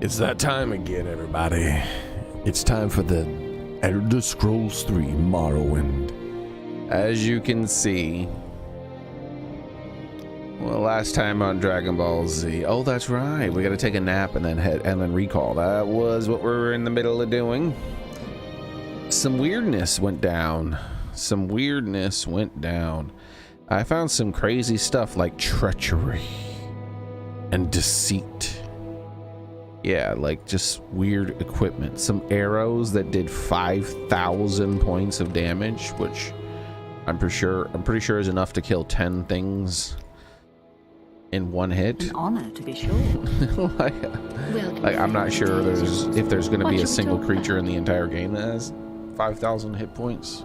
It's that time again, everybody. It's time for the Elder Scrolls 3 Morrowind. As you can see, well, last time on Dragon Ball Z. Oh, that's right. We got to take a nap and then recall. That was what we were in the middle of doing. Some weirdness went down. I found some crazy stuff like treachery and deceit. Yeah, like just weird equipment. Some arrows that did 5,000 points of damage, which I'm pretty sure is enough to kill 10 things in one hit. An honor, to be sure. like I'm not sure if there's going to be a single creature in the entire game that has 5,000 hit points.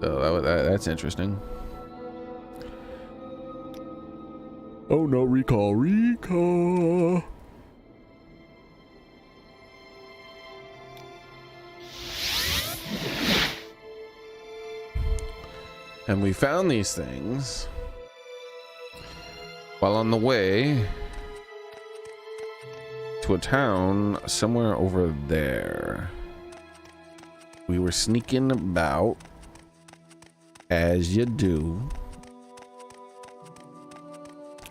So that's interesting. Oh no, recall. And we found these things while on the way to a town somewhere over there. We were sneaking about, as you do,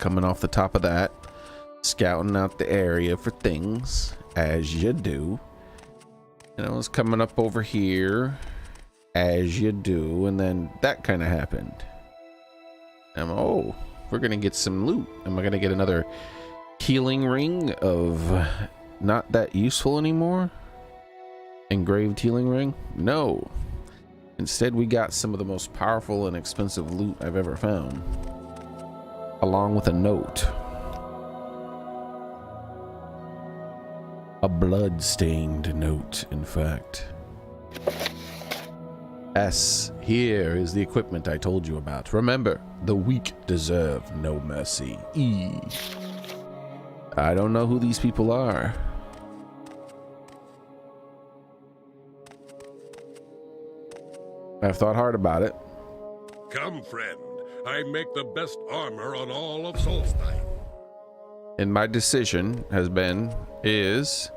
coming off the top of that, scouting out the area for things, as you do. And I was coming up over here, as you do, and then that kind of happened. Oh, we're gonna get some loot. Am I gonna get another healing ring of not that useful anymore? Engraved healing ring? No. Instead, we got some of the most powerful and expensive loot I've ever found, along with a note. A blood-stained note, in fact. S, here is the equipment I told you about. Remember, the weak deserve no mercy. E, I don't know who these people are. I've thought hard about it. Come, friend. I make the best armor on all of Solstein. And my decision is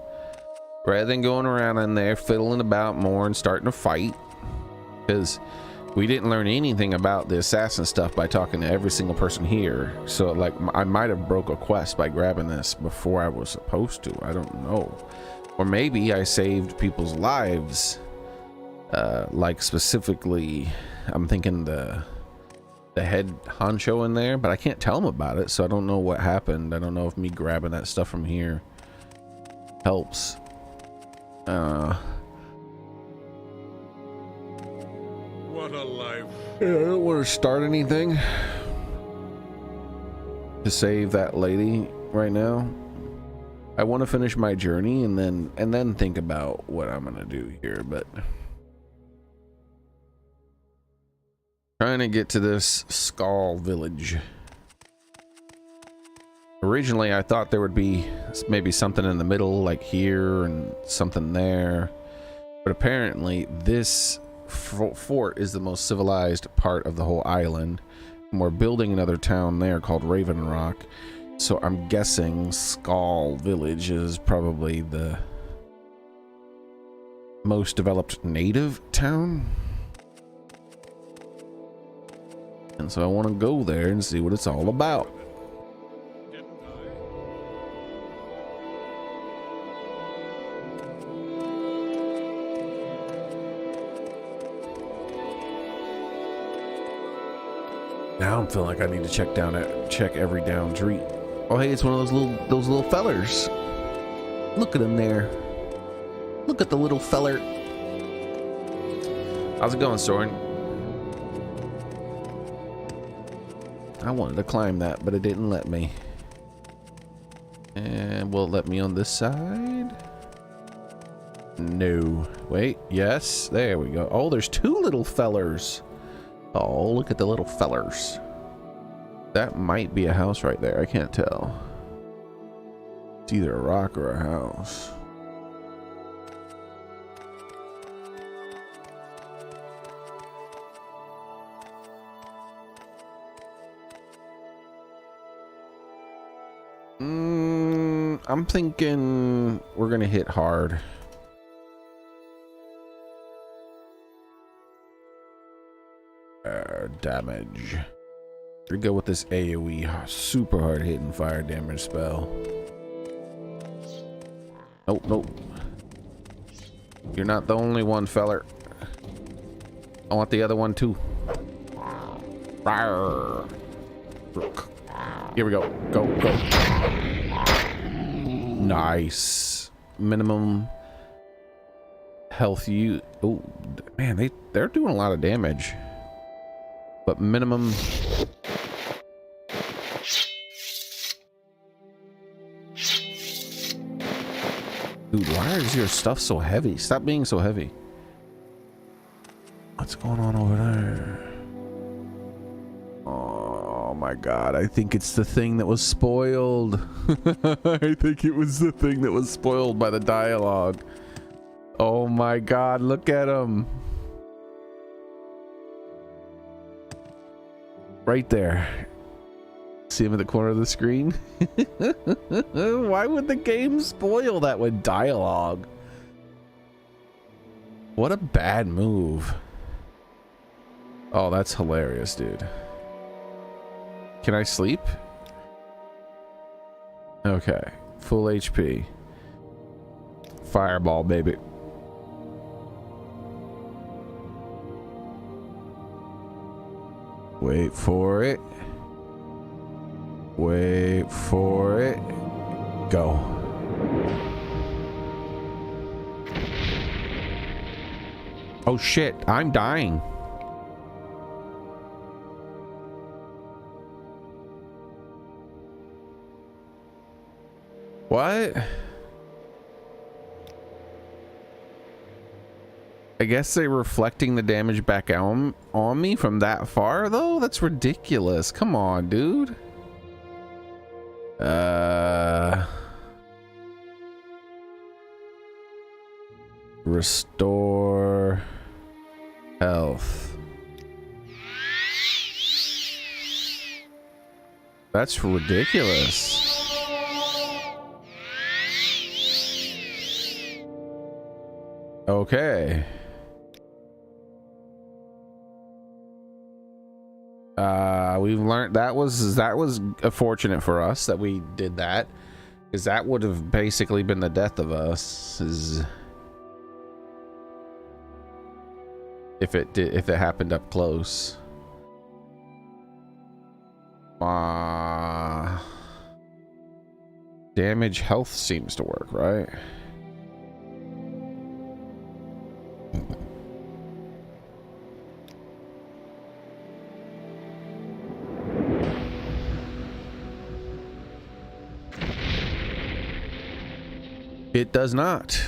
rather than going around in there fiddling about more and starting to fight, because we didn't learn anything about the assassin stuff by talking to every single person here. So like I might have broke a quest by grabbing this before I was supposed to. I don't know. Or maybe I saved people's lives. Like specifically, I'm thinking the head honcho in there, but I can't tell him about it, so I don't know what happened. I don't know if me grabbing that stuff from here helps. What a life. Yeah, I don't want to start anything to save that lady right now. I want to finish my journey and then think about what I'm gonna do here, but trying to get to this Skull village. Originally, I thought there would be maybe something in the middle, like here and something there, but apparently this fort is the most civilized part of the whole island, and we're building another town there called Raven Rock, so I'm guessing Skull village is probably the most developed native town. And so I want to go there and see what it's all about. Now I'm feeling like I need to check every down street. Oh hey, it's one of those little fellers. Look at him there. Look at the little feller. How's it going, Soren? I wanted to climb that, but it didn't let me. And will it let me on this side? No. Wait, yes, there we go. Oh, there's two little fellers. Oh, look at the little fellers. That might be a house right there. I can't tell. It's either a rock or a house. I'm thinking we're gonna hit hard. Damage. We go with this AoE super hard hitting fire damage spell. Nope, nope. You're not the only one, feller. I want the other one too. Rawr. Here we go. Go, go. Nice. Minimum health you. Oh man, they're doing a lot of damage. But minimum. Dude, why is your stuff so heavy? Stop being so heavy. What's going on over there? Oh my god, I think it's the thing that was spoiled. I think it was the thing that was spoiled by the dialogue. Oh my god, look at him. Right there. See him in the corner of the screen? Why would the game spoil that with dialogue? What a bad move. Oh, that's hilarious, dude. Can I sleep? Okay. Full HP. Fireball, baby. Wait for it. Wait for it. Go. Oh shit, I'm dying. What? I guess they're reflecting the damage back on me from that far though? That's ridiculous. Come on, dude. Restore health. That's ridiculous. Okay. We've learned that was fortunate for us that we did that, because that would have basically been the death of us if it happened up close. Damage health seems to work, right? It does not.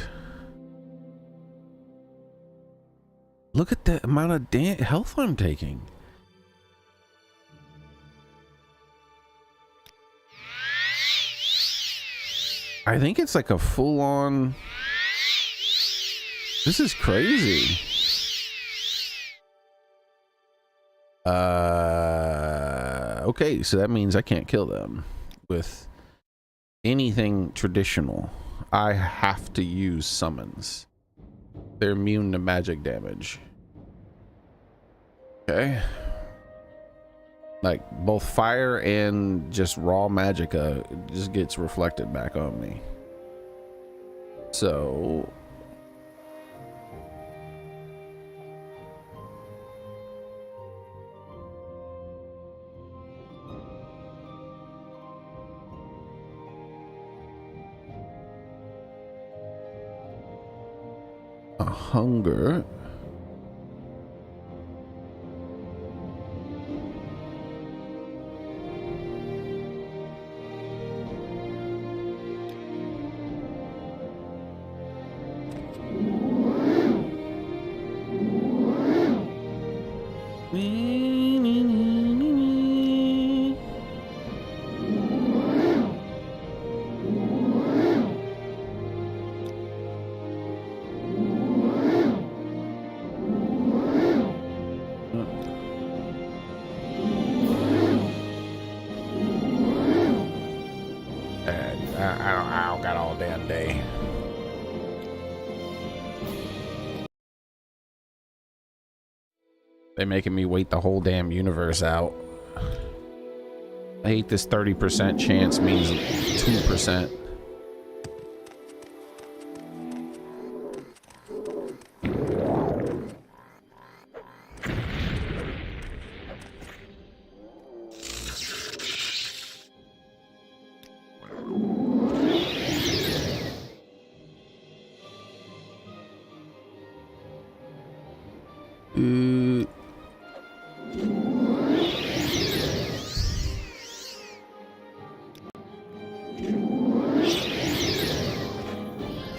Look at the amount of health I'm taking. I think it's like a full-on... This is crazy. Okay, so that means I can't kill them with anything traditional. I have to use summons. They're immune to magic damage. Okay. Like both fire and just raw magicka just gets reflected back on me. So a hunger. Ow. all damn day. They're making me wait the whole damn universe out. I hate this 30% chance means 2%.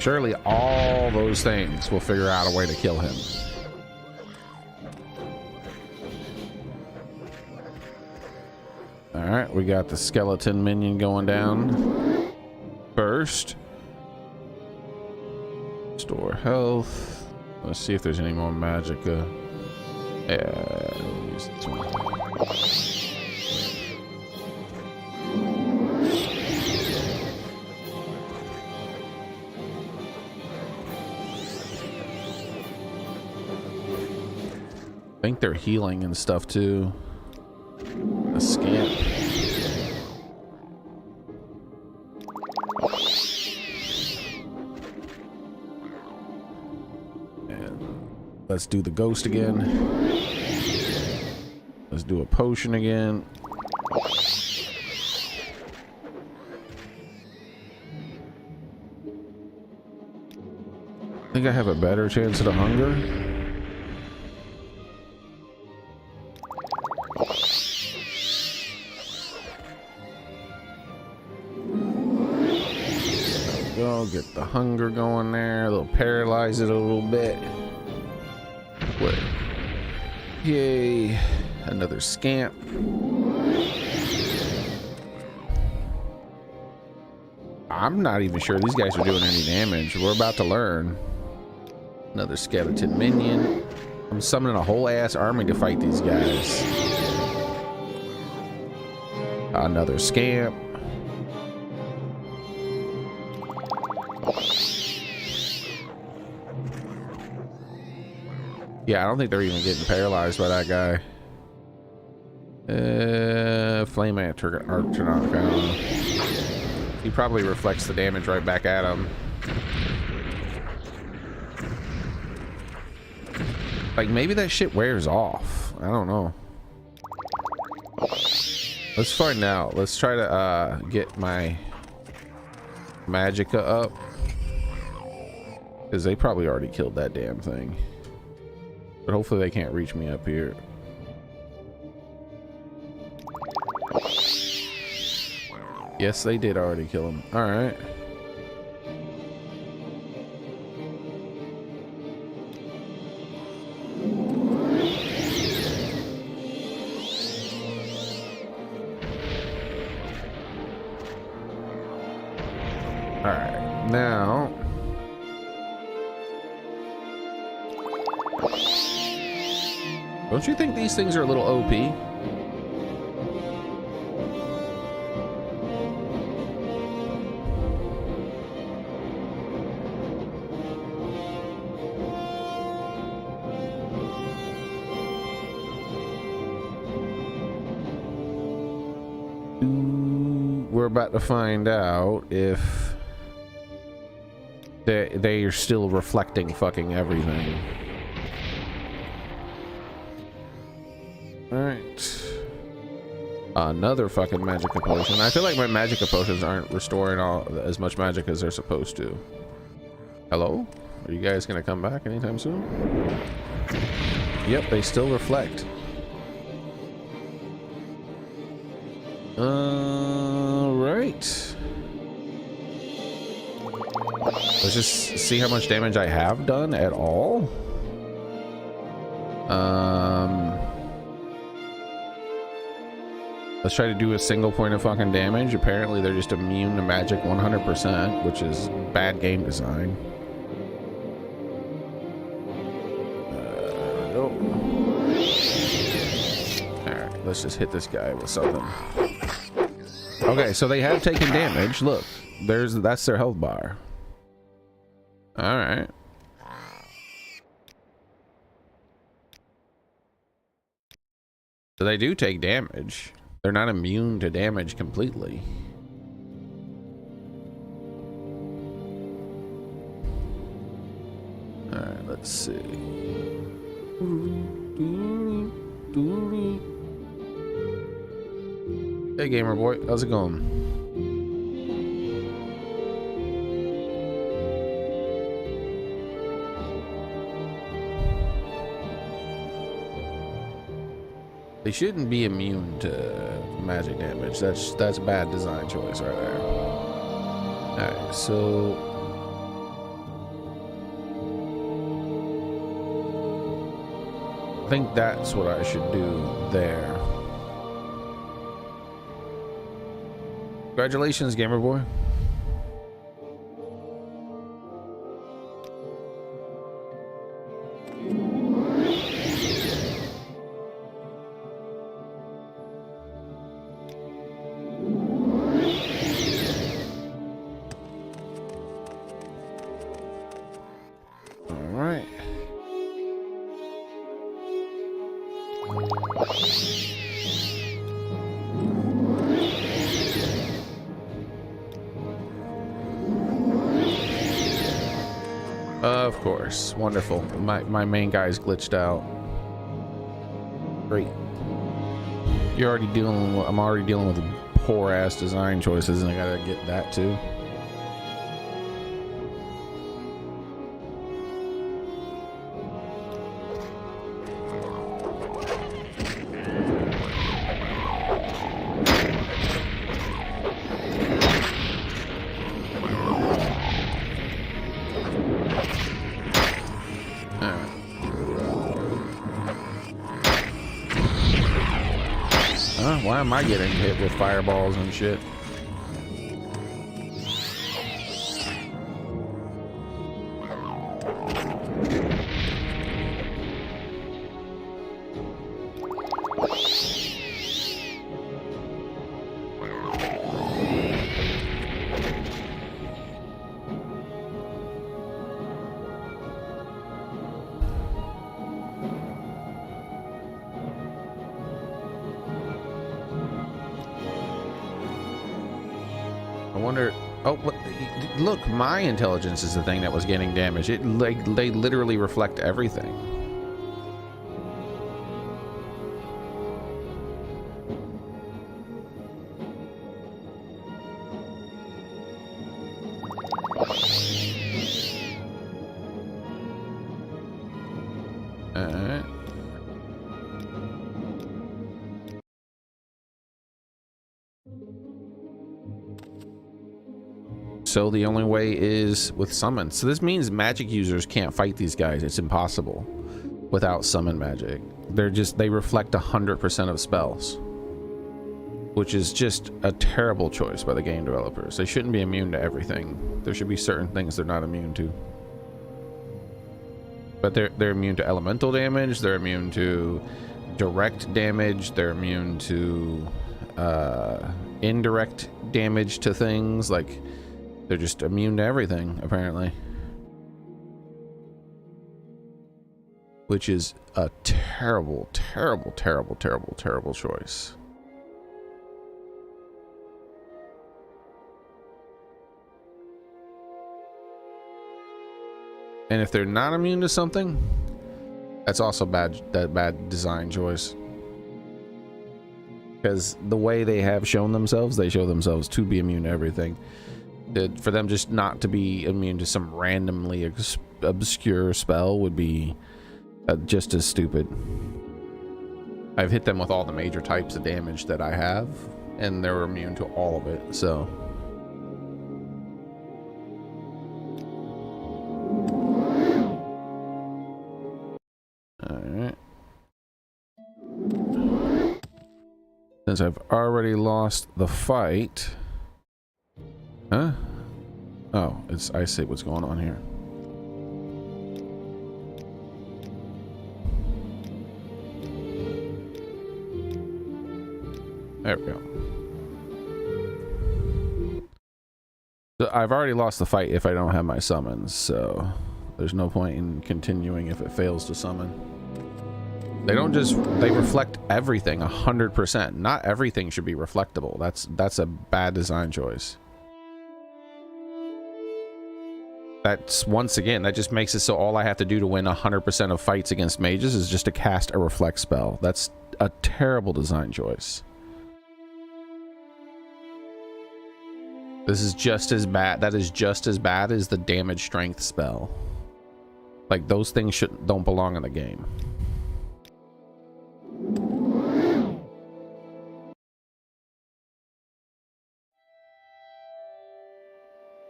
Surely all those things will figure out a way to kill him. All right, we got the skeleton minion going down first. Store health. Let's see if there's any more magicka. Yeah, we'll use this one. I think they're healing and stuff too. A scamp. And let's do the ghost again. Let's do a potion again. I think I have a better chance of the hunger. Get the hunger going there. They'll paralyze it a little bit. Wait. Yay. Another scamp. I'm not even sure these guys are doing any damage. We're about to learn. Another skeleton minion. I'm summoning a whole ass army to fight these guys. Another scamp. Yeah, I don't think they're even getting paralyzed by that guy. Flame Archer, I don't know. He probably reflects the damage right back at him. Like, maybe that shit wears off. I don't know. Let's find out. Let's try to get my magicka up. Because they probably already killed that damn thing. But hopefully they can't reach me up here. Yes, they did already kill him. All right. All right. Now. Don't you think these things are a little OP? We're about to find out if they are still reflecting fucking everything. Alright. Another fucking magicka potion. I feel like my magicka potions aren't restoring as much magic as they're supposed to. Hello? Are you guys gonna come back anytime soon? Yep, they still reflect. Alright. Let's just see how much damage I have done at all. Let's try to do a single point of fucking damage. Apparently they're just immune to magic 100%, which is bad game design. Alright, let's just hit this guy with something. Okay, so they have taken damage. Look, that's their health bar. All right. So they do take damage. They're not immune to damage completely. All right, let's see. Hey, gamer boy, how's it going? They shouldn't be immune to magic damage. That's bad design choice right there. All right, so I think that's what I should do there. Congratulations, gamer boy. Of course. Wonderful. My main guy's glitched out. Great. You're already dealing with, I'm already dealing with poor ass design choices, and I gotta get that too. Why am I getting hit with fireballs and shit? I wonder. Oh, what? Look, my intelligence is the thing that was getting damaged. It like they literally reflect everything. Alright. So the only way is with summon. So this means magic users can't fight these guys. It's impossible without summon magic. They reflect 100% of spells, which is just a terrible choice by the game developers. They shouldn't be immune to everything. There should be certain things they're not immune to. But they're immune to elemental damage. They're immune to direct damage. They're immune to indirect damage to things. Like, they're just immune to everything, apparently. Which is a terrible, terrible, terrible, terrible, terrible choice. And if they're not immune to something, that's also bad design choice. Because the way they have shown themselves, they show themselves to be immune to everything. For them just not to be immune to some randomly obscure spell would be just as stupid. I've hit them with all the major types of damage that I have, and they're immune to all of it, so. Alright. Since I've already lost the fight. Huh? Oh, I see what's going on here. There we go. So I've already lost the fight if I don't have my summons, so there's no point in continuing if it fails to summon. They don't just, they reflect everything 100%. Not everything should be reflectable. That's a bad design choice. That's, once again, that just makes it so all I have to do to win 100% of fights against mages is just to cast a reflect spell. That's a terrible design choice. This is just as bad. That is just as bad as the damage strength spell. Like, those things don't belong in the game.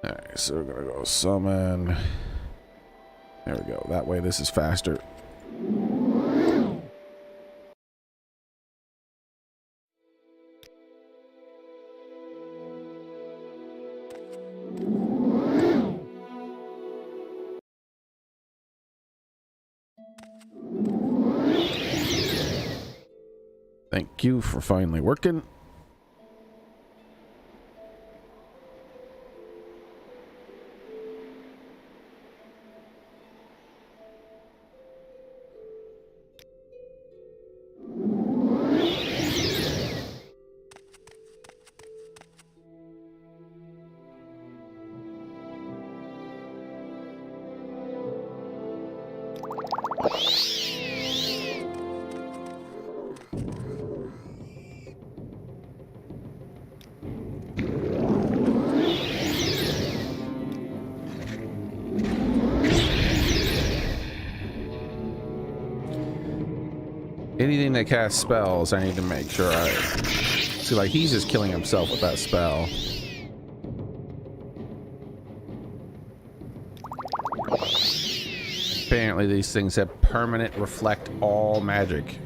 Alright, so we're gonna go summon. There we go. That way this is faster. Thank you for finally working. Anything that casts spells, I need to make sure I see. Like, he's just killing himself with that spell. Apparently, these things have permanent reflect all magic,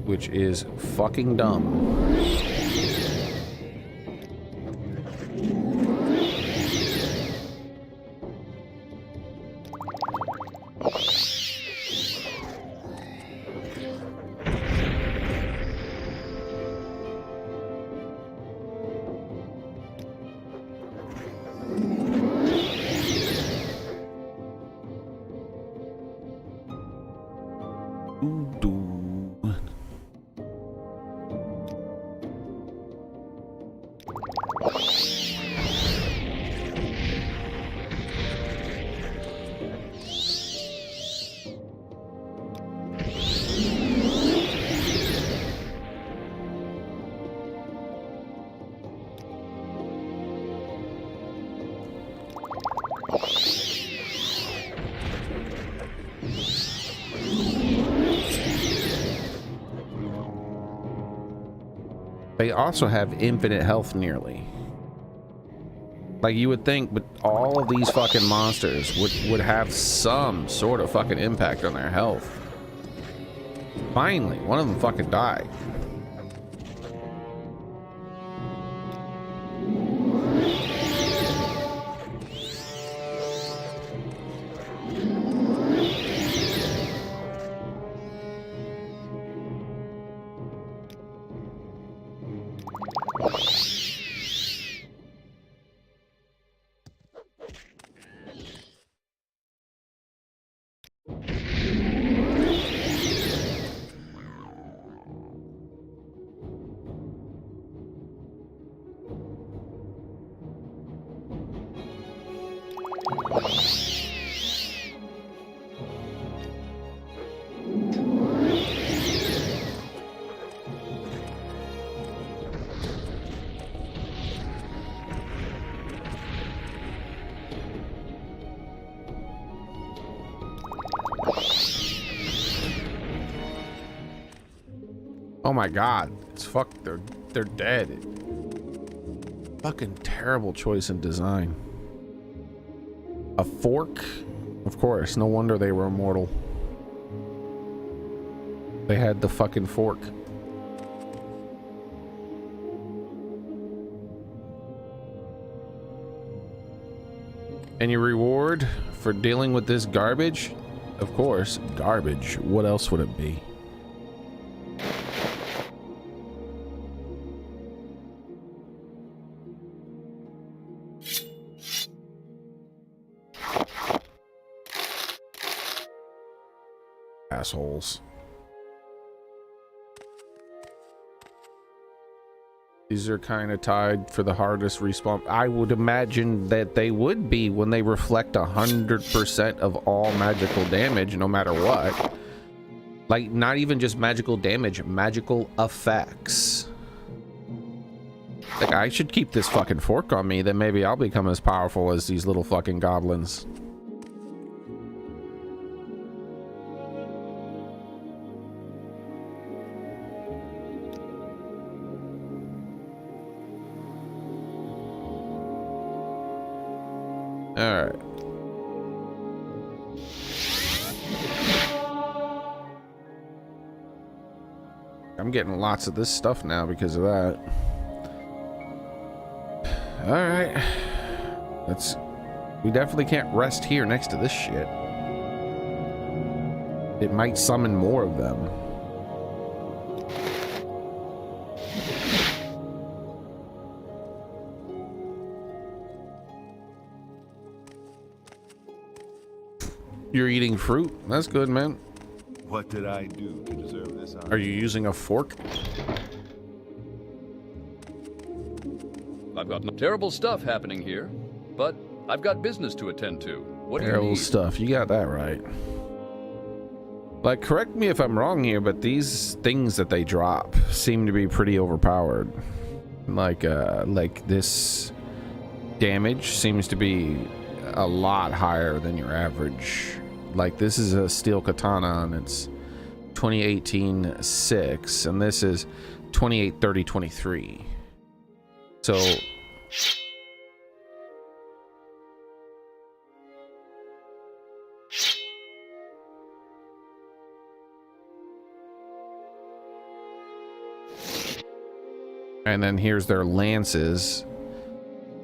which is fucking dumb. They also have infinite health nearly. Like, you would think, but all of these fucking monsters would have some sort of fucking impact on their health. Finally, one of them fucking died. Oh my god, it's fucked. They're dead. Fucking terrible choice in design. A fork? Of course, no wonder they were immortal. They had the fucking fork. And your reward for dealing with this garbage? Of course, garbage. What else would it be? assholes. These are kind of tied for the hardest respawn. I would imagine that they would be when they reflect 100% of all magical damage, no matter what. Like, not even just magical damage, magical effects. Like, I should keep this fucking fork on me, then maybe I'll become as powerful as these little fucking goblins. All right. I'm getting lots of this stuff now because of that. All right. We definitely can't rest here next to this shit. It might summon more of them. You're eating fruit? That's good, man. What did I do to deserve this honor? Are you using a fork? I've got terrible stuff happening here, but I've got business to attend to. What do you Terrible need? stuff. You got that right. Like, correct me if I'm wrong here, but these things that they drop seem to be pretty overpowered. Like this damage seems to be a lot higher than your average. Like, this is a steel katana and it's 2018 6, and this is 2830 23. So and then here's their lances,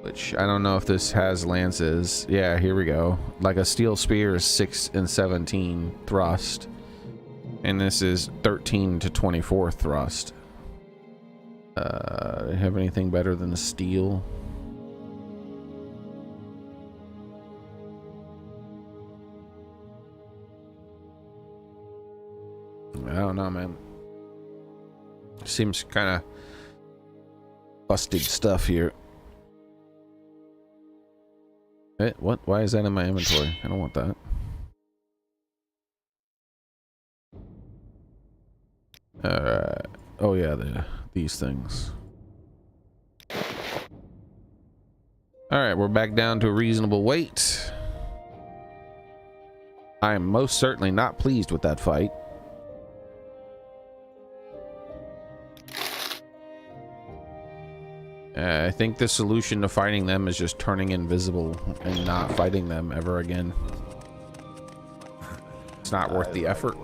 which I don't know if this has lances. Yeah, here we go. Like a steel spear is 6 and 17 thrust, and this is 13 to 24 thrust. Have anything better than the steel? I don't know, man. Seems kind of busted stuff here. Hey, what? Why is that in my inventory? I don't want that. Alright. Oh yeah, these things. Alright, we're back down to a reasonable weight. I am most certainly not pleased with that fight. I think the solution to fighting them is just turning invisible and not fighting them ever again. It's not worth the effort.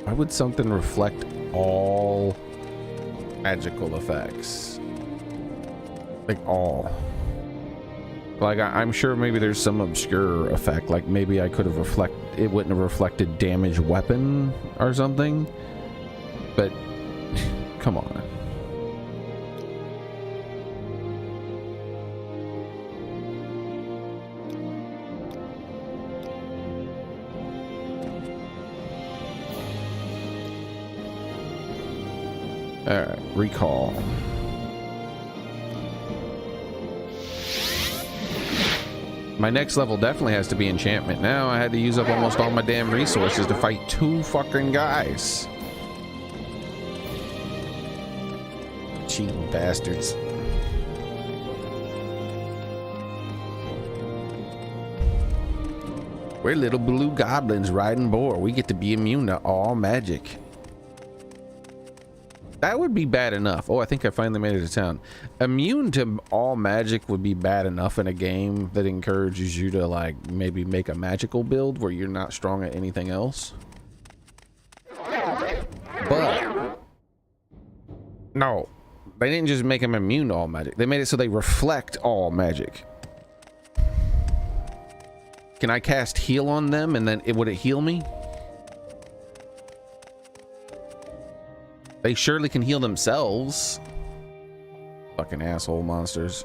Why would something reflect all magical effects? Like all. Like I'm sure maybe there's some obscure effect, like maybe I could have it wouldn't have reflected damage weapon or something, but come on. All right, recall. My next level definitely has to be enchantment. Now I had to use up almost all my damn resources to fight 2 fucking guys. Cheating bastards. We're little blue goblins riding boar. We get to be immune to all magic. That would be bad enough. Oh, I think I finally made it to town. Immune to all magic would be bad enough in a game that encourages you to, like, maybe make a magical build where you're not strong at anything else. But no, they didn't just make them immune to all magic. They made it so they reflect all magic. Can I cast heal on them and then would it heal me? They surely can heal themselves. Fucking asshole monsters.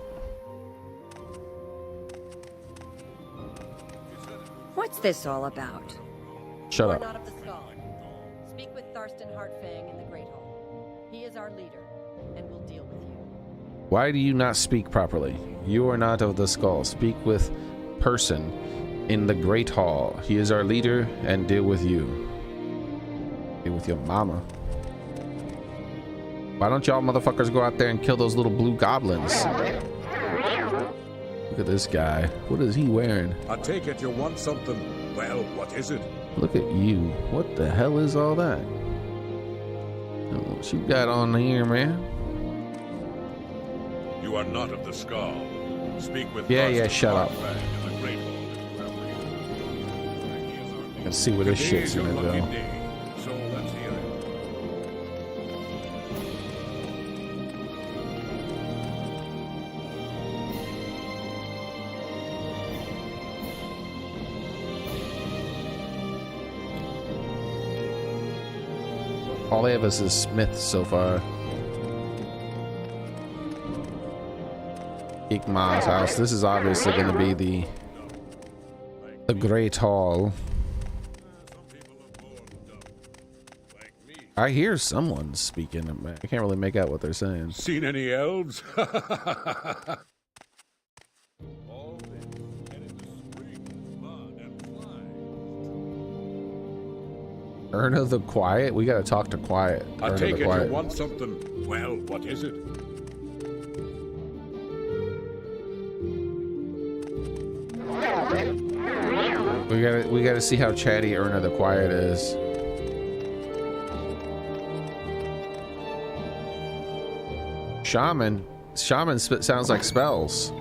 What's this all about? Shut You are up. not of the Skull. Speak with Tharstan Heartfang in the Great Hall. He is our leader, and will deal with you. Why do you not speak properly? You are not of the Skull. Speak with person in the Great Hall. He is our leader and deal with you. Deal with your mama. Why don't y'all motherfuckers go out there and kill those little blue goblins? Look at this guy. What is he wearing? I take it you want something. Well, what is it? Look at you. What the hell is all that? What you got on here, man? You are not of the Skull. Speak with Yeah, Tharstan shut up. Heartfang in the Great Hall. Let's see where this Today shit's is your gonna lucky go. day, so let's hear it. All they have is this Smith so far. Igma's house. This is obviously going to be the Great Hall. I hear someone speaking. I can't really make out what they're saying. Seen any elves? Erna the Quiet? We got to talk to Quiet. I Erna take the it Quiet. you want something. Well, what is it? We gotta see how chatty Erna the Quiet is. Shaman sounds like spells.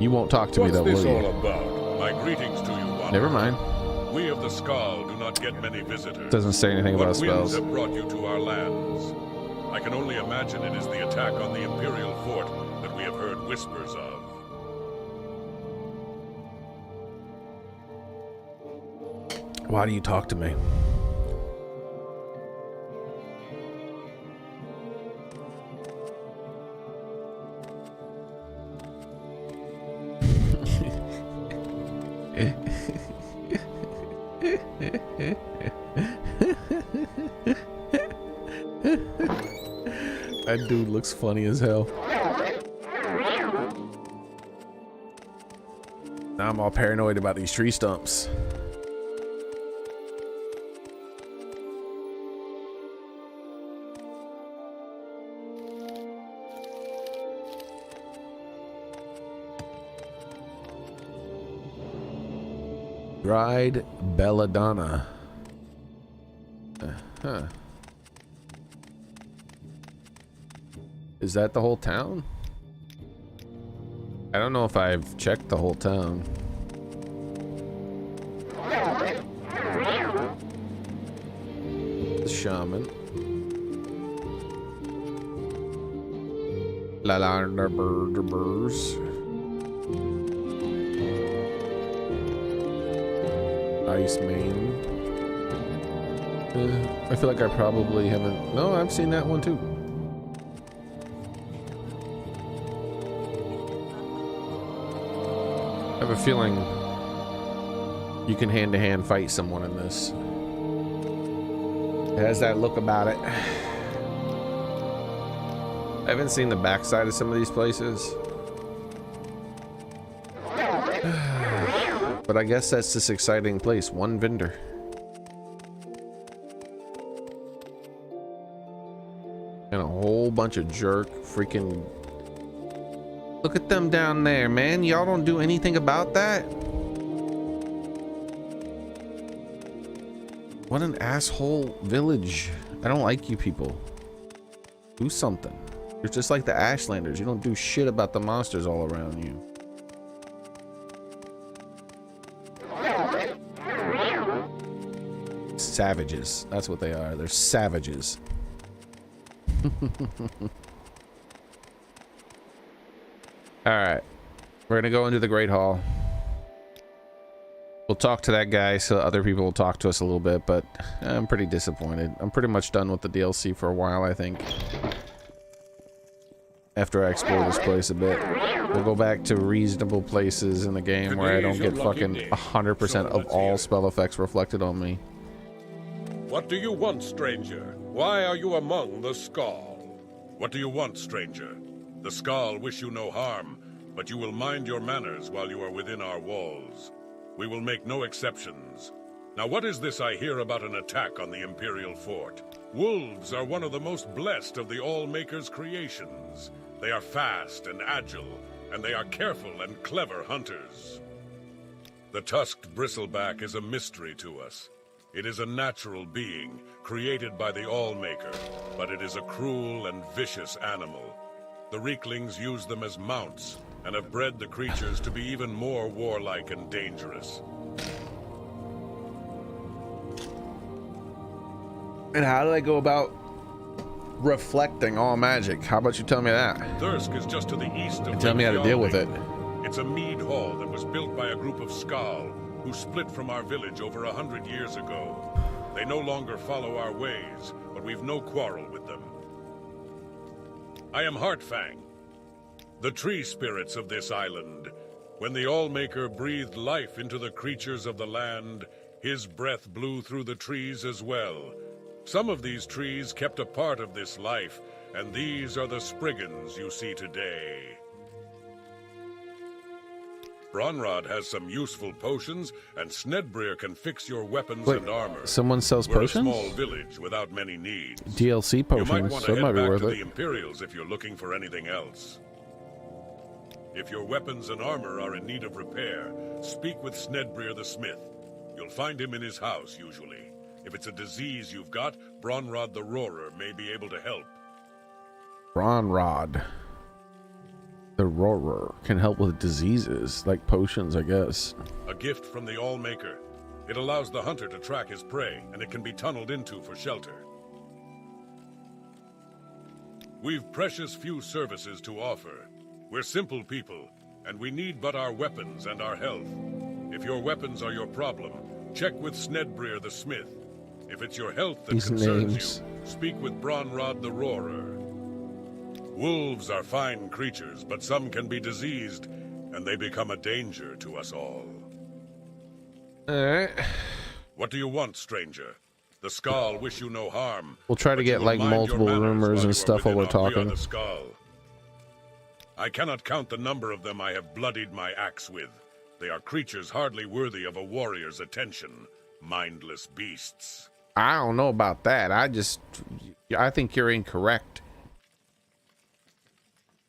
You won't talk to me What's though, this will all you? about? My greetings to you, Wanderer. Never mind. We of the Skull do not get many visitors. Doesn't say anything What about winds spells. have brought you to our lands? I can only imagine it is the attack on the Imperial Fort that we have heard whispers of. Why do you talk to me? That dude looks funny as hell. Now I'm all paranoid about these tree stumps. Dried belladonna. Huh. Is that the whole town? I don't know if I've checked the whole town. The shaman. La la la burgers. Ice Main. I feel like I probably haven't. No, I've seen that one too. I have a feeling you can hand-to-hand fight someone in this. It has that look about it. I haven't seen the backside of some of these places. But I guess that's this exciting place. One vendor. And a whole bunch of jerk freaking... Look at them down there, man. Y'all don't do anything about that? What an asshole village. I don't like you people. Do something. You're just like the Ashlanders. You don't do shit about the monsters all around you. Savages. That's what they are. They're savages. Alright. We're gonna go into the Great Hall. We'll talk to that guy so other people will talk to us a little bit, but I'm pretty disappointed. I'm pretty much done with the DLC for a while, I think. after I explore this place a bit. We'll go back to reasonable places in the game where I don't get fucking 100% of all spell effects reflected on me. What do you want, stranger? Why are you among the Skull? What do you want, stranger? The Skull wish you no harm, but you will mind your manners while you are within our walls. We will make no exceptions. Now what is this I hear about an attack on the Imperial Fort? Wolves are one of the most blessed of the All-Maker's creations. They are fast and agile, and they are careful and clever hunters. The tusked bristleback is a mystery to us. It is a natural being, created by the All-Maker, but it is a cruel and vicious animal. The Reeklings use them as mounts, and have bred the creatures to be even more warlike and dangerous. And how do I go about reflecting all magic? How about you tell me that? Thirsk is just to the east of Tell me how to deal with it. It's a mead hall that was built by a group of Skull who split from our village over 100 years ago. They no longer follow our ways, but we've no quarrel with them. I am Heartfang, the tree spirits of this island. When the All-Maker breathed life into the creatures of the land, his breath blew through the trees as well. Some of these trees kept a part of this life, and these are the Spriggans you see today. Bronrod has some useful potions, and Snedbreer can fix your weapons and armor. Someone sells We're potions? a small village without many needs. DLC You potions, might want so to it might head be back worth to it. the Imperials if you're looking for anything else. If your weapons and armor are in need of repair, speak with Snedbreer the Smith. You'll find him in his house, usually. If it's a disease you've got, Bronrod the Roarer may be able to help. Bronrod the Roarer can help with diseases, like potions, I guess. A gift from the All-Maker. It allows the hunter to track his prey, and it can be tunneled into for shelter. We've precious few services to offer. We're simple people, and we need but our weapons and our health. If your weapons are your problem, check with Snedbreer the Smith. If it's your health that These concerns names. you, speak with Bronrod the Roarer. Wolves are fine creatures, but some can be diseased, and they become a danger to us all. Alright. What do you want, stranger? The Skull wish you no harm. We'll try to but you get will like mind your multiple manners rumors while and you are stuff while we're within our- we are talking. the Skull. I cannot count the number of them I have bloodied my axe with. They are creatures hardly worthy of a warrior's attention. Mindless beasts. I don't know about that. I think you're incorrect.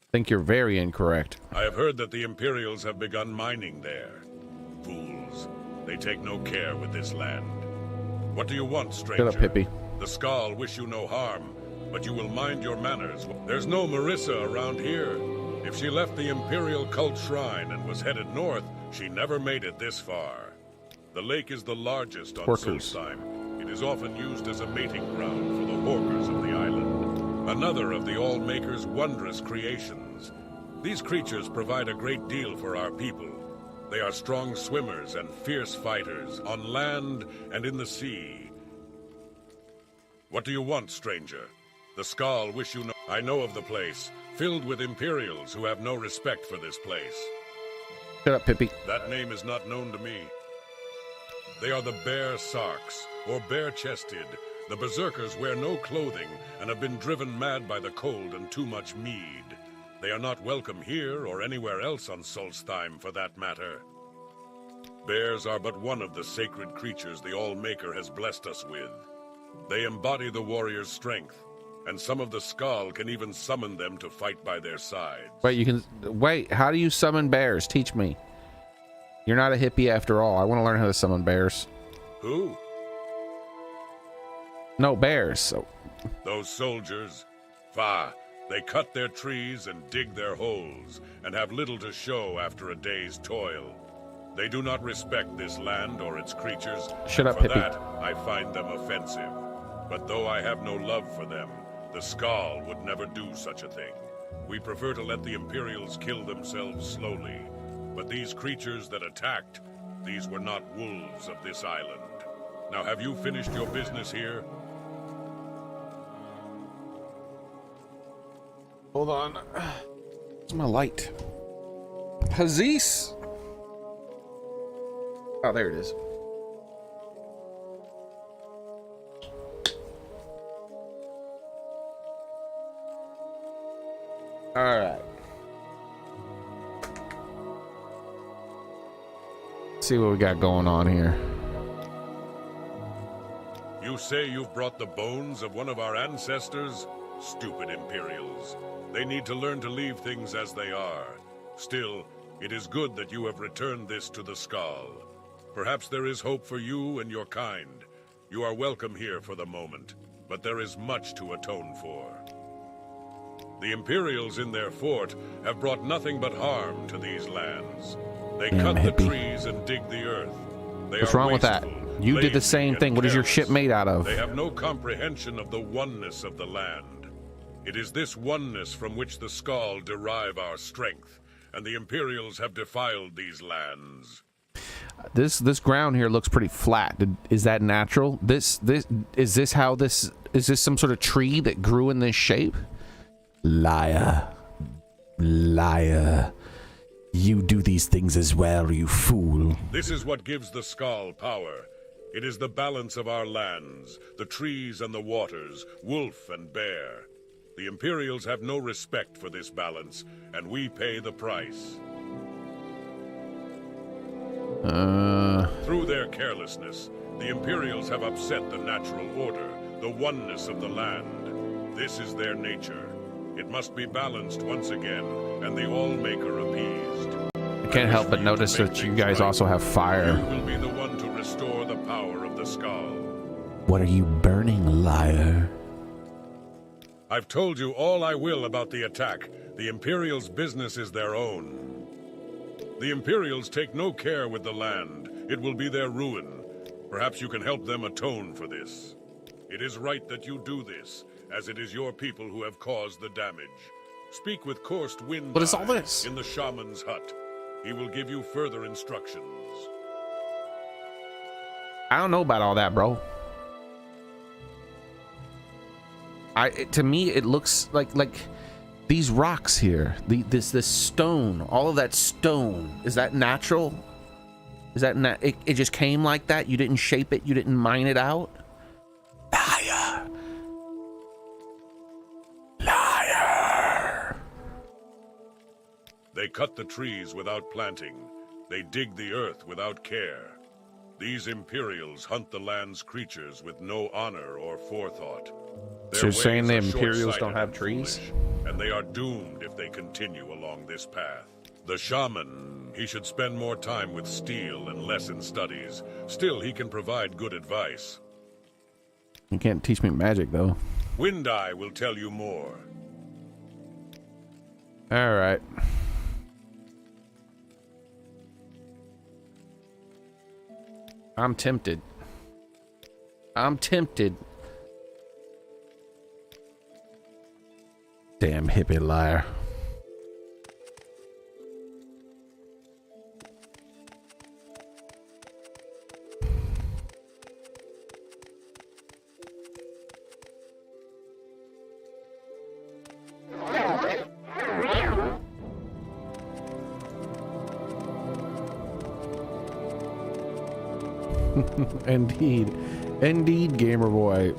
I think you're very incorrect. I have heard that the Imperials have begun mining there. Fools. They take no care with this land. What do you want, stranger? Shut up, Pippi. The Skull wish you no harm, but you will mind your manners. There's no Marissa around here. If she left the Imperial Cult Shrine and was headed north, she never made it this far. The lake is the largest on Horkers. Solstheim. It is often used as a mating ground for the Horkers of the island. Another of the All-Maker's wondrous creations. These creatures provide a great deal for our people. They are strong swimmers and fierce fighters, on land and in the sea. What do you want, stranger? The Skull wish you no... I know of the place, filled with Imperials who have no respect for this place. Shut up, Pippi. That name is not known to me. They are the Bear Sarks, or bare-chested. The Berserkers wear no clothing and have been driven mad by the cold and too much mead. They are not welcome here or anywhere else on Solstheim, for that matter. Bears are but one of the sacred creatures the All-Maker has blessed us with. They embody the warrior's strength, and some of the Skull can even summon them to fight by their sides. Wait, how do you summon bears? Teach me. You're not a hippie after all. I want to learn how to summon bears. Who? No, bears. So, Those soldiers? Bah, they cut their trees and dig their holes, and have little to show after a day's toil. They do not respect this land or its creatures. Shut up, For Pippi. that, I find them offensive. But though I have no love for them, the Skull would never do such a thing. We prefer to let the Imperials kill themselves slowly. But these creatures that attacked, these were not wolves of this island. Now, have you finished your business here? Hold on. Where's my light? Haziz! Oh, there it is. All right. See what we got going on here. You say you've brought the bones of one of our ancestors? Stupid Imperials. They need to learn to leave things as they are. Still, it is good that you have returned this to the Skull. Perhaps there is hope for you and your kind. You are welcome here for the moment, but there is much to atone for. The Imperials in their fort have brought nothing but harm to these lands. They cut the trees and dig the earth. What's wrong with that? You did the same thing. What is your ship made out of? They have no comprehension of the oneness of the land. It is this oneness from which the Skull derive our strength, and the Imperials have defiled these lands. This ground here looks pretty flat. Is that natural? Is this some sort of tree that grew in this shape? Liar. Liar. You do these things as well, you fool. This is what gives the Skull power. It is the balance of our lands, the trees and the waters, wolf and bear. The Imperials have no respect for this balance, and we pay the price. Through their carelessness, the Imperials have upset the natural order, the oneness of the land. This is their nature. It must be balanced once again, and the All-Maker appeased. I can't help but notice that you guys also have fire. You will be the one to restore the power of the Skull. What are you burning, liar? I've told you all I will about the attack. The Imperials' business is their own. The Imperials take no care with the land. It will be their ruin. Perhaps you can help them atone for this. It is right that you do this, as it is your people who have caused the damage. Speak with Korst Wind. What is all this? In the shaman's hut. He will give you further instructions. I don't know about all that, bro. To me, it looks like these rocks here, this stone, all of that stone. Is that natural? Is that it just came like that? You didn't shape it. You didn't mine it out. Liar. Liar. They cut the trees without planting. They dig the earth without care. These Imperials hunt the land's creatures with no honor or forethought. So you're saying the Imperials don't have trees? And they are doomed if they continue along this path. The shaman, he should spend more time with steel and less in studies. Still, he can provide good advice. You can't teach me magic, though. Wind Eye will tell you more. All right. I'm tempted. I'm tempted. Damn hippie liar. Indeed. Indeed, gamer boy.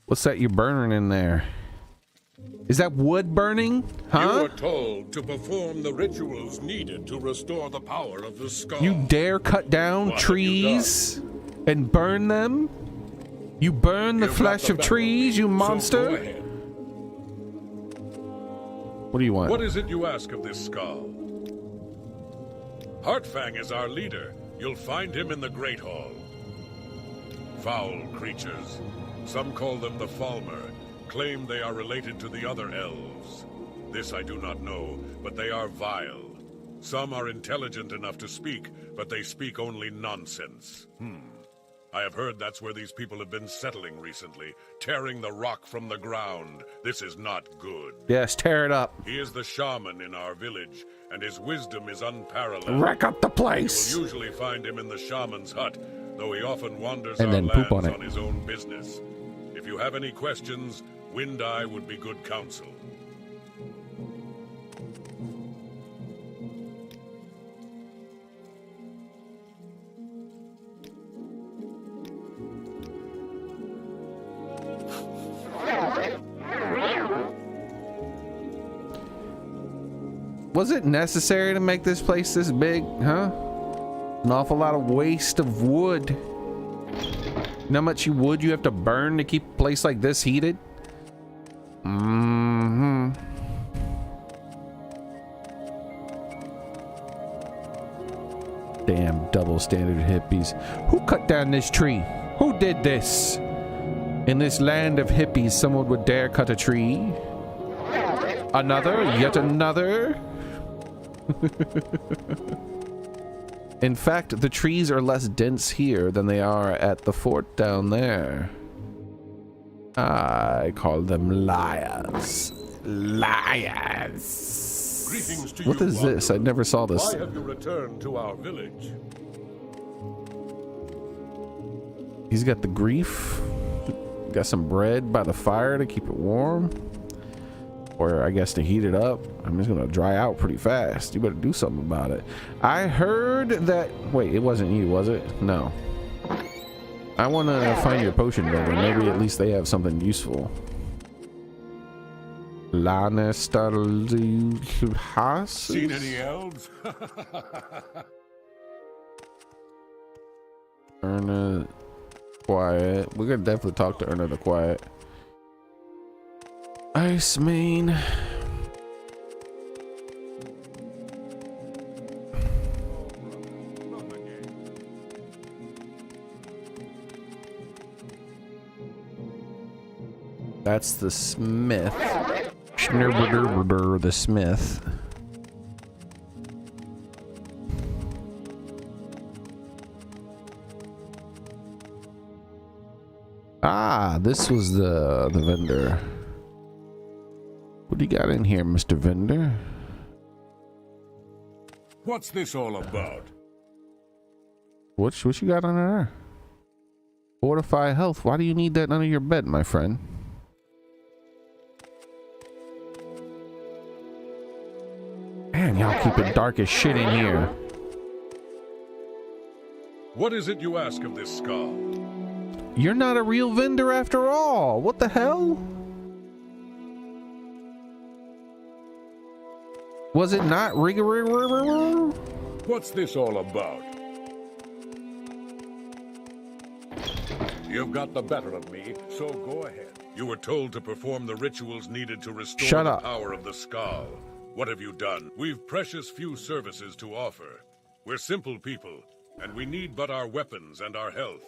What's that you're burning in there? Is that wood burning? Huh? You were told to perform the rituals needed to restore the power of the Skull. You dare cut down trees and burn them? You burn the flesh of trees, you monster? So go ahead. What do you want? What is it you ask of this Skull? Heartfang is our leader. You'll find him in the Great Hall. Foul creatures. Some call them the Falmer, claim they are related to the other elves. This I do not know, but they are vile. Some are intelligent enough to speak, but they speak only nonsense. I have heard that's where these people have been settling recently, tearing the rock from the ground. This is not good. Yes, tear it up. He is the shaman in our village, and his wisdom is unparalleled. Wreck up the You place. will usually find him in the shaman's hut, though he often wanders And our then poop lands on it. on his own business. If you have any questions, Wind Eye would be good counsel. Was it necessary to make this place this big, huh? An awful lot of waste of wood. You know how much wood you have to burn to keep a place like this heated? Mm-hmm. Damn double standard hippies. Who cut down this tree? Who did this? In this land of hippies, someone would dare cut a tree. Another, yet another. In fact, the trees are less dense here than they are at the fort down there. I call them liars. Liars. Greetings to What you, is this? I wanderer. never saw this. Why have you returned to our village? He's got the grief. Got some bread by the fire to keep it warm. Or I guess to heat it up. I'm just gonna dry out pretty fast. You better do something about it. I heard that. Wait, it wasn't you, was it? No. I want to find your potion vendor. Maybe at least they have something useful. Seen any elves? Erna Quiet. We're gonna definitely talk to Erna the Quiet. Ice Mane. That's the smith. The smith. Ah, this was the vendor. What do you got in here, Mr. Vendor? What's this all about? What you got under there? Fortify health. Why do you need that under your bed, my friend? Man, y'all keep it dark as shit in here. What is it you ask of this skull? You're not a real vendor after all. What the hell? Was it not rigor? What's this all about? You've got the better of me, so go ahead. You were told to perform the rituals needed to restore Shut the up. power of the skull. What have you done? We've precious few services to offer. We're simple people, and we need but our weapons and our health.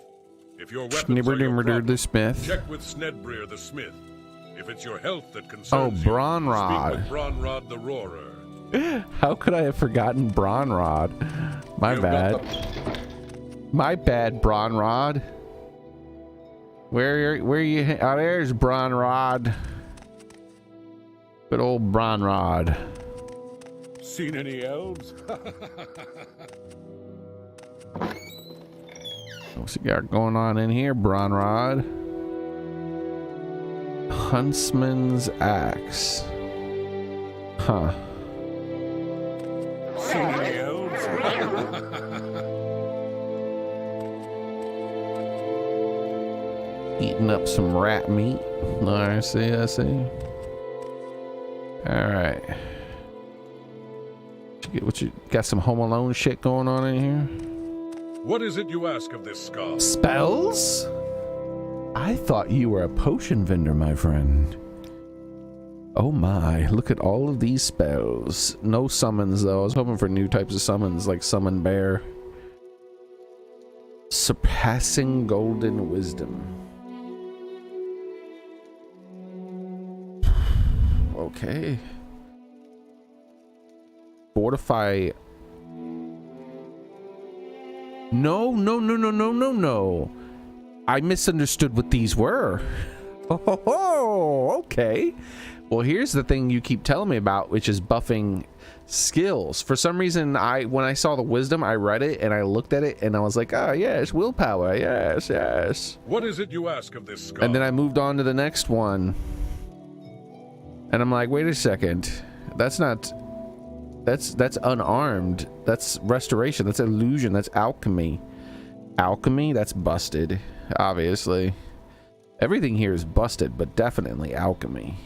If your weapons are your problem, the smith. check with Snedbreer the smith. If it's your health that Oh, concerns you, Bronrod. speak with Bronrod the Roarer. How could I have forgotten Bronrod? My You've bad. got the- My bad, Bronrod. Where you? Oh, there's Bronrod. Good old Bronrod. Seen any elves? What's you got going on in here, Bronrod? Huntsman's axe. Huh. Seen any elves? Eating up some rat meat. I see. Alright. What you got, some Home Alone shit going on in here? What is it you ask of this skull? Spells? I thought you were a potion vendor, my friend. Oh my, look at all of these spells. No summons though. I was hoping for new types of summons like Summon Bear. Surpassing Golden Wisdom. Okay. Fortify. No. I misunderstood what these were. Oh, okay. Well, here's the thing you keep telling me about, which is buffing skills. For some reason, when I saw the wisdom, I read it and I looked at it and I was like, oh yes, willpower, yes, yes. What is it you ask of this skull? And then I moved on to the next one. And I'm like, wait a second. That's unarmed. That's restoration. That's illusion. That's alchemy. Alchemy, that's busted, obviously. Everything here is busted, but definitely alchemy.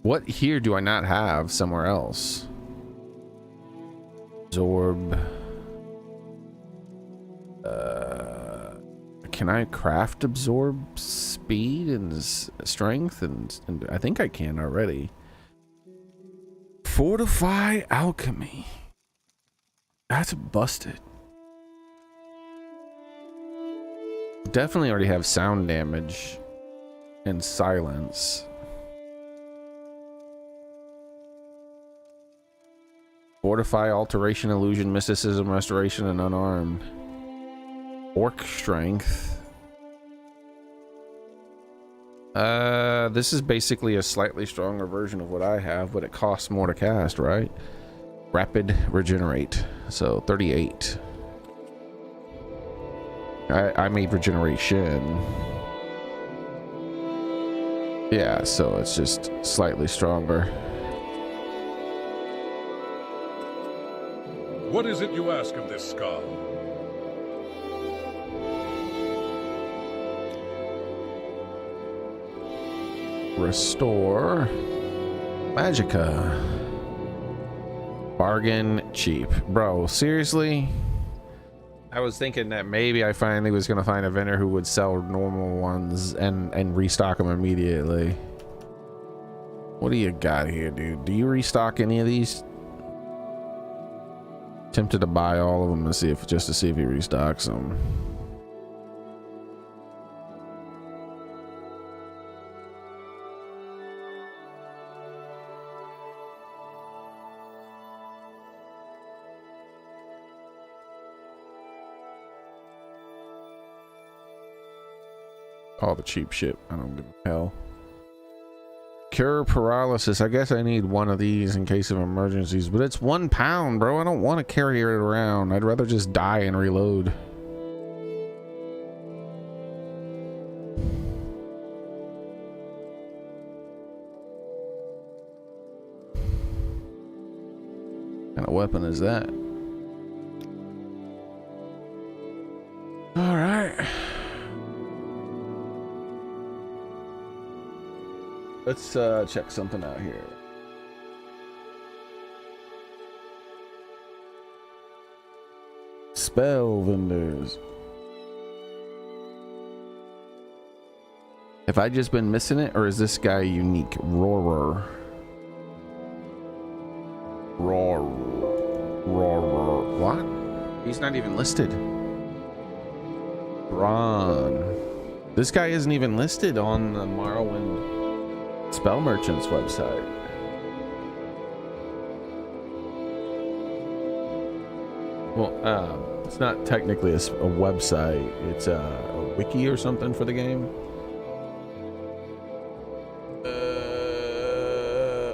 What here do I not have somewhere else? Absorb. Can I craft absorb speed and strength? And I think I can already. Fortify alchemy. That's busted. Definitely already have sound damage and silence. Fortify, alteration, illusion, mysticism, restoration, and unarmed. Orc strength. This is basically a slightly stronger version of what I have, but it costs more to cast, right? Rapid regenerate. So 38. I made regeneration. Yeah, so it's just slightly stronger. What is it you ask of this skull? Restore Magica. Bargain cheap. Bro, seriously? I was thinking that maybe I finally was gonna find a vendor who would sell normal ones and restock them immediately. What do you got here, dude? Do you restock any of these? Tempted to buy all of them and see if just to see if he restocks them. All the cheap shit. I don't give a hell. Cure paralysis. I guess I need one of these in case of emergencies, but it's £1, bro. I don't want to carry it around. I'd rather just die and reload. What kind of weapon is that? All right. Let's check something out here. Spell vendors. Have I just been missing it, or is this guy unique? Roarer. What? He's not even listed. Ron. This guy isn't even listed on the Morrowind Spell Merchant's website. Well, it's not technically a website. It's a wiki or something for the game.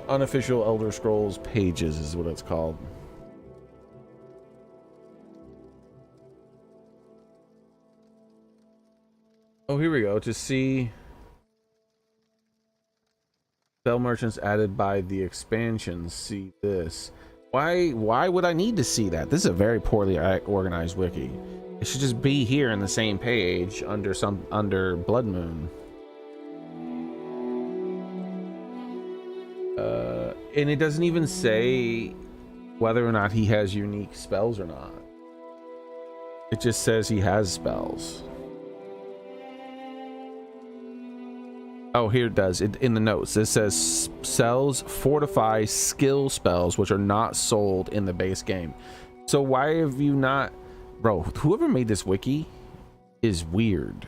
Unofficial Elder Scrolls pages is what it's called. Oh, here we go. To see Spell Merchants added by the expansions. See this. Why would I need to see that? This is a very poorly organized wiki. It should just be here in the same page under Blood Moon. And it doesn't even say whether or not he has unique spells or not. It just says he has spells. Oh, here it does. In the notes, it says sells fortify skill spells, which are not sold in the base game. So why have you not... Bro, whoever made this wiki is weird.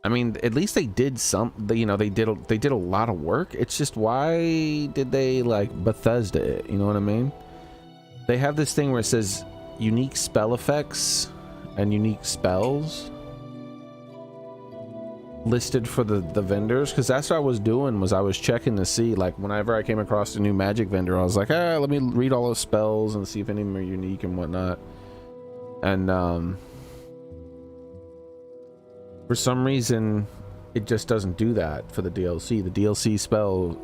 I mean, at least they did you know, they did a lot of work. It's just, why did they like Bethesda it? You know what I mean? They have this thing where it says unique spell effects and unique spells listed for the vendors, because that's what I was doing, was I was checking to see, like, whenever I came across a new magic vendor, I was like, let me read all those spells and see if any of them are unique and whatnot. And for some reason it just doesn't do that for the DLC. The DLC spell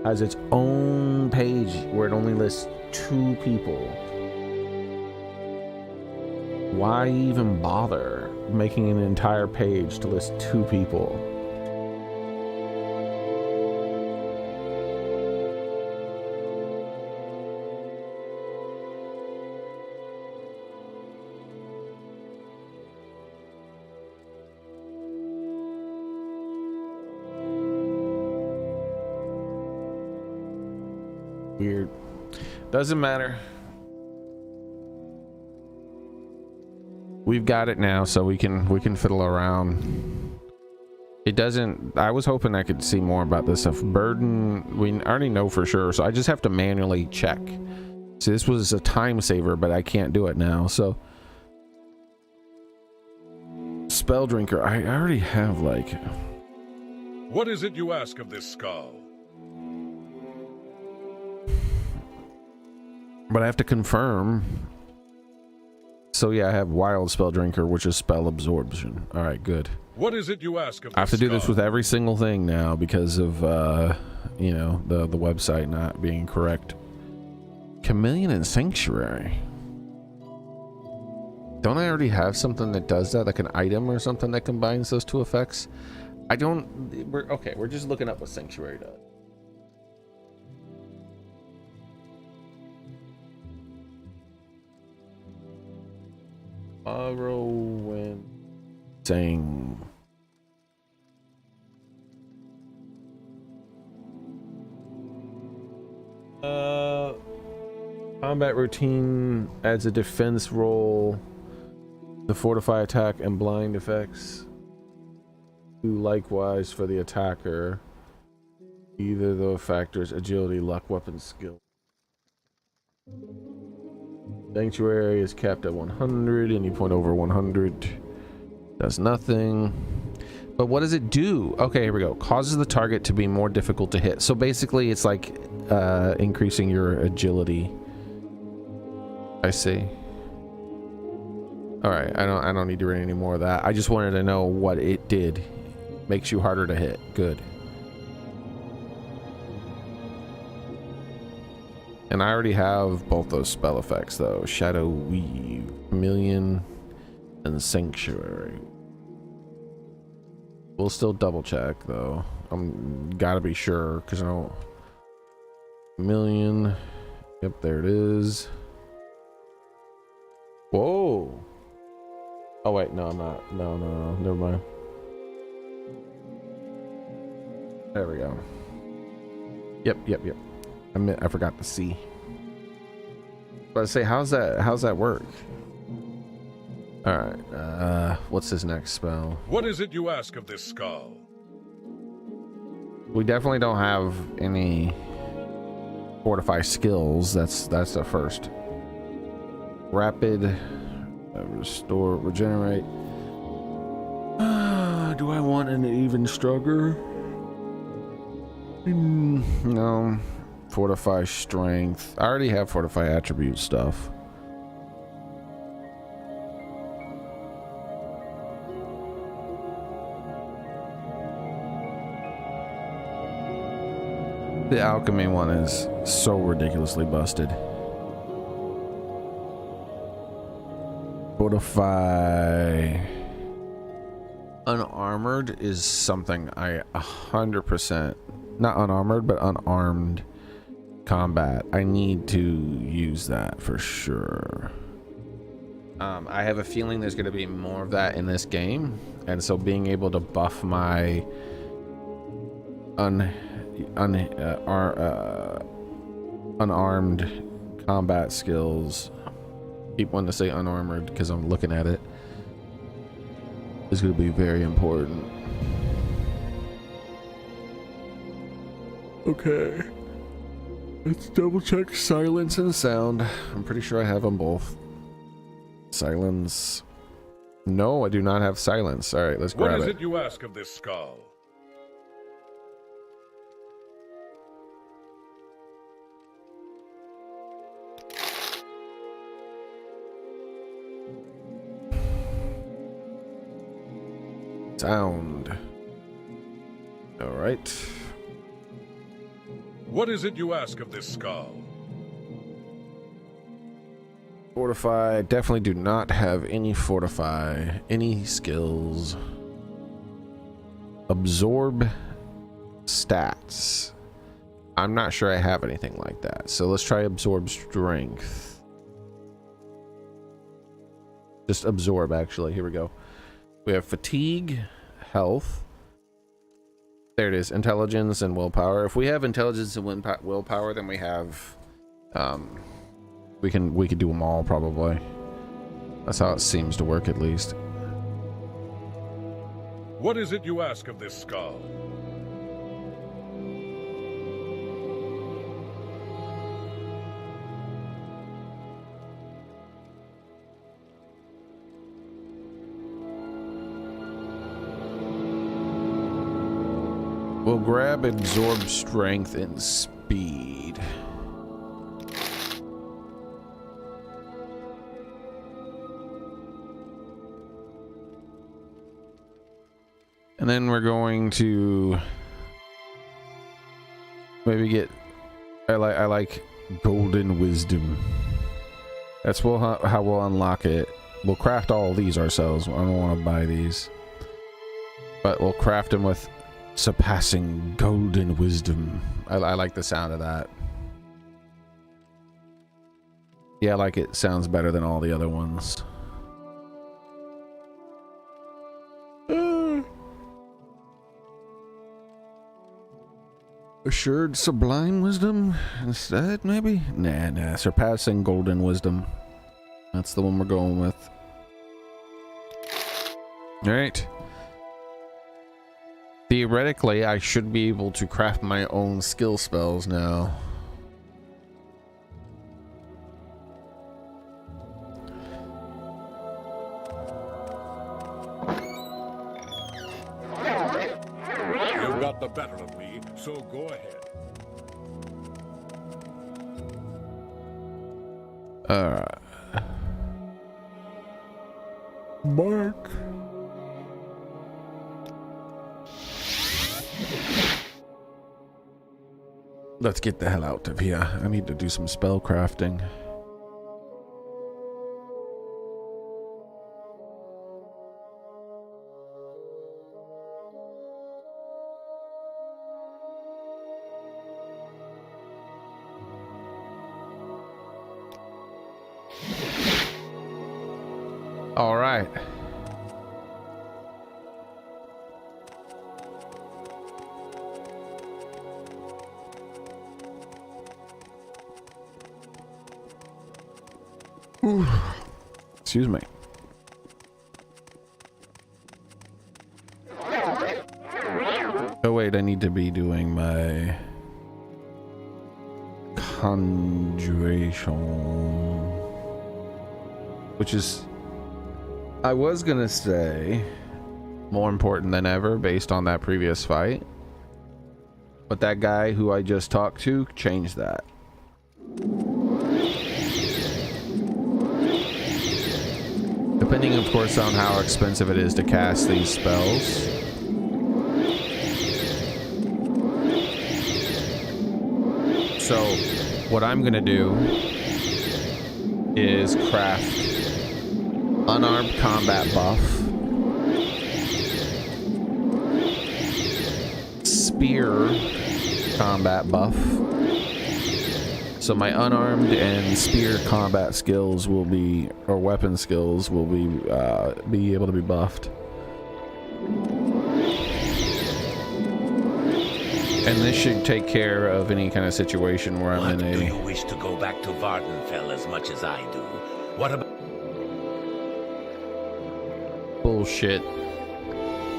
has its own page where it only lists 2 people. Why even bother making an entire page to list 2 people? Weird. Doesn't matter. We've got it now, so we can fiddle around. It doesn't. I was hoping I could see more about this stuff. Burden, we already know for sure, so I just have to manually check. See, this was a time saver, but I can't do it now. So, spell drinker, I already have, like. What is it you ask of this skull? But I have to confirm. So yeah, I have wild spell drinker, which is spell absorption. All right, good. What is it you ask of this I have to do this skull? with every single thing now because of you know, the website not being correct. Chameleon and Sanctuary. Don't I already have something that does that, like an item or something that combines those 2 effects? I don't. We're just looking up what Sanctuary does. Morrowind. Saying. Combat routine adds a defense roll, the fortify attack and blind effects. Do likewise for the attacker. Either the factors agility, luck, weapon, skill. Sanctuary is capped at 100. Any point over 100 does nothing. But what does it do? Okay, here we go. Causes the target to be more difficult to hit. So basically, it's like increasing your agility. I see. All right, I don't need to read any more of that. I just wanted to know what it did. Makes you harder to hit. Good. And I already have both those spell effects though. Shadow Weave, Chameleon, and Sanctuary. We'll still double check though. I'm gotta be sure because I don't. Chameleon. Yep, there it is. Whoa. Oh wait, no, I'm not. No, never mind. There we go. Yep. I forgot the C. But I say, how's that work? All right. What's his next spell? What is it you ask of this skull? We definitely don't have any fortify skills. That's the first. Rapid, restore, regenerate. Do I want an even stronger? No. Fortify strength. I already have fortify attribute stuff. The alchemy one is so ridiculously busted. Fortify unarmored is something I 100%, not unarmored, but unarmed combat. I need to use that for sure. I have a feeling there's going to be more of that in this game, and so being able to buff my unarmed combat skills. Keep wanting to say unarmored because I'm looking at it. is going to be very important. Okay. Let's double check silence and sound. I'm pretty sure I have them both. Silence. No, I do not have silence. All right, let's grab it. What is it you ask of this skull? Sound. All right. What is it you ask of this skull? Fortify. Definitely do not have any fortify. Any skills. Absorb stats. I'm not sure I have anything like that. So let's try absorb strength. Just absorb, actually. Here we go. We have fatigue, health. There it is. Intelligence and willpower. If we have intelligence and willpower, then we have we could do them all probably. That's how it seems to work, at least. What is it you ask of this skull? We'll grab absorb strength and speed. And then we're going to maybe get I like golden wisdom. That's how we'll unlock it. We'll craft all of these ourselves. I don't want to buy these. But we'll craft them with surpassing golden wisdom. I like the sound of that. Yeah, I like it. Sounds better than all the other ones. Assured sublime wisdom instead, maybe? Nah. Surpassing golden wisdom. That's the one we're going with. All right. Theoretically, I should be able to craft my own skill spells now. You've got the better of me, so go ahead. Alright. Mark. Let's get the hell out of here. I need to do some spell crafting. All right. Ooh. Excuse me. Oh wait, I need to be doing my conjuration, which is, I was gonna say, more important than ever based on that previous fight, but that guy who I just talked to changed that. Depending, of course, on how expensive it is to cast these spells. So, what I'm gonna do is craft unarmed combat buff, spear combat buff. So my unarmed and spear combat skills will be, or weapon skills will be able to be buffed. And this should take care of any kind of situation where I'm in a... Do you wish to go back to Vardenfell as much as I do? What about... Bullshit.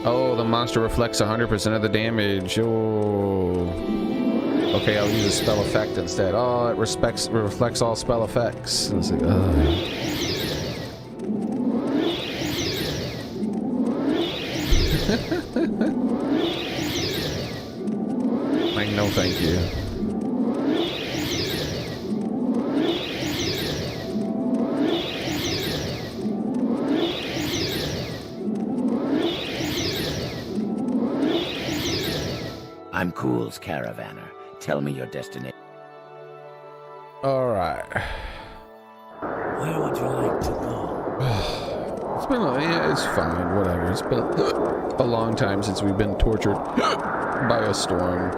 Oh, the monster reflects 100% of the damage. Oh. Okay, I'll use a spell effect instead. Oh, it reflects all spell effects. Let's see. Like, no thank you. I'm Cool's caravaner. Tell me your destination. All right. Where would you like to go? It's been yeah, it's fine. Whatever. It's been a long time since we've been tortured by a storm.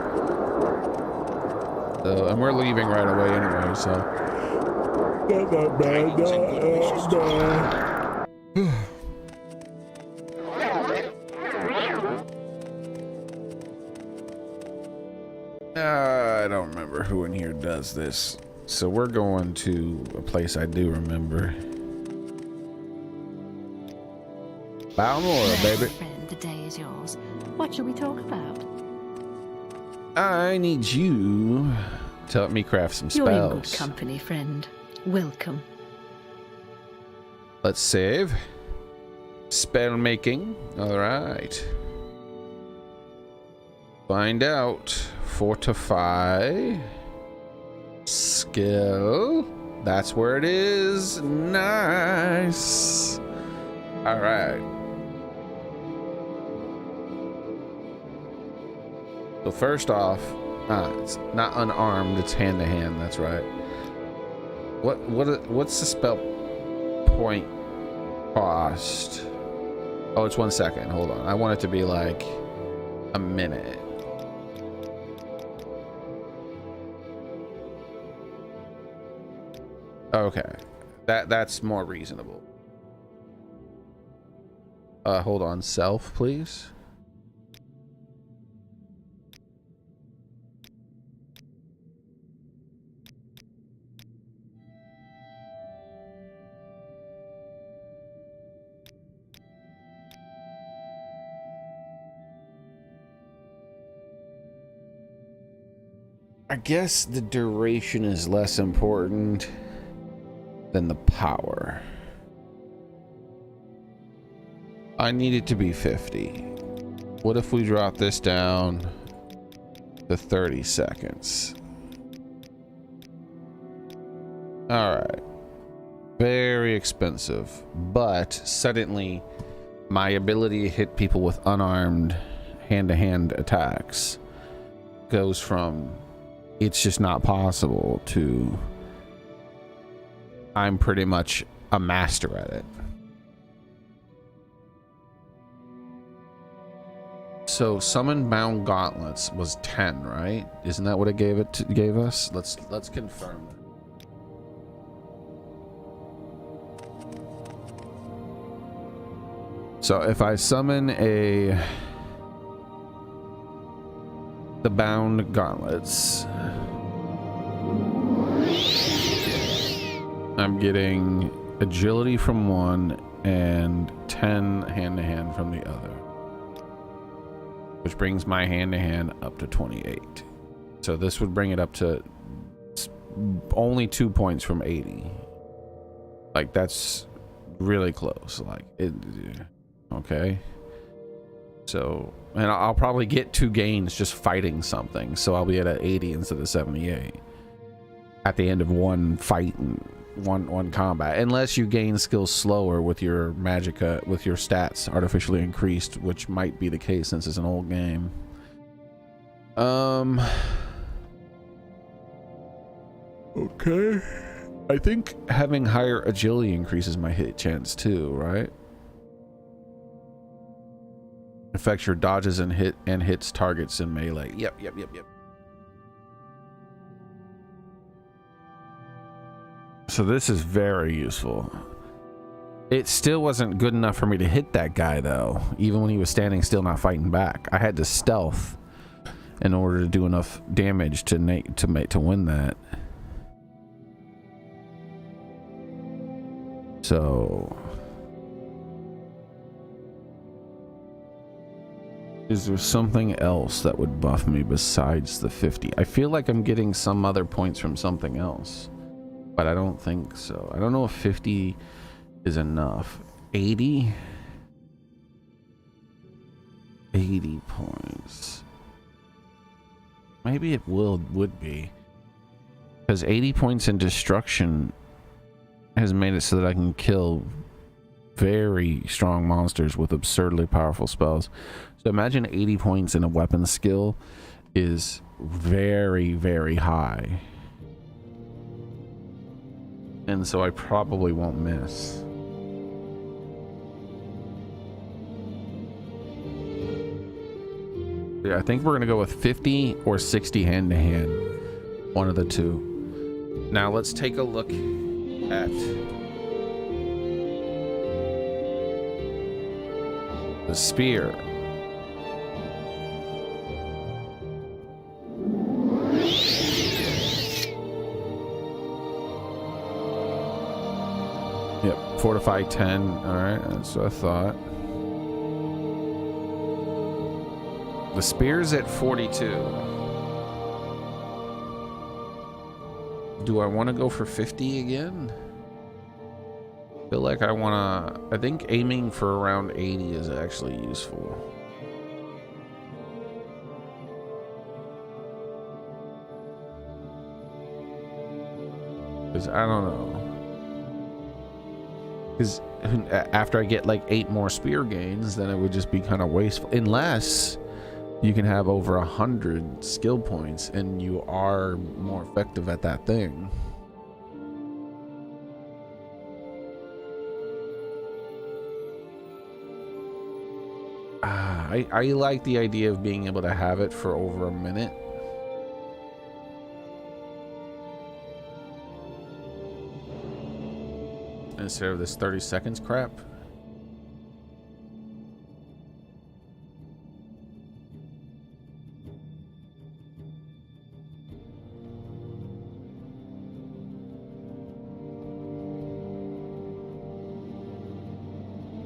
And we're leaving right away anyway, so. Not bad. I don't remember who in here does this. So we're going to a place I do remember. Balmora, baby. Friend, the day is yours. What shall we talk about? I need you to help me craft some You're in good spells. company, friend. Welcome. Let's save. Spell making. All right. Find out. Fortify. Skill. That's where it is. Nice. All right. So first off, it's not unarmed. It's hand to hand. That's right. What's the spell point cost? Oh, it's 1 second. Hold on. I want it to be like a minute. Okay, that's more reasonable. Hold on, self, please. I guess the duration is less important than the power. I need it to be 50. What if we drop this down to 30 seconds? All right. Very expensive, but suddenly my ability to hit people with unarmed hand-to-hand attacks goes from it's just not possible to I'm pretty much a master at it. So summon bound gauntlets was 10, right? Isn't that what it gave us? Let's confirm that. So if I summon the bound gauntlets, I'm getting agility from one and 10 hand-to-hand from the other, which brings my hand-to-hand up to 28. So this would bring it up to only 2 points from 80. Like, that's really close. Like, it, okay. So, and I'll probably get 2 gains just fighting something. So I'll be at 80 instead of 78 at the end of one fight and one combat, unless you gain skills slower with your magicka, with your stats artificially increased, which might be the case since it's an old game. Okay, I think having higher agility increases my hit chance too, right? Affects your dodges and hits targets in melee. Yep. So this is very useful. It still wasn't good enough for me to hit that guy though, even when he was standing still not fighting back. I had to stealth in order to do enough damage to win that. So Is there something else that would buff me besides the 50? I feel like I'm getting some other points from something else, but I don't think so. I don't know if 50 is enough. 80? 80 points. Maybe it would be. Because 80 points in destruction has made it so that I can kill very strong monsters with absurdly powerful spells. So imagine 80 points in a weapon skill is very, very high. And so I probably won't miss. Yeah, I think we're going to go with 50 or 60 hand-to-hand. One of the two. Now let's take a look at the spear. Yep, fortify 10. Alright, that's what I thought. The spear's at 42. Do I want to go for 50 again? I feel like I want to... I think aiming for around 80 is actually useful. Because I don't know. Because after I get like 8 more spear gains, then it would just be kind of wasteful. Unless you can have over 100 skill points and you are more effective at that thing. I like the idea of being able to have it for over a minute. Instead of this 30 seconds crap.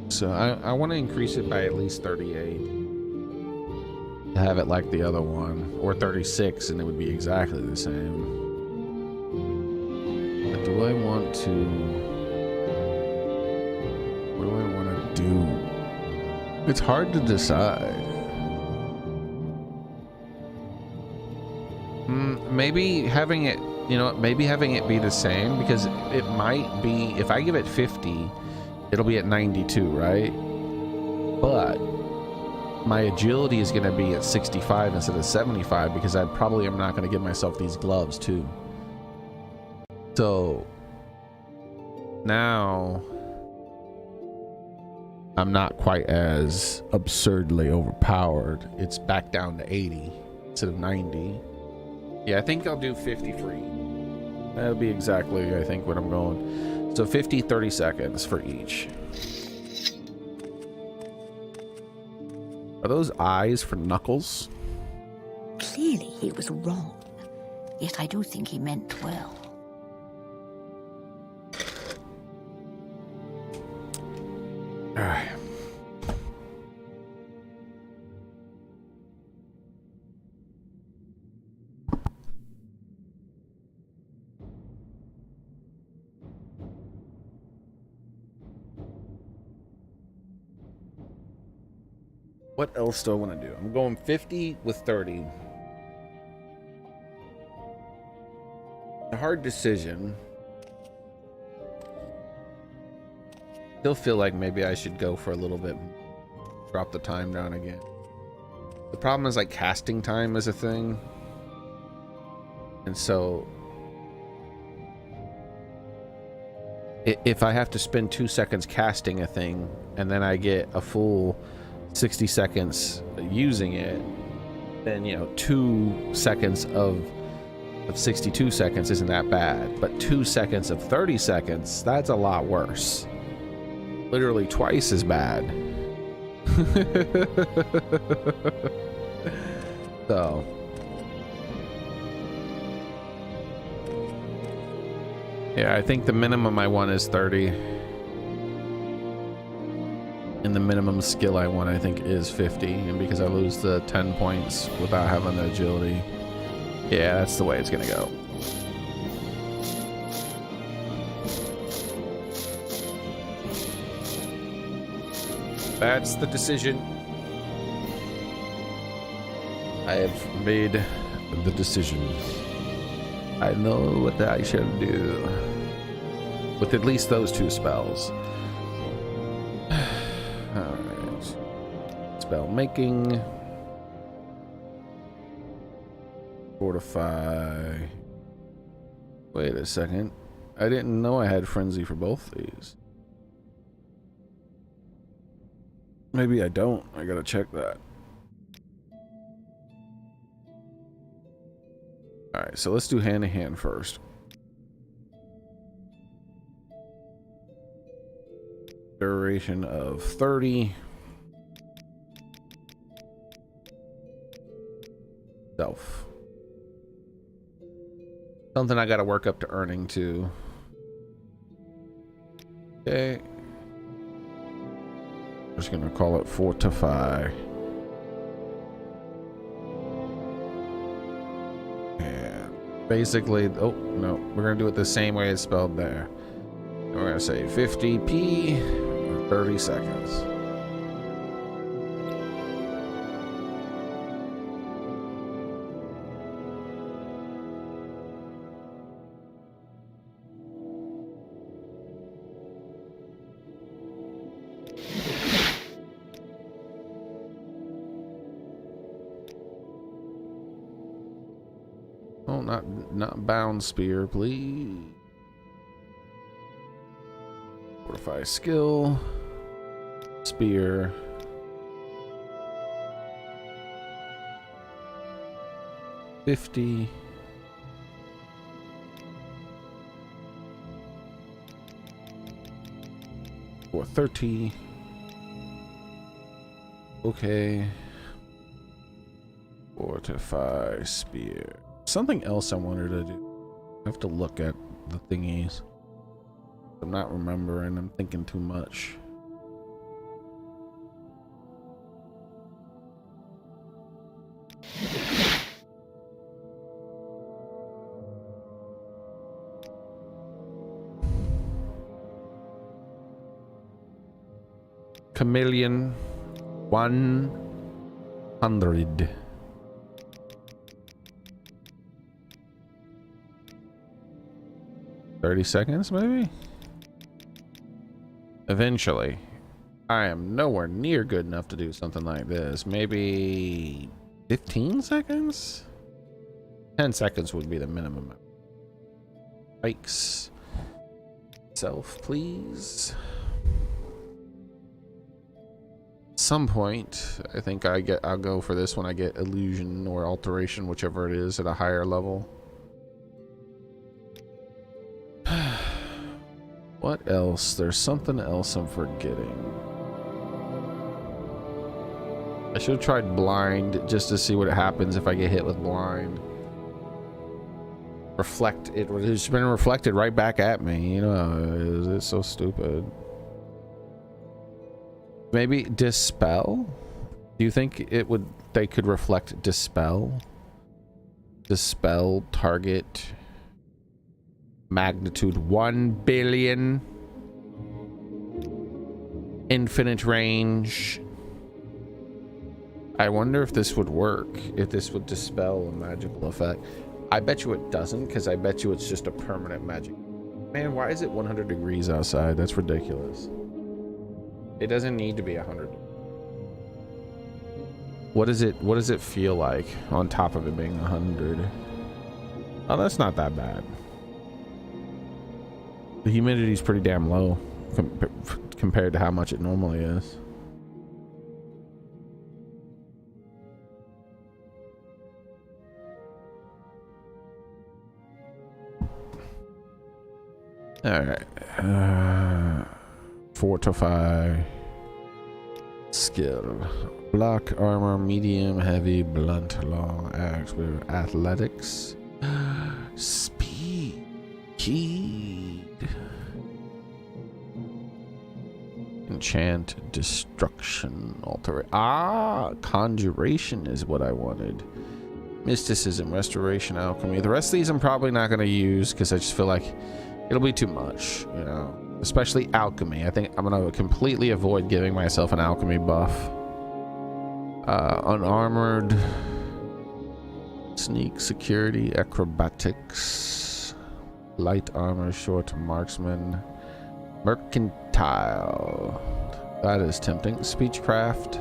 So I want to increase it by at least 38. To have it like the other one. Or 36 and it would be exactly the same. But do I want to... What do I want to do? It's hard to decide. Maybe having it, you know, maybe having it be the same, because it might be, if I give it 50, it'll be at 92, right? But my agility is going to be at 65 instead of 75, because I probably am not going to give myself these gloves too. So now I'm not quite as absurdly overpowered. It's back down to 80 instead of 90. Yeah, I think I'll do 50 free. That'll be exactly, I think, what I'm going. So 50, 30 seconds for each. Are those eyes for Knuckles? Clearly he was wrong. Yet I do think he meant well. All right. What else do I want to do? I'm going 50 with 30. A hard decision. Still feel like maybe I should go for a little bit. Drop the time down again. The problem is, like, casting time is a thing. And so if I have to spend 2 seconds casting a thing and then I get a full 60 seconds using it, then, you know, 2 seconds of 62 seconds isn't that bad, but 2 seconds of 30 seconds, that's a lot worse. Literally twice as bad. So yeah, I think the minimum I want is 30. And the minimum skill I want, I think, is 50. And because I lose the 10 points without having the agility, yeah, that's the way it's gonna go. That's the decision. I have made the decision. I know what I shall do with at least those 2 spells. Alright. Spell making. Fortify. Wait a second. I didn't know I had frenzy for both these. Maybe I don't. I gotta check that. Alright, so let's do hand to hand first. Duration of 30. Self. Something I gotta work up to earning too. Okay. I'm just gonna call it fortify. And basically, oh no, we're gonna do it the same way it's spelled there. And we're gonna say 50p for 30 seconds. Oh, not bound spear, please. Fortify skill. Spear. $50. For 30. Okay. Fortify spear. Something else I wanted to do. I have to look at the thingies. I'm not remembering. I'm thinking too much. Chameleon 100. $30 seconds, maybe? Eventually. I am nowhere near good enough to do something like this. Maybe 15 seconds? 10 seconds would be the minimum. Bikes. Self, please. At some point, I think I'll go for this when I get illusion or alteration, whichever it is, at a higher level. What else? There's something else I'm forgetting. I should have tried blind just to see what happens if I get hit with blind. Reflect. It's been reflected right back at me. You know, it's so stupid. Maybe dispel? Do you think they could reflect dispel? Dispel target. Magnitude 1 billion. Infinite range. I wonder if this would work, if this would dispel a magical effect. I bet you it doesn't, because I bet you it's just a permanent magic. Man, why is it 100 degrees outside? That's ridiculous. It doesn't need to be 100. What does it feel like on top of it being 100? Oh, that's not that bad. The humidity is pretty damn low compared to how much it normally is. All right. Fortify. Skill. Block, armor, medium, heavy, blunt, long, axe with athletics. Speed. Keyed. Enchant, destruction, alter. Conjuration is what I wanted. Mysticism, restoration, alchemy. The rest of these I'm probably not going to use because I just feel like it'll be too much, you know. Especially alchemy. I think I'm going to completely avoid giving myself an alchemy buff. Unarmored, sneak, security, acrobatics, light armor, short marksman, mercantile. That is tempting. Speechcraft.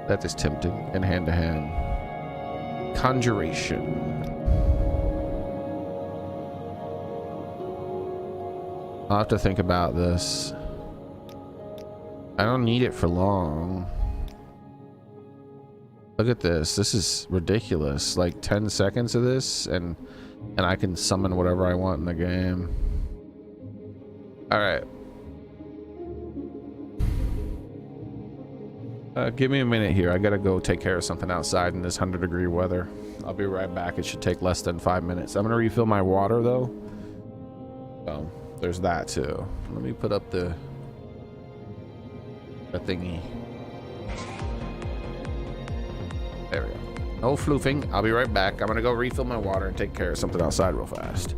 That is tempting. And hand-to-hand. Conjuration. I'll have to think about this. I don't need it for long. Look at this. This is ridiculous. Like 10 seconds of this and I can summon whatever I want in the game. All right. Give me a minute here. I gotta go take care of something outside in this 100-degree weather. I'll be right back. It should take less than 5 minutes. I'm gonna refill my water though. So there's that too. Let me put up the thingy. There we go. No floofing. I'll be right back. I'm gonna go refill my water and take care of something outside real fast.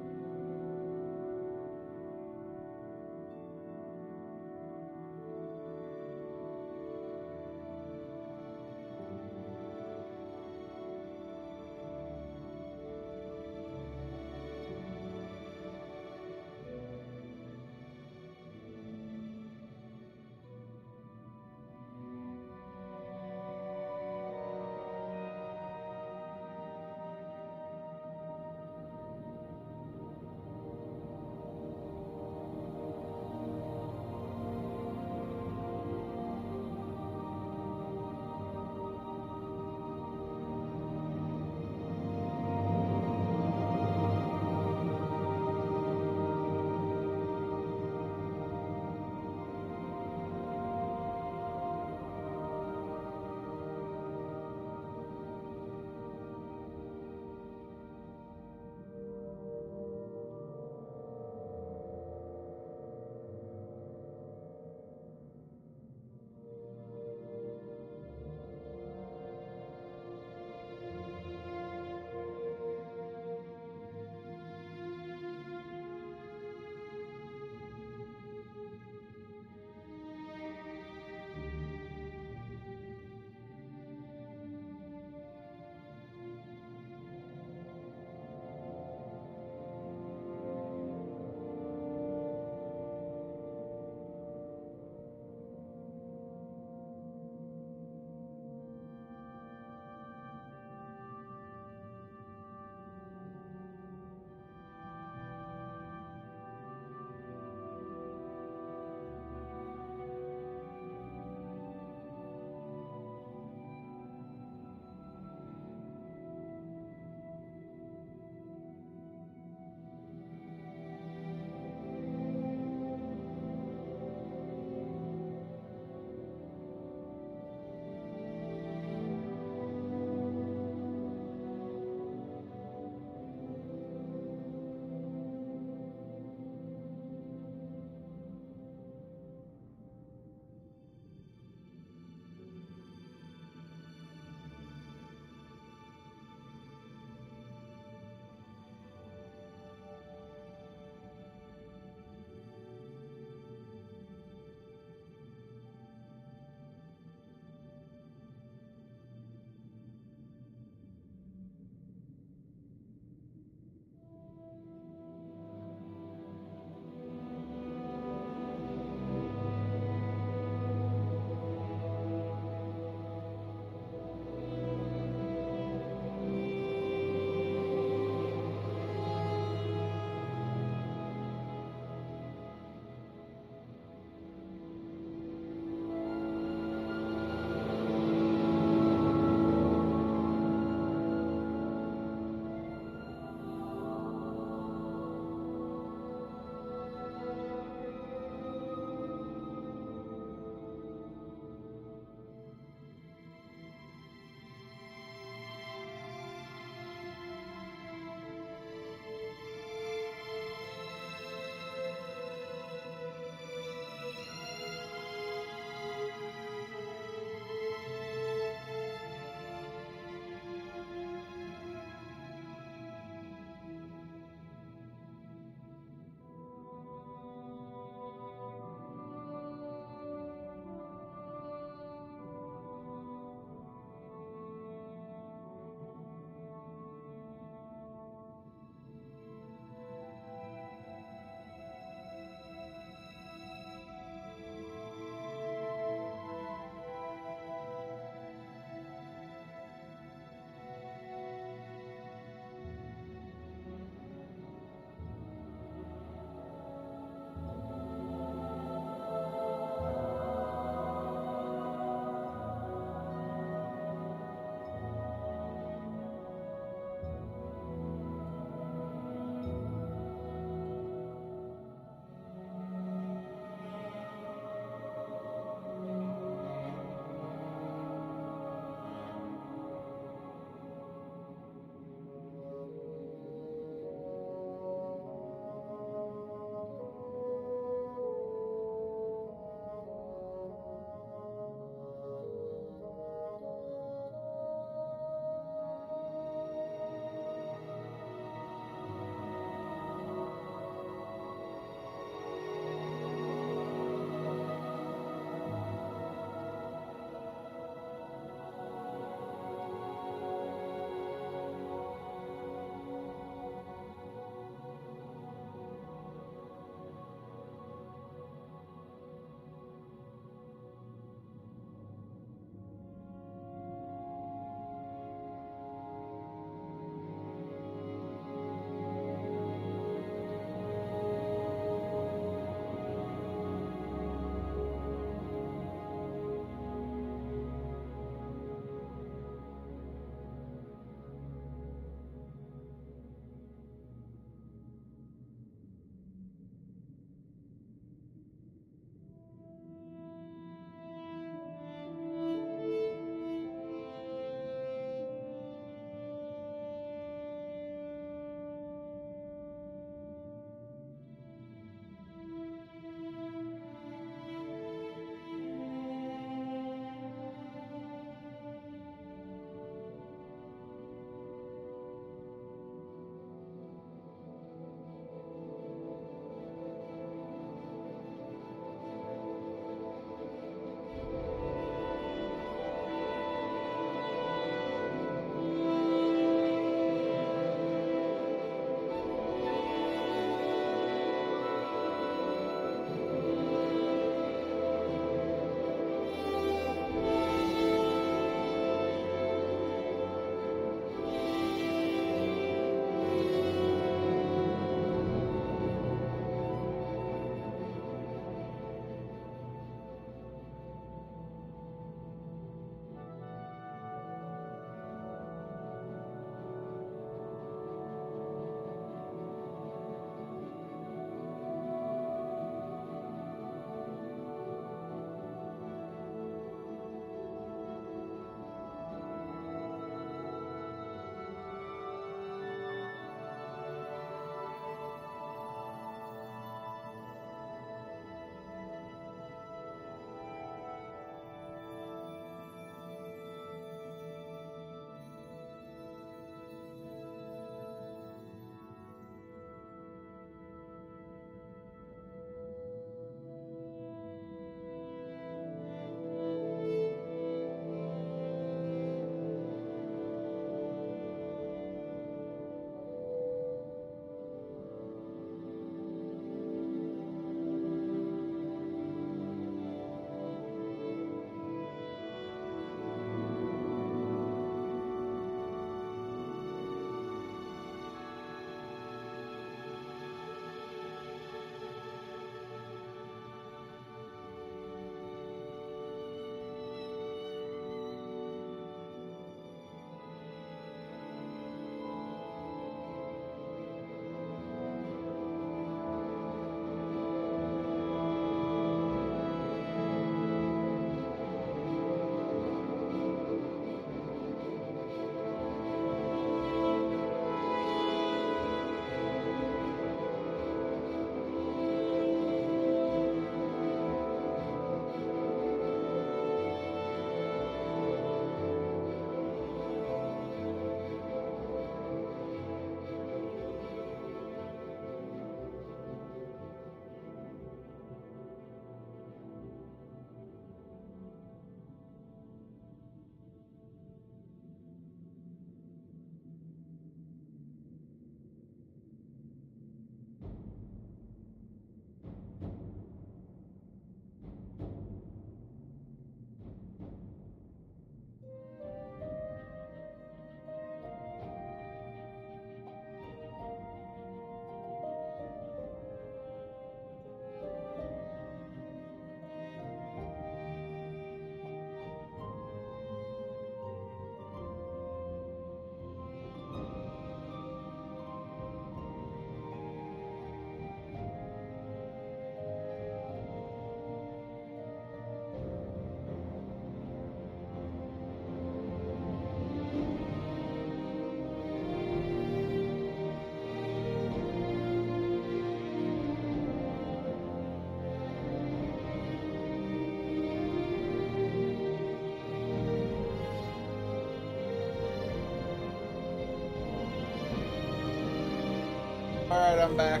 Alright, I'm back.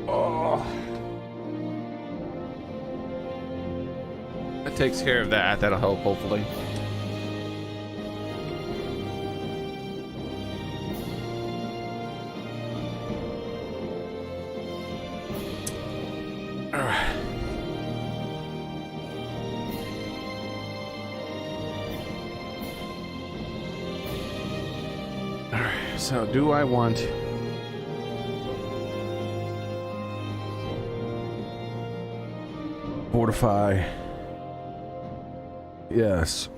Oh. That takes care of that. That'll help, hopefully. Alright. Alright, so do I want... Fortify. Yes.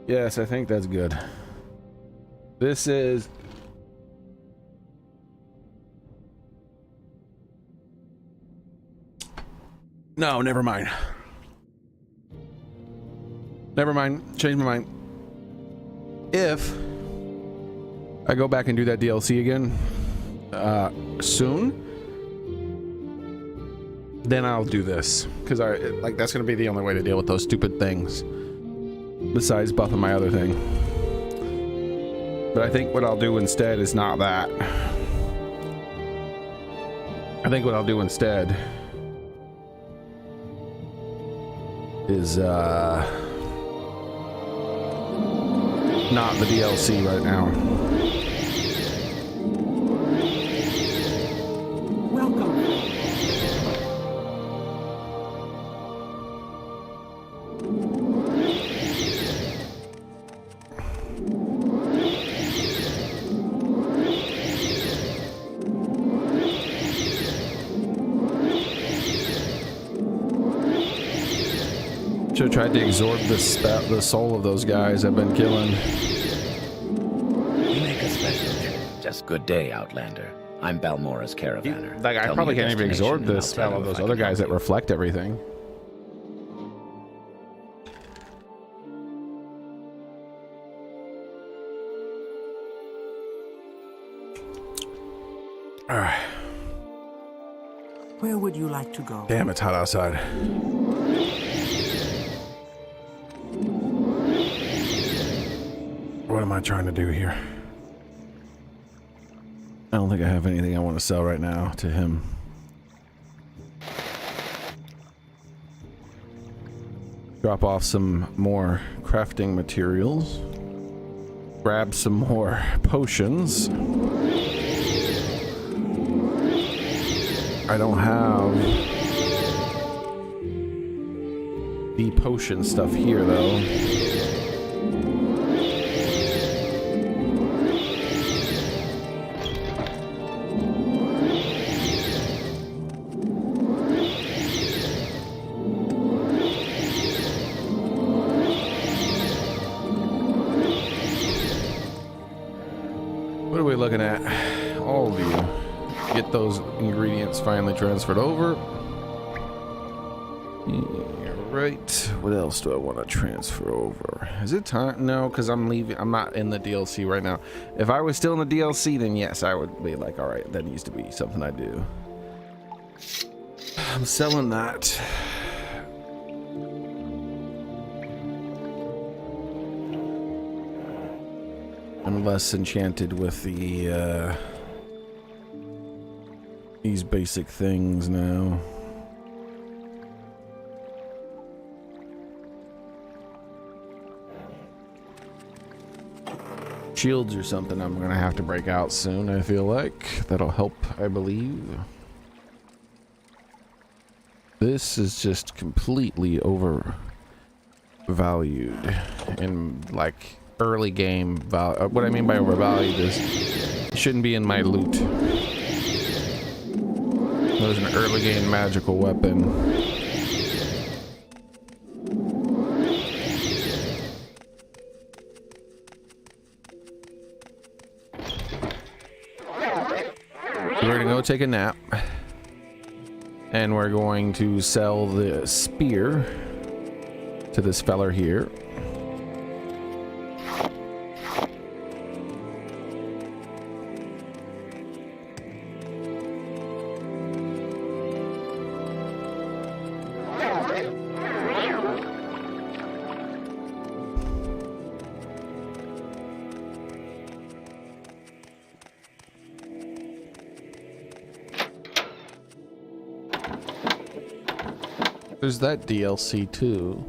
Yes, I think that's good. This is... No, never mind. Never mind. Change my mind. If I go back and do that DLC again soon, then I'll do this, because that's gonna be the only way to deal with those stupid things besides buffing my other thing. But I think what I'll do instead is not that. I think what I'll do instead is not the DLC right now. Welcome. Should have tried to absorb the soul of those guys I've been killing. You make a special trip. Just good day, Outlander. I'm Balmora's caravaner. Like, I Tell probably me your can't even absorb destination the and I'll spell tell of you if those I other can guys that help you. reflect everything. Alright. Where would you like to go? Damn, it's hot outside. What am I trying to do here? I don't think I have anything I want to sell right now to him. Drop off some more crafting materials. Grab some more potions. I don't have the potion stuff here, though. What are we looking at? All of you. Get those ingredients finally transferred over. Yeah, right. What else do I want to transfer over? Is it time? No, because I'm leaving. I'm not in the DLC right now. If I was still in the DLC, then yes, I would be like, all right, that needs to be something I do. I'm selling that. I'm less enchanted with the these basic things now. Shields or something I'm gonna have to break out soon, I feel like. That'll help, I believe. This is just completely overvalued in like early game value. What I mean by overvalued is it shouldn't be in my loot. There's an early game magical weapon. We're gonna go take a nap. And we're going to sell the spear to this feller here. There's that DLC too.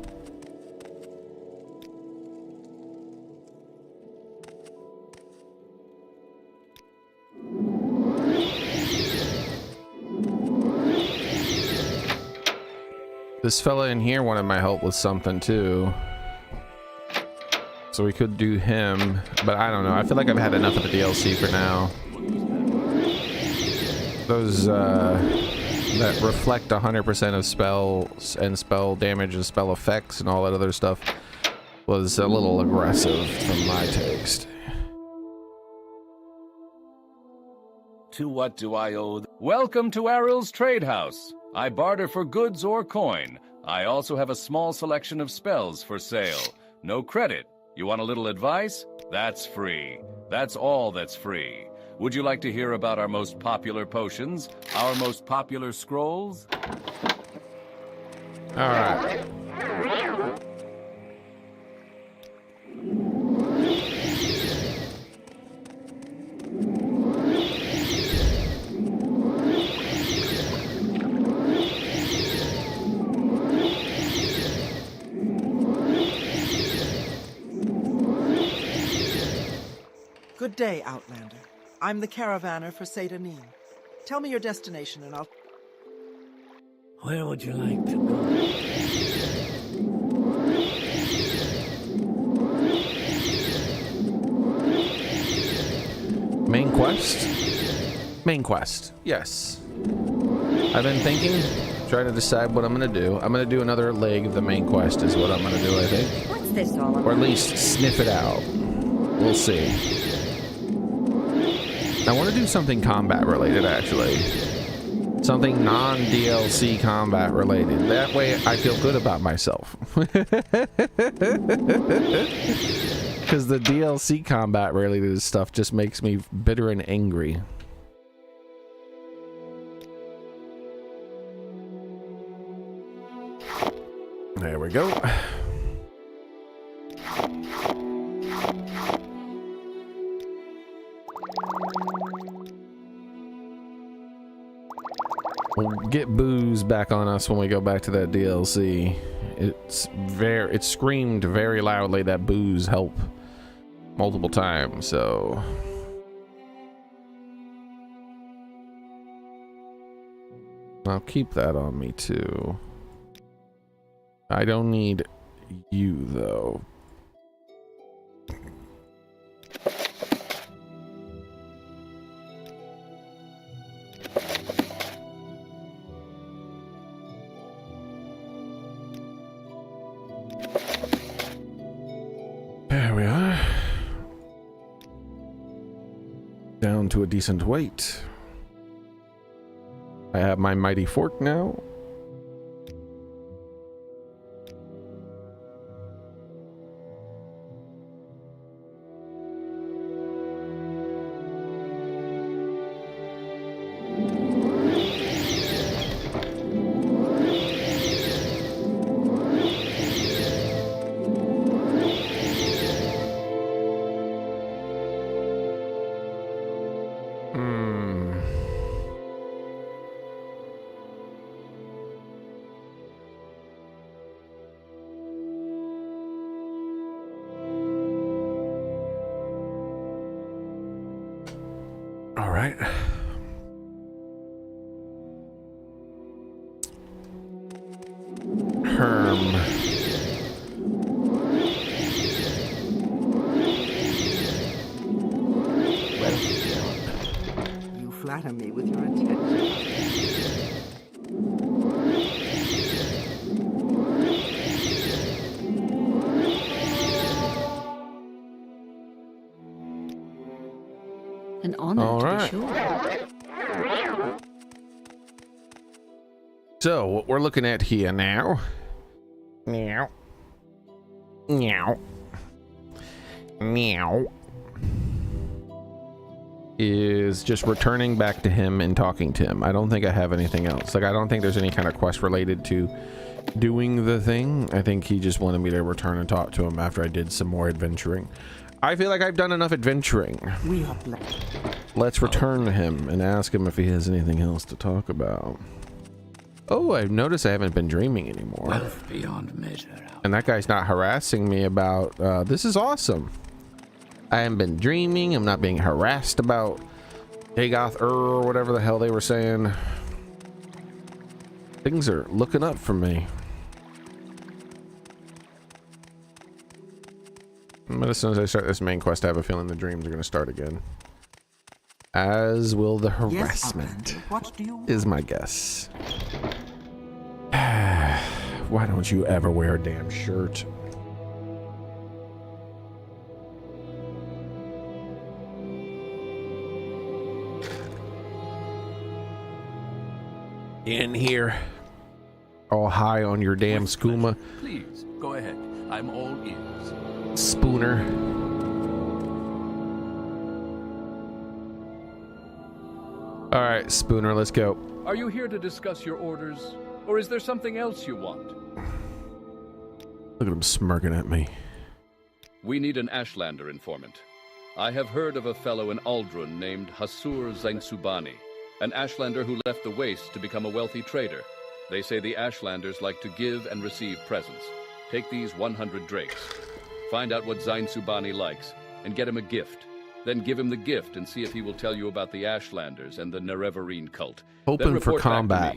This fella in here wanted my help with something too. So we could do him, but I don't know. I feel like I've had enough of the DLC for now. Those that reflect 100% of spells and spell damage and spell effects and all that other stuff was a little aggressive for my taste. To what do I owe? Welcome to Aril's Trade House. I barter for goods or coin. I also have a small selection of spells for sale. No credit. You want a little advice? That's free. That's all that's free. Would you like to hear about our most popular potions? Our most popular scrolls? All right. Good day, Outlander. I'm the caravaner for Seydanin. Tell me your destination and I'll... Where would you like to go? Main quest? Main quest, yes. I've been thinking, trying to decide what I'm gonna do. I'm gonna do another leg of the main quest is what I'm gonna do, I think. What's this all about? Or at least sniff it out. We'll see. I want to do something combat related, actually. Something non-DLC combat related. That way I feel good about myself. Because the DLC combat related stuff just makes me bitter and angry. There we go. We'll get booze back on us when we go back to that DLC. It screamed very loudly that booze help multiple times, so I'll keep that on me too. I don't need you though. There we are. Down to a decent weight. I have my mighty fork now. All right. Herm. You flatter me with your attention. An honor, All to right. be sure. So what we're looking at here now, meow, meow, meow, is just returning back to him and talking to him. I don't think I have anything else. Like, I don't think there's any kind of quest related to doing the thing. I think he just wanted me to return and talk to him after I did some more adventuring. I feel like I've done enough adventuring. We are blessed. Let's return to him and ask him if he has anything else to talk about. Oh, I've noticed I haven't been dreaming anymore. Wealth beyond measure. And that guy's not harassing me about, this is awesome. I haven't been dreaming. I'm not being harassed about Dagoth or whatever the hell they were saying. Things are looking up for me. But as soon as I start this main quest, I have a feeling the dreams are going to start again. As will the harassment, What do you is my guess. Why don't you ever wear a damn shirt? In here, all high on your damn skooma. Please, go ahead. I'm all ears. Spooner. All right, Spooner, let's go. Are you here to discuss your orders? Or is there something else you want? Look at him smirking at me. We need an Ashlander informant. I have heard of a fellow in Aldrun named Hasur Zainsubani, an Ashlander who left the Wastes to become a wealthy trader. They say the Ashlanders like to give and receive presents. Take these 100 drakes. Find out what Zainsubani likes, and get him a gift. Then give him the gift and see if he will tell you about the Ashlanders and the Nerevarine cult. Open for combat.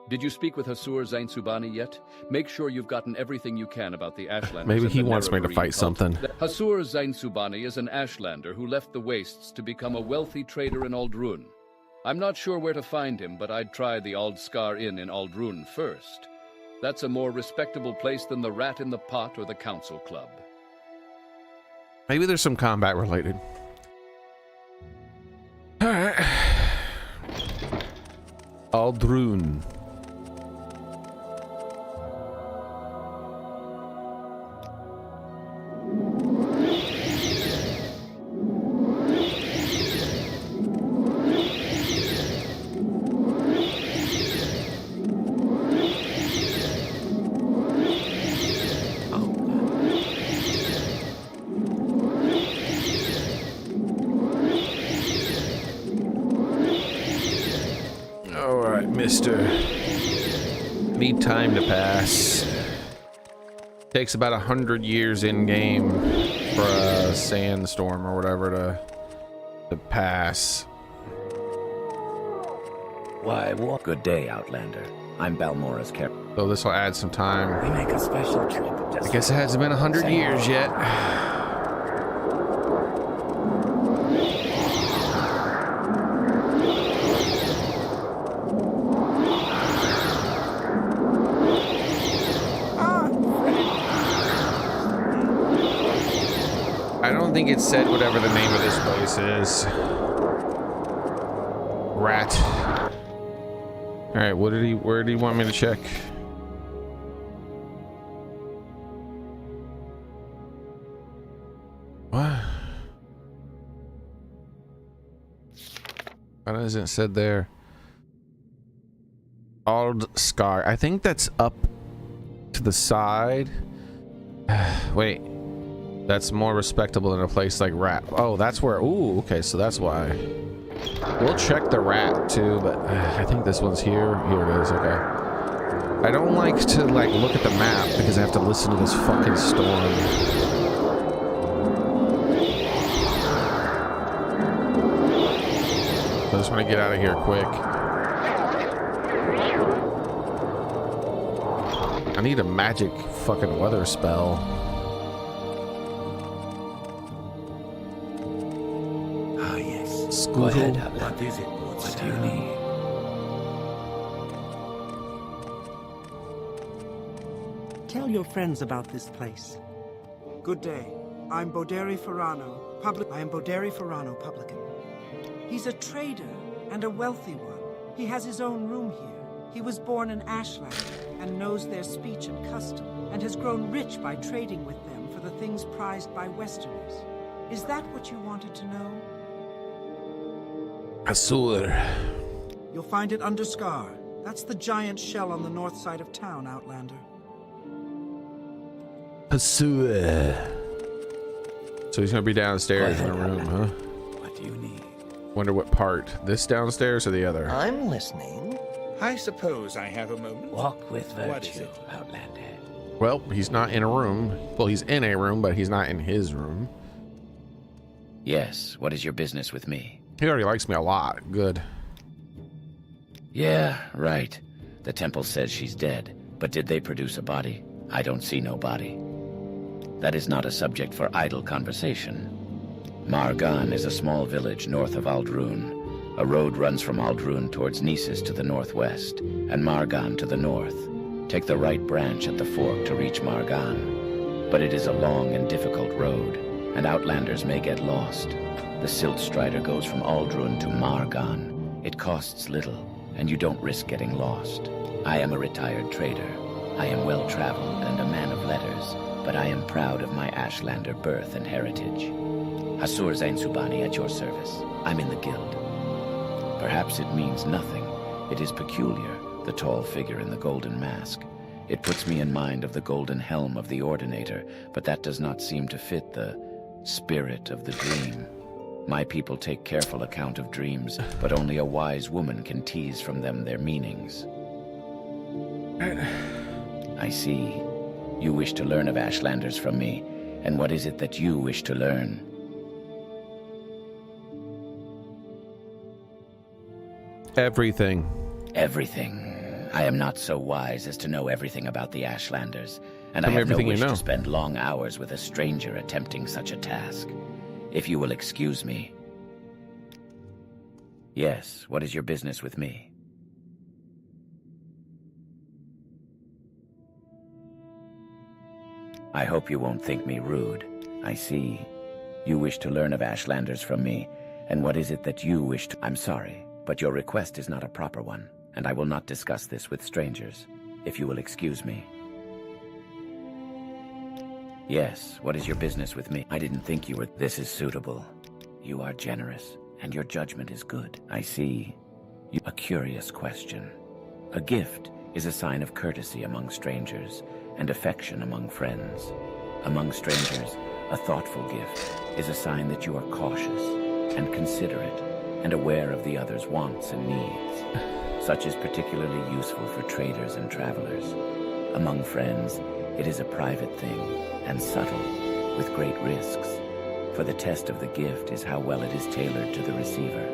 Did you speak with Hasur Zainsubani yet? Make sure you've gotten everything you can about the Ashlanders. Maybe and he the wants me to Nerevarine fight cult. something. Hasur Zainsubani is an Ashlander who left the Wastes to become a wealthy trader in Aldrun. I'm not sure where to find him, but I'd try the Aldskar Inn in Aldrun first. That's a more respectable place than the Rat in the Pot or the Council Club. Maybe there's some combat related. All right. Aldrun. Mister, need time to pass. Takes about 100 years in game for a sandstorm or whatever to pass. Why, what? Good day, Outlander. I'm Balmora's care. So this will add some time. We make a special trip. I guess it hasn't been 100 years yet. I don't think it said whatever the name of this place is. Rat. All right, where did he want me to check? What? Why doesn't it said there? Aldskar. I think that's up to the side. Wait. That's more respectable than a place like Rat. Oh, that's where. Ooh, okay, so that's why. We'll check the Rat too, but I think this one's here. Here it is. Okay. I don't like to look at the map because I have to listen to this fucking storm. I just want to get out of here quick. I need a magic fucking weather spell. Go ahead, what is it? What do you need? Tell your friends about this place. Good day. I'm Boderi Ferrano, publican. He's a trader and a wealthy one. He has his own room here. He was born in Ashland and knows their speech and custom, and has grown rich by trading with them for the things prized by Westerners. Is that what you wanted to know? Hasur. You'll find it under Scar. That's the giant shell on the north side of town, Outlander. Hasur. So he's gonna be downstairs in the room, huh? What do you need? Wonder what part. This downstairs or the other? I'm listening. I suppose I have a moment. Walk with What is virtue, it? Outlander. Well, he's not in a room. Well, he's in a room, but he's not in his room. Yes, what is your business with me? He already likes me a lot. Good. Yeah, right. The temple says she's dead, but did they produce a body? I don't see no body. That is not a subject for idle conversation. Margan is a small village north of Aldrun. A road runs from Aldrun towards Nisus to the northwest, and Margan to the north. Take the right branch at the fork to reach Margan. But it is a long and difficult road, and outlanders may get lost. The Silt Strider goes from Aldrun to Margan. It costs little, and you don't risk getting lost. I am a retired trader. I am well-traveled and a man of letters, but I am proud of my Ashlander birth and heritage. Hasur Zain Subani at your service. I'm in the guild. Perhaps it means nothing. It is peculiar, the tall figure in the golden mask. It puts me in mind of the golden helm of the Ordinator, but that does not seem to fit the spirit of the dream. My people take careful account of dreams, but only a wise woman can tease from them their meanings. I see. You wish to learn of Ashlanders from me, and what is it that you wish to learn? Everything. Everything. I am not so wise as to know everything about the Ashlanders, and I have no everything you wish know. to spend long hours with a stranger attempting such a task. If you will excuse me. Yes, what is your business with me? I hope you won't think me rude. I see. You wish to learn of Ashlanders from me, and what is it that you wish to— I'm sorry, but your request is not a proper one, and I will not discuss this with strangers, if you will excuse me. Yes, what is your business with me? I didn't think you were— This is suitable. You are generous, and your judgment is good. I see. A curious question. A gift is a sign of courtesy among strangers, and affection among friends. Among strangers, a thoughtful gift is a sign that you are cautious and considerate and aware of the other's wants and needs. Such is particularly useful for traders and travelers. Among friends, it is a private thing and subtle, with great risks, for the test of the gift is how well it is tailored to the receiver.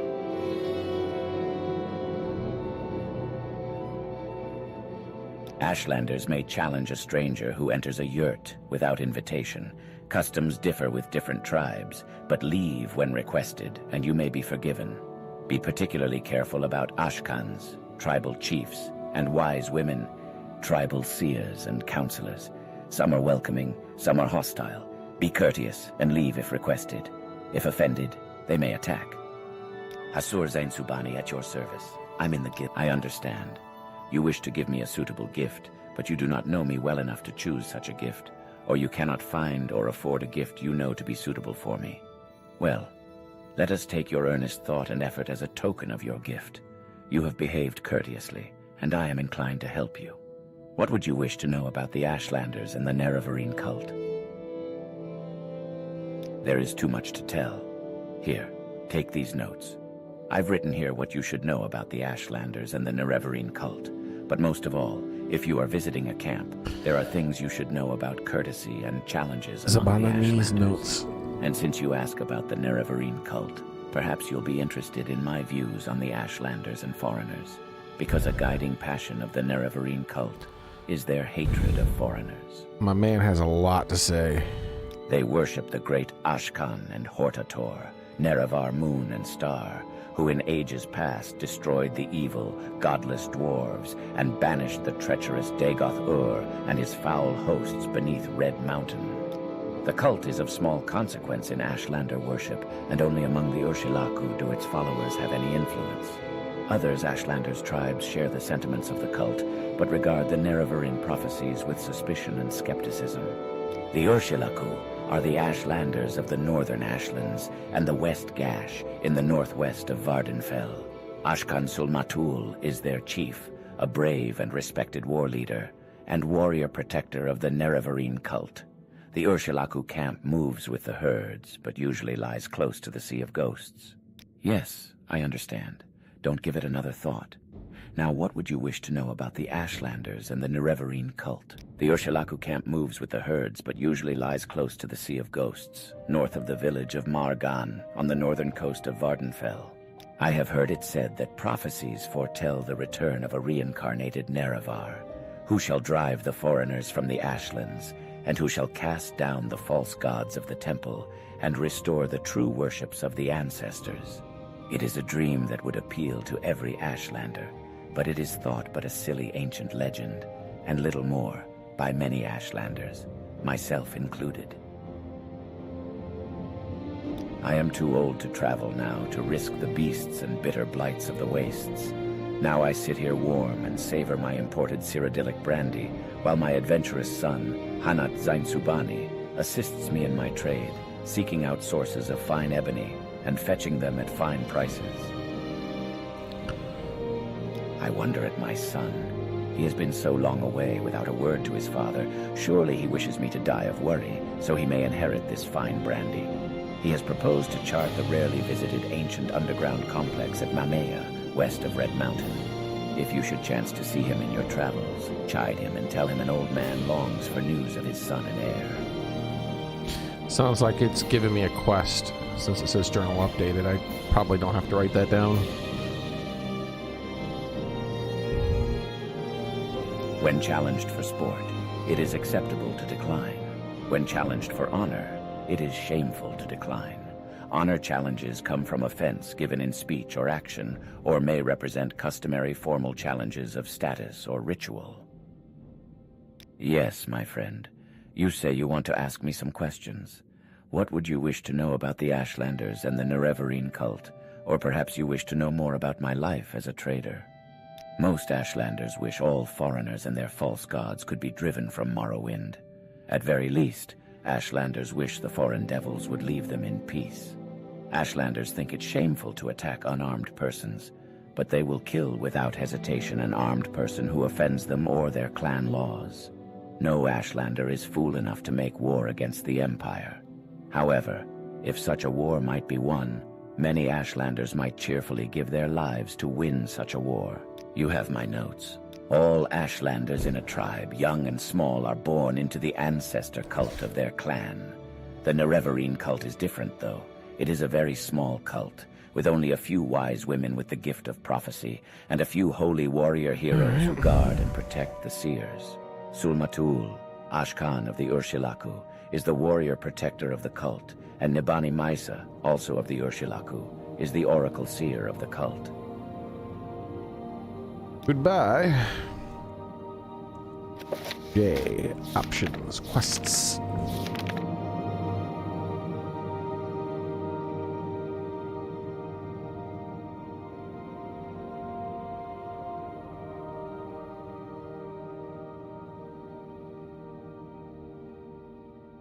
Ashlanders may challenge a stranger who enters a yurt without invitation. Customs differ with different tribes, but leave when requested, and you may be forgiven. Be particularly careful about Ashkans, tribal chiefs, and wise women, tribal seers and counselors. Some are welcoming, some are hostile. Be courteous and leave if requested. If offended, they may attack. Hasur Zain Subani at your service. I'm in the guild. I understand. You wish to give me a suitable gift, but you do not know me well enough to choose such a gift, or you cannot find or afford a gift you know to be suitable for me. Well, let us take your earnest thought and effort as a token of your gift. You have behaved courteously, and I am inclined to help you. What would you wish to know about the Ashlanders and the Nerevarine cult? There is too much to tell. Here, take these notes. I've written here what you should know about the Ashlanders and the Nerevarine cult. But most of all, if you are visiting a camp, there are things you should know about courtesy and challenges among the Ashlanders. Notes. And since you ask about the Nerevarine cult, perhaps you'll be interested in my views on the Ashlanders and foreigners, because a guiding passion of the Nerevarine cult is their hatred of foreigners. My man has a lot to say. They worship the great Ashkan and Hortator, Nerevar moon and star, who in ages past destroyed the evil, godless dwarves and banished the treacherous Dagoth-Ur and his foul hosts beneath Red Mountain. The cult is of small consequence in Ashlander worship, and only among the Urshilaku do its followers have any influence. Others Ashlanders' tribes share the sentiments of the cult, but regard the Nerevarine prophecies with suspicion and skepticism. The Urshilaku are the Ashlanders of the northern Ashlands and the West Gash in the northwest of Vardenfell. Ashkan Sulmatul is their chief, a brave and respected war leader, and warrior protector of the Nerevarine cult. The Urshilaku camp moves with the herds, but usually lies close to the Sea of Ghosts. Yes, I understand. Don't give it another thought. Now, what would you wish to know about the Ashlanders and the Nerevarine cult? The Ursulaku camp moves with the herds, but usually lies close to the Sea of Ghosts, north of the village of Margan, on the northern coast of Vardenfell. I have heard it said that prophecies foretell the return of a reincarnated Nerevar, who shall drive the foreigners from the Ashlands, and who shall cast down the false gods of the temple and restore the true worships of the ancestors. It is a dream that would appeal to every Ashlander, but it is thought but a silly ancient legend, and little more, by many Ashlanders, myself included. I am too old to travel now to risk the beasts and bitter blights of the wastes. Now I sit here warm and savor my imported Cyrodiilic brandy, while my adventurous son, Hanat Zainsubani, assists me in my trade, seeking out sources of fine ebony and fetching them at fine prices. I wonder at my son. He has been so long away without a word to his father. Surely he wishes me to die of worry, so he may inherit this fine brandy. He has proposed to chart the rarely visited ancient underground complex at Mamea, west of Red Mountain. If you should chance to see him in your travels, chide him and tell him an old man longs for news of his son and heir. Sounds like it's giving me a quest. Since it says journal updated, I probably don't have to write that down. When challenged for sport, it is acceptable to decline. When challenged for honor, it is shameful to decline. Honor challenges come from offense given in speech or action, or may represent customary formal challenges of status or ritual. Yes, my friend. You say you want to ask me some questions. What would you wish to know about the Ashlanders and the Nerevarine cult? Or perhaps you wish to know more about my life as a trader? Most Ashlanders wish all foreigners and their false gods could be driven from Morrowind. At very least, Ashlanders wish the foreign devils would leave them in peace. Ashlanders think it shameful to attack unarmed persons, but they will kill without hesitation an armed person who offends them or their clan laws. No Ashlander is fool enough to make war against the Empire. However, if such a war might be won, many Ashlanders might cheerfully give their lives to win such a war. You have my notes. All Ashlanders in a tribe, young and small, are born into the ancestor cult of their clan. The Nerevarine cult is different, though. It is a very small cult, with only a few wise women with the gift of prophecy, and a few holy warrior heroes who guard and protect the seers. Sulmatul, Ashkan of the Ursulaku, is the warrior protector of the cult, and Nibani Maisa, also of the Ursulaku, is the oracle seer of the cult. Goodbye. J. Options. Quests.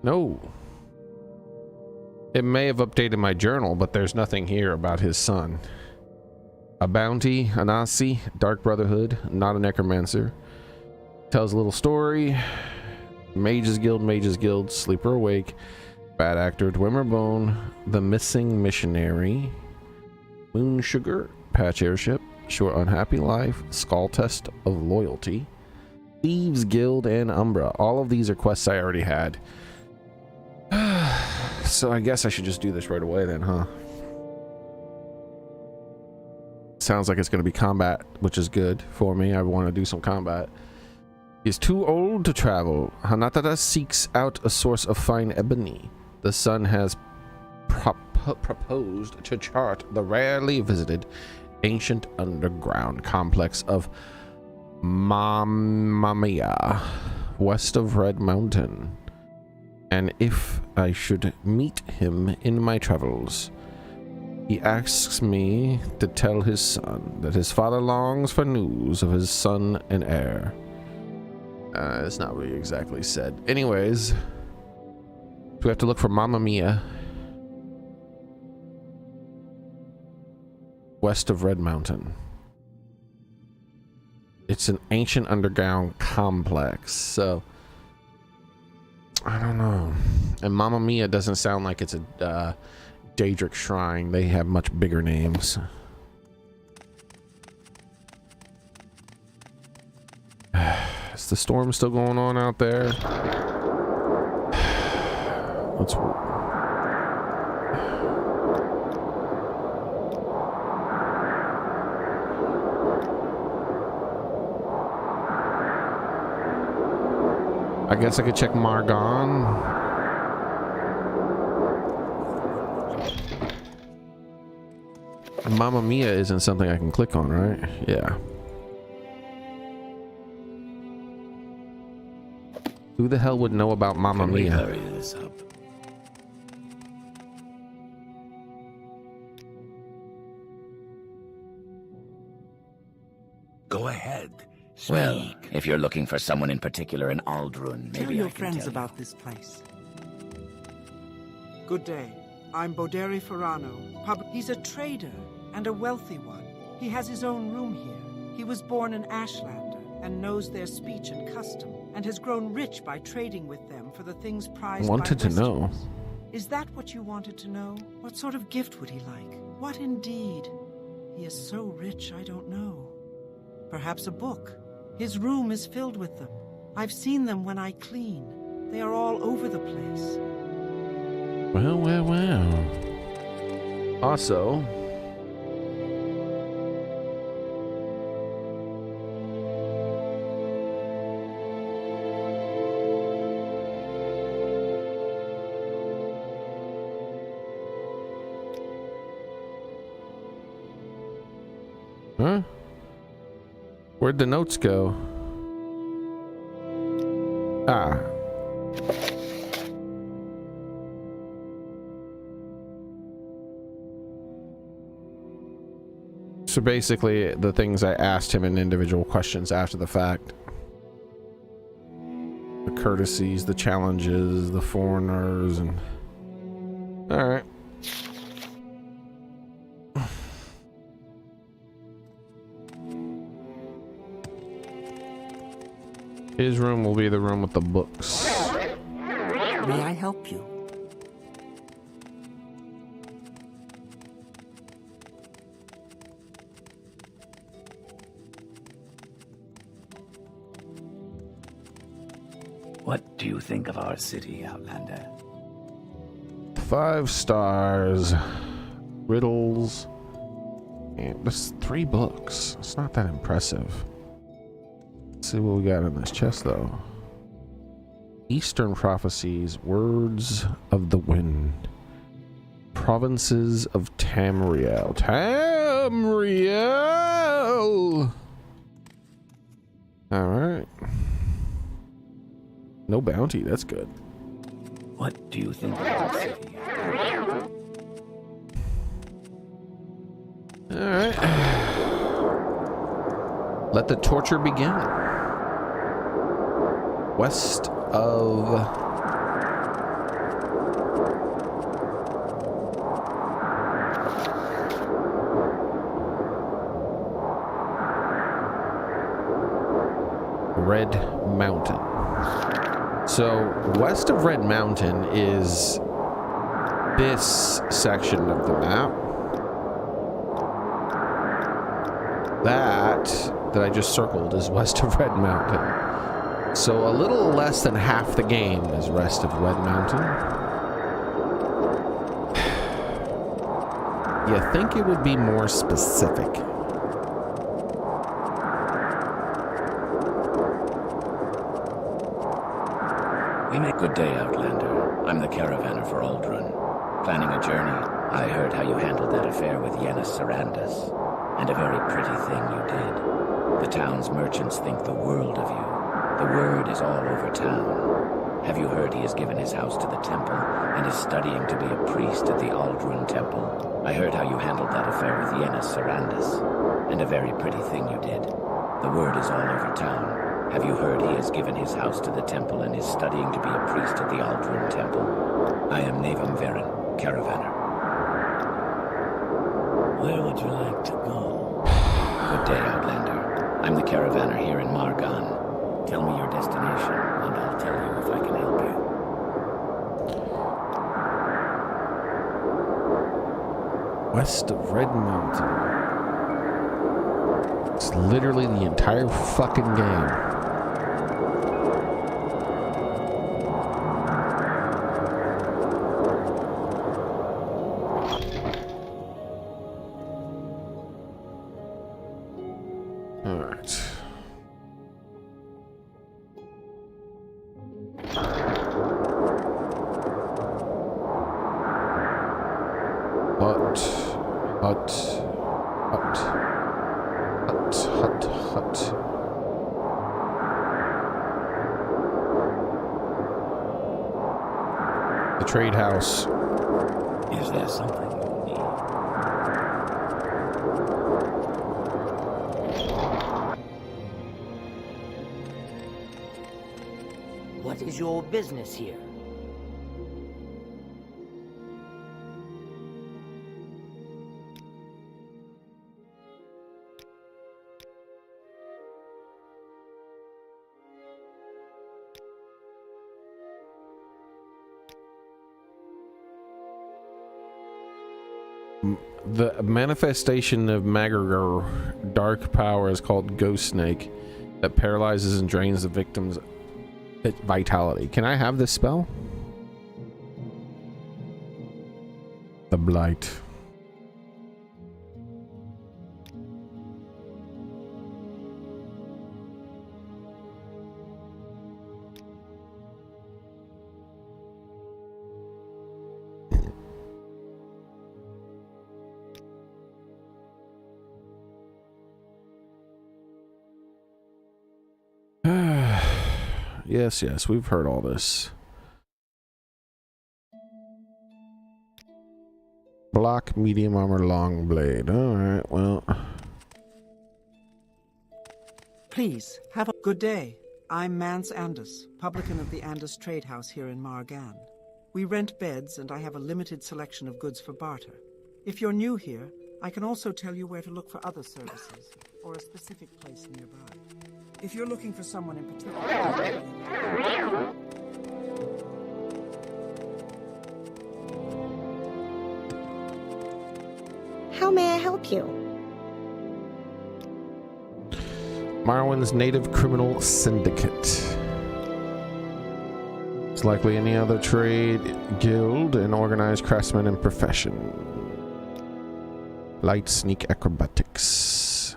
No. It may have updated my journal, but there's nothing here about his son. A bounty, a Nazi, Dark Brotherhood, not a necromancer. Tells a little story. Mages Guild, Sleeper Awake, Bad Actor, Dwemer Bone, The Missing Missionary, Moon Sugar, Patch Airship, Short Unhappy Life, Skull Test of Loyalty, Thieves Guild, and Umbra. All of these are quests I already had. So I guess I should just do this right away then, huh? Sounds like it's going to be combat, which is good for me. I want to do some combat. He's too old to travel. Hanatada seeks out a source of fine ebony. The sun has proposed to chart the rarely visited ancient underground complex of Mamea, west of Red Mountain. And if I should meet him in my travels, he asks me to tell his son that his father longs for news of his son and heir. It's not really exactly said. Anyways, we have to look for Mamma Mia, west of Red Mountain. It's an ancient underground complex, so I don't know. And Mamma Mia doesn't sound like it's a Daedric shrine. They have much bigger names. the storm still going on out there. Let's... I guess I could check Margon. Mamma Mia isn't something I can click on, right? Yeah. Who the hell would know about Mamma Mia? Hurry this up. Go ahead. Well, if you're looking for someone in particular in Aldrun, Tell maybe your I can friends tell about this place. Good day. I'm Boderi Ferrano. He's a trader and a wealthy one. He has his own room here. He was born an Ashlander and knows their speech and custom, and has grown rich by trading with them for the things prized Wanted by to know. Westerners. Is that what you wanted to know? What sort of gift would he like? What indeed? He is so rich, I don't know. Perhaps a book. His room is filled with them. I've seen them when I clean. They are all over the place. Well, well, well. Also, huh? Where'd the notes go? Ah. So basically, the things I asked him in individual questions after the fact. The courtesies, the challenges, the foreigners, and... Alright. His room will be the room with the books. May I help you? What do you think of our city, Outlander? 5 stars. Riddles. And there's 3 books. It's not that impressive. Let's see what we got in this chest, though. Eastern Prophecies. Words of the Wind. Provinces of Tamriel. Tamriel! Alright. No bounty, that's good. What do you think of our city? Alright. Let the torture begin. West of... Red Mountain. So, west of Red Mountain is this section of the map. That I just circled is west of Red Mountain. So a little less than half the game is west of Red Mountain. You think it would be more specific? We make good day, Outlander. I'm the caravaner for Aldrun. Planning a journey. I heard how you handled that affair with Yenna Sarandis. And a very pretty thing you did. The town's merchants think the world of you. The word is all over town. Have you heard he has given his house to the temple and is studying to be a priest at the Aldrun temple? I heard how you handled that affair with Yenna Sarandis. And a very pretty thing you did. The word is all over town. Have you heard he has given his house to the temple and is studying to be a priest at the Aldrun temple? I am Navam Varen, caravaner. Where would you like to go? Good day, Outlander. I'm the caravaner here in Margon. Tell me your destination, and I'll tell you if I can help you. West of Red Mountain. It's literally the entire fucking game. All right. Hut. The trade house. Is there something you need? What is your business here? The manifestation of Magregor dark power is called Ghost Snake that paralyzes and drains the victim's vitality. Can I have this spell? The Blight. Yes, we've heard all this. Block, medium armor, long blade. Alright, well. Please, have a good day. I'm Mance Andus, publican of the Andus Trade House here in Margan. We rent beds, and I have a limited selection of goods for barter. If you're new here, I can also tell you where to look for other services, or a specific place nearby. If you're looking for someone in particular... How may I help you? Morrowind's native criminal syndicate. It's likely any other trade, guild, and organized craftsman and profession. Light sneak acrobatics.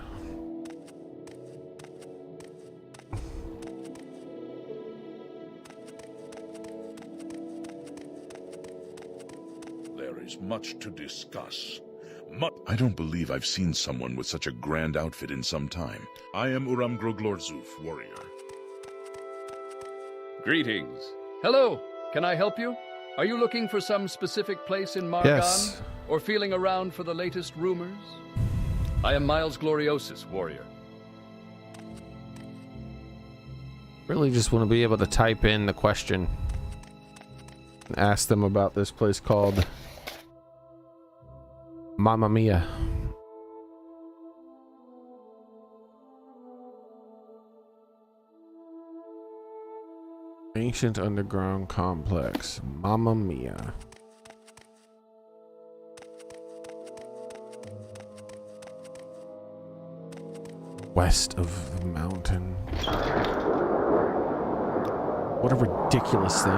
There is much to discuss. I don't believe I've seen someone with such a grand outfit in some time. I am Uram Groglorzuf, warrior. Greetings. Hello, can I help you? Are you looking for some specific place in Margan? Yes. Or feeling around for the latest rumors? I am Miles Gloriosus, warrior. Really just want to be able to type in the question and ask them about this place called Mamma Mia. Ancient underground complex. Mamma Mia. West of the mountain. What a ridiculous thing.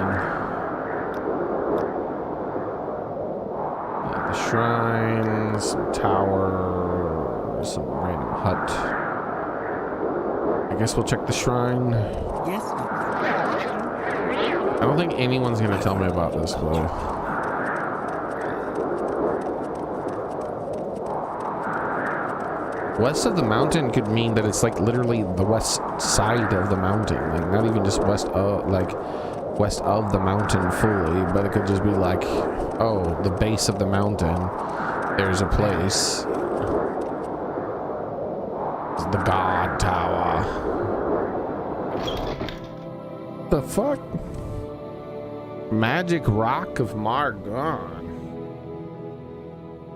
The shrine, some tower, some random hut. I guess we'll check the shrine. Yes. I don't think anyone's gonna tell me about this, but west of the mountain could mean that it's like literally the west side of the mountain, like not even just west of the mountain fully, but it could just be like, oh, the base of the mountain, there's a place. It's the God Tower. The fuck? Magic Rock of Margan.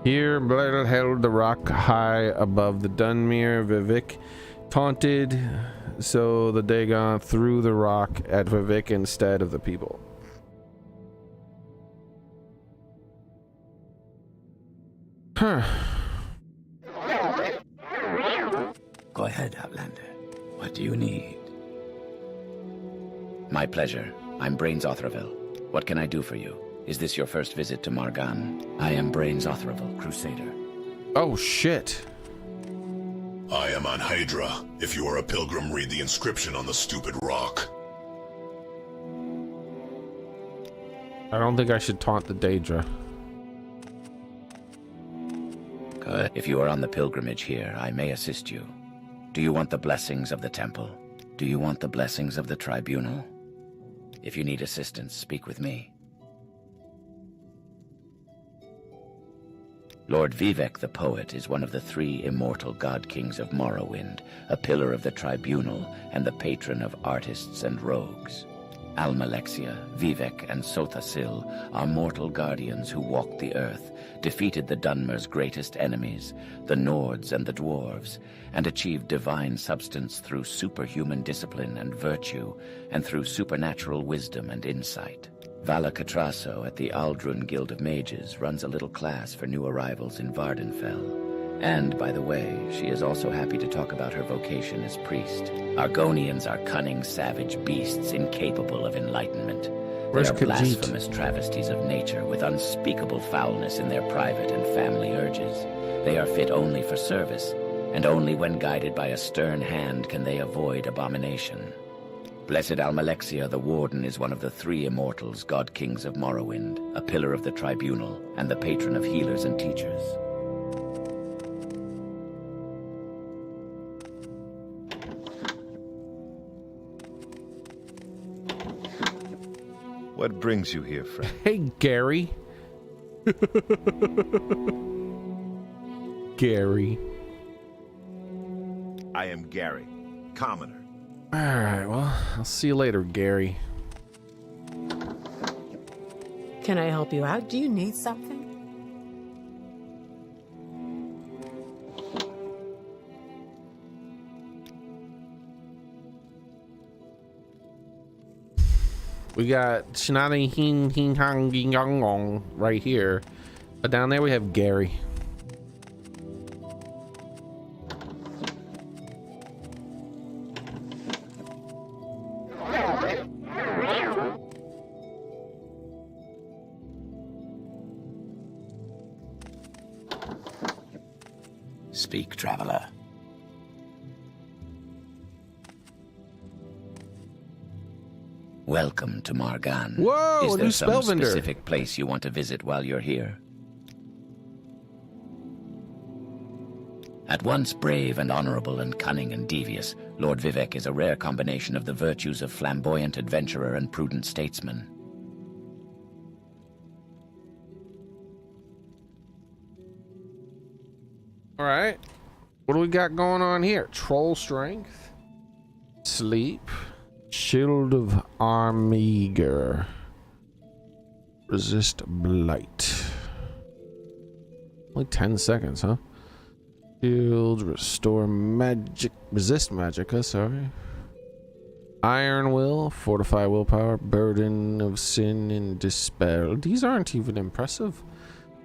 Here, Bladel held the rock high above the Dunmere. Vivek taunted, so the Dagon threw the rock at Vivek instead of the people. Huh. Go ahead, Outlander. What do you need? My pleasure. I'm Brains Othraville. What can I do for you? Is this your first visit to Margan? I am Brains Othraville, Crusader. Oh, shit. I am on Hydra. If you are a pilgrim, read the inscription on the stupid rock. I don't think I should taunt the Daedra. Good. If you are on the pilgrimage here, I may assist you. Do you want the blessings of the temple? Do you want the blessings of the tribunal? If you need assistance, speak with me. Lord Vivek the poet is one of the 3 immortal god-kings of Morrowind, a pillar of the tribunal and the patron of artists and rogues. Almalexia, Vivek, and Sothasil are mortal guardians who walked the earth, defeated the Dunmer's greatest enemies, the Nords and the Dwarves, and achieved divine substance through superhuman discipline and virtue, and through supernatural wisdom and insight. Vala Catrasso at the Aldrun Guild of Mages runs a little class for new arrivals in Vardenfell. And, by the way, she is also happy to talk about her vocation as priest. Argonians are cunning, savage beasts incapable of enlightenment. They are blasphemous travesties of nature with unspeakable foulness in their private and family urges. They are fit only for service, and only when guided by a stern hand can they avoid abomination. Blessed Almalexia the Warden is one of the 3 immortals, god-kings of Morrowind, a pillar of the tribunal, and the patron of healers and teachers. What brings you here, friend? Hey, Gary. Gary. I am Gary, commoner. All right, well, I'll see you later, Gary. Can I help you out? Do you need something? We got Shinani Hing Hing Hang Ging Yong Gong right here. But down there we have Gary. Speak, traveler. Welcome to Margan. Whoa, is a there new some spellbinder. specific place you want to visit while you're here? At once brave and honorable and cunning and devious, Lord Vivek is a rare combination of the virtues of flamboyant adventurer and prudent statesman. All right. What do we got going on here? Troll strength, sleep, shield of Armiger, resist blight. Only 10 seconds, huh? Shield, restore magic, resist magicka, sorry. Iron will, fortify willpower, burden of sin and despair. These aren't even impressive.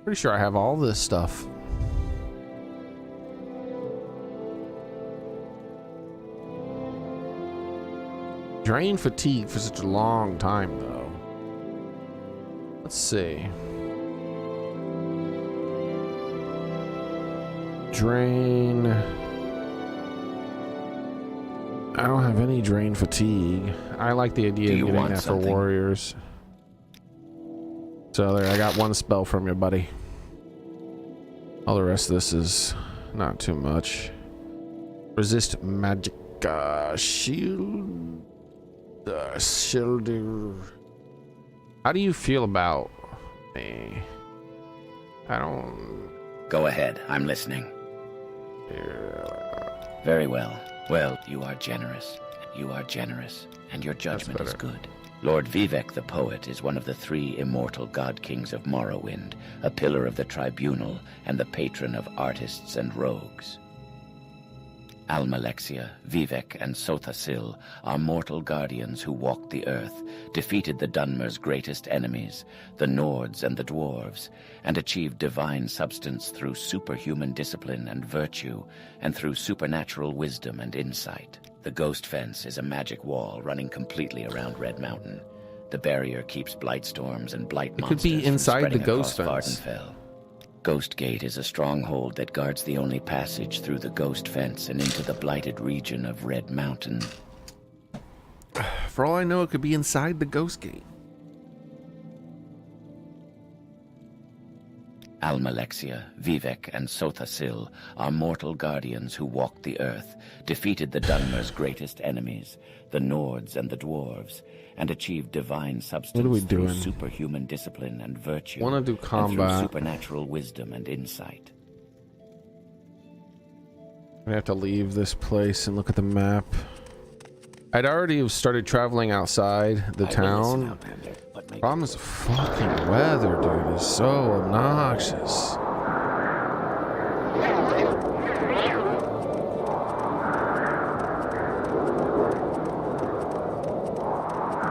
Pretty sure I have all this stuff. Drain fatigue for such a long time, though. Let's see. Drain. I don't have any drain fatigue. I like the idea of getting that for warriors. So there, I got 1 spell from you, buddy. All the rest of this is not too much. Resist magic. Shield. Shielder. How do you feel about me? I don't. Go ahead, I'm listening. Very well. Well, you are generous. You are generous, and your judgment is good. Lord Vivek the poet is one of the 3 immortal god-kings of Morrowind, a pillar of the tribunal and the patron of artists and rogues. Almalexia, Vivek, and Sothasil are mortal guardians who walked the earth, defeated the Dunmer's greatest enemies, the Nords and the Dwarves, and achieved divine substance through superhuman discipline and virtue, and through supernatural wisdom and insight. The Ghost Fence is a magic wall running completely around Red Mountain. The barrier keeps blight storms and blight monsters could be inside from the spreading Ghost across Fence. Vardenfell. Ghost Gate is a stronghold that guards the only passage through the ghost fence and into the blighted region of Red Mountain. For all I know, it could be inside the Ghost Gate. Almalexia, Vivek, and Sothasil are mortal guardians who walked the earth, defeated the Dunmer's greatest enemies, the Nords and the Dwarves, and achieved divine substance What are we through doing? superhuman discipline and virtue, Want to do and through combat. supernatural wisdom and insight. I have to leave this place and look at the map. I'd already started traveling outside the town. Problem is the fucking weather, dude, is so obnoxious.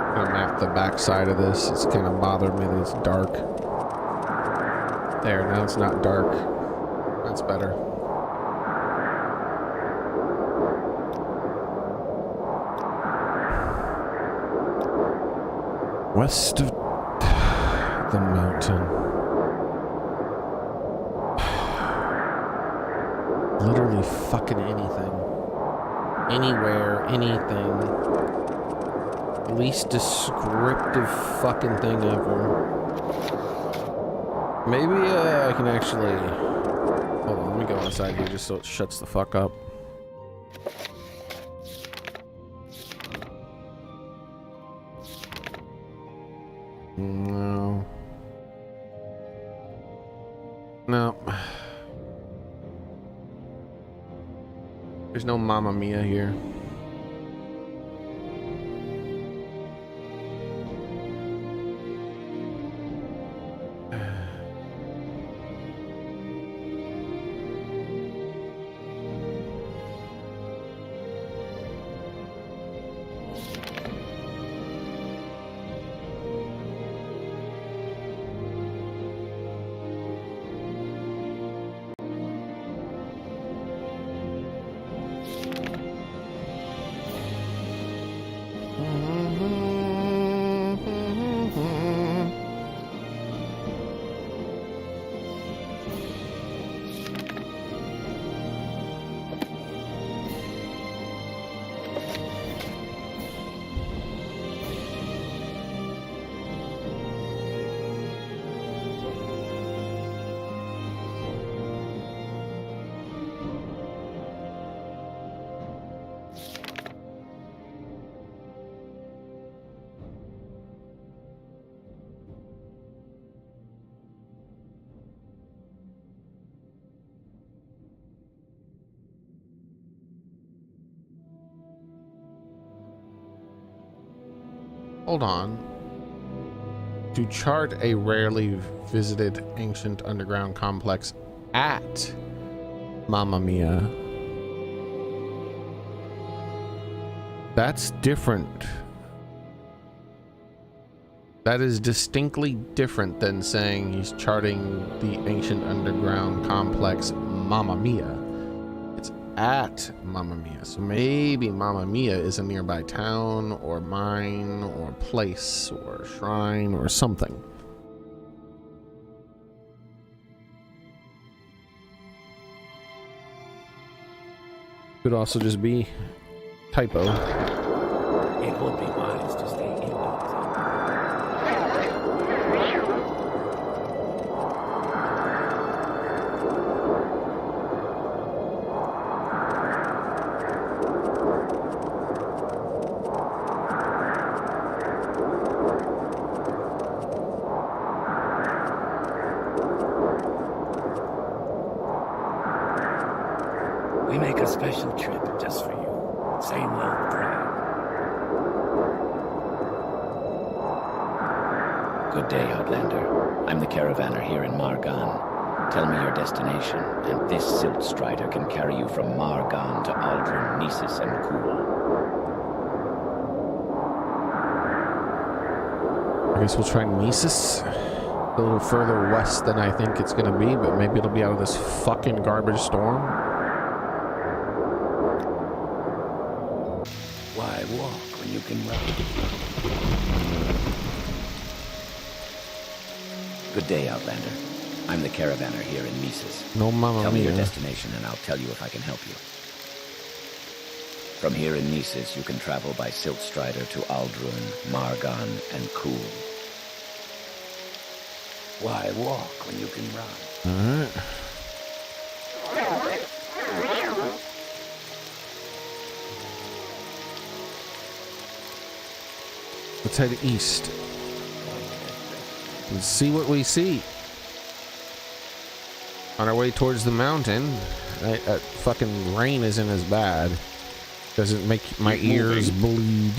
I'm gonna map the back side of this. It's kind of bothered me that it's dark. There, now it's not dark. That's better. West of the mountain. Literally fucking anything. Anywhere, anything. Least descriptive fucking thing ever. Maybe I can actually... Hold on, let me go inside here just so it shuts the fuck up. No. No. There's no Mamma Mia here. Hold on. To chart a rarely visited ancient underground complex at Mamma Mia. That's different. That is distinctly different than saying he's charting the ancient underground complex Mamma Mia. It's at Mamma Mia. So maybe Mamma Mia is a nearby town or mine or place or shrine or something. Could also just be typo. It would be wise to stay indoors. We make a special trip just for you. Same old brand. Good day, Outlander. I'm the caravaner here in Margan. Tell me your destination, and this Silt Strider can carry you from Margan to Aldrin, Nisus, and Kuhl. I guess we'll try Nisus. A little further west than I think it's gonna be, but maybe it'll be out of this fucking garbage storm. Why walk when you can ride? Good day, Outlander. I'm the caravaner here in Mises. No mamma Tell me your mia. destination and I'll tell you if I can help you. From here in Mises, you can travel by Silt Strider to Aldruin, Margon, and Kuhl. Why walk when you can run? Alright. Let's head east. Let's see what we see. On our way towards the mountain, fucking rain isn't as bad. Doesn't make my ears bleed.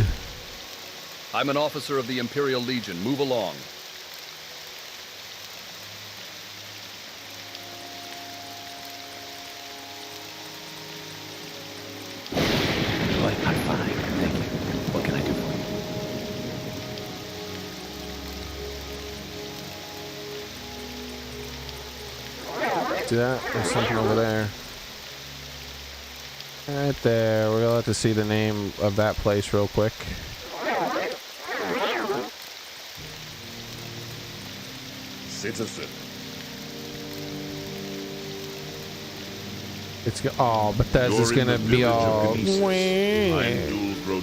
I'm an officer of the Imperial Legion. Move along. I'm fine, thank you. What can I do for you? See that? There's something over there. Right there. We're gonna have to see the name of that place real quick. Citizen. It's oh, Bethesda's gonna be all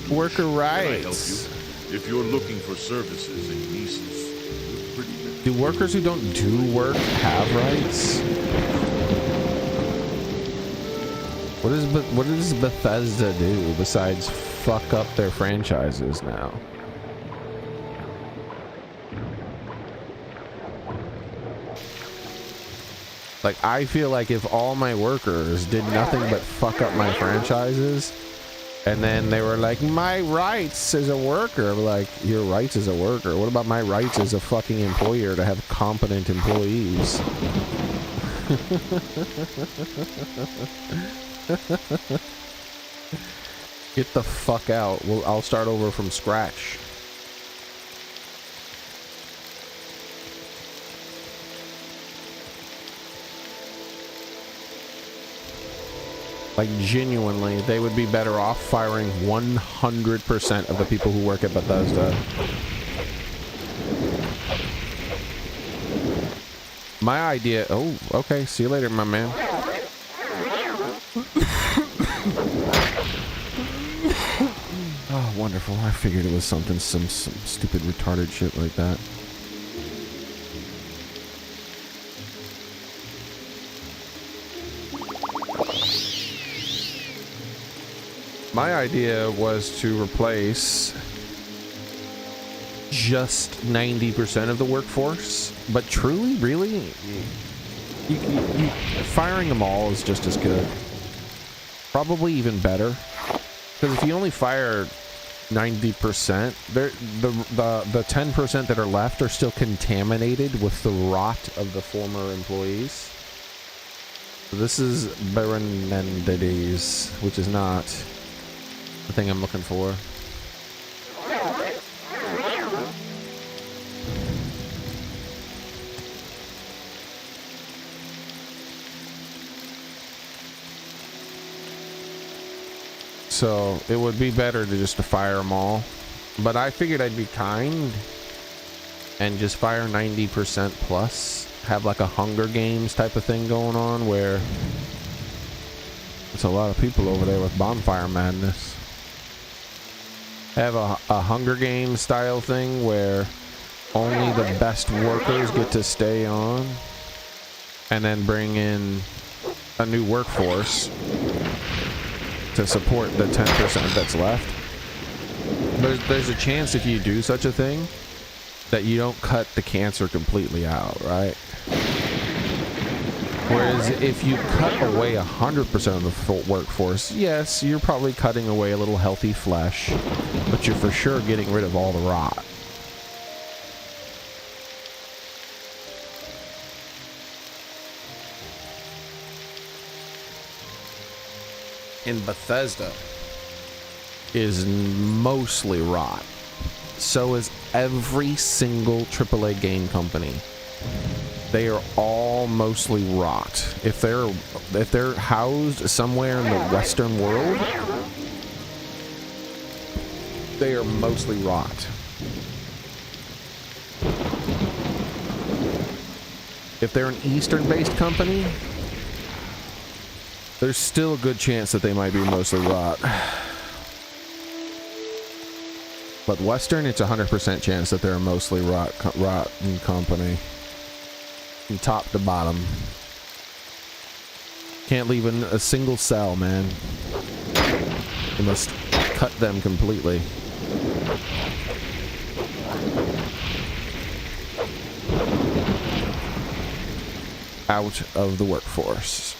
worker rights. If you're looking for services in Mises, do workers who don't do work have rights? What does Bethesda do besides fuck up their franchises now? Like, I feel like if all my workers did nothing but fuck up my franchises, and then they were like, my rights as a worker, I'm like, your rights as a worker? What about my rights as a fucking employer to have competent employees? Get the fuck out. I'll start over from scratch. Like, genuinely, they would be better off firing 100% of the people who work at Bethesda. My idea... Oh, okay. See you later, my man. Oh, wonderful. I figured it was some stupid retarded shit like that. My idea was to replace just 90% of the workforce, but truly, really, firing them all is just as good. Probably even better, because if you only fire 90%, the 10% that are left are still contaminated with the rot of the former employees. So this is Baronendides, which is not the thing I'm looking for. So it would be better to just fire them all, but I figured I'd be kind and just fire 90% plus, have like a Hunger Games type of thing going on where it's a lot of people over there with bonfire madness. Have a Hunger Games style thing where only the best workers get to stay on, and then bring in a new workforce to support the 10% that's left. There's a chance if you do such a thing that you don't cut the cancer completely out, right? Whereas if you cut away 100% of the full workforce, yes, you're probably cutting away a little healthy flesh, but you're for sure getting rid of all the rot. In Bethesda is mostly rot. So is every single AAA game company. They are all mostly rot. If they're housed somewhere in the Western world, they are mostly rot. if they're an Eastern-based company, there's still a good chance that they might be mostly rot. But Western, it's 100% chance that they're a mostly rotten company. From top to bottom. Can't leave in a single cell, man. You must cut them completely. Out of the workforce.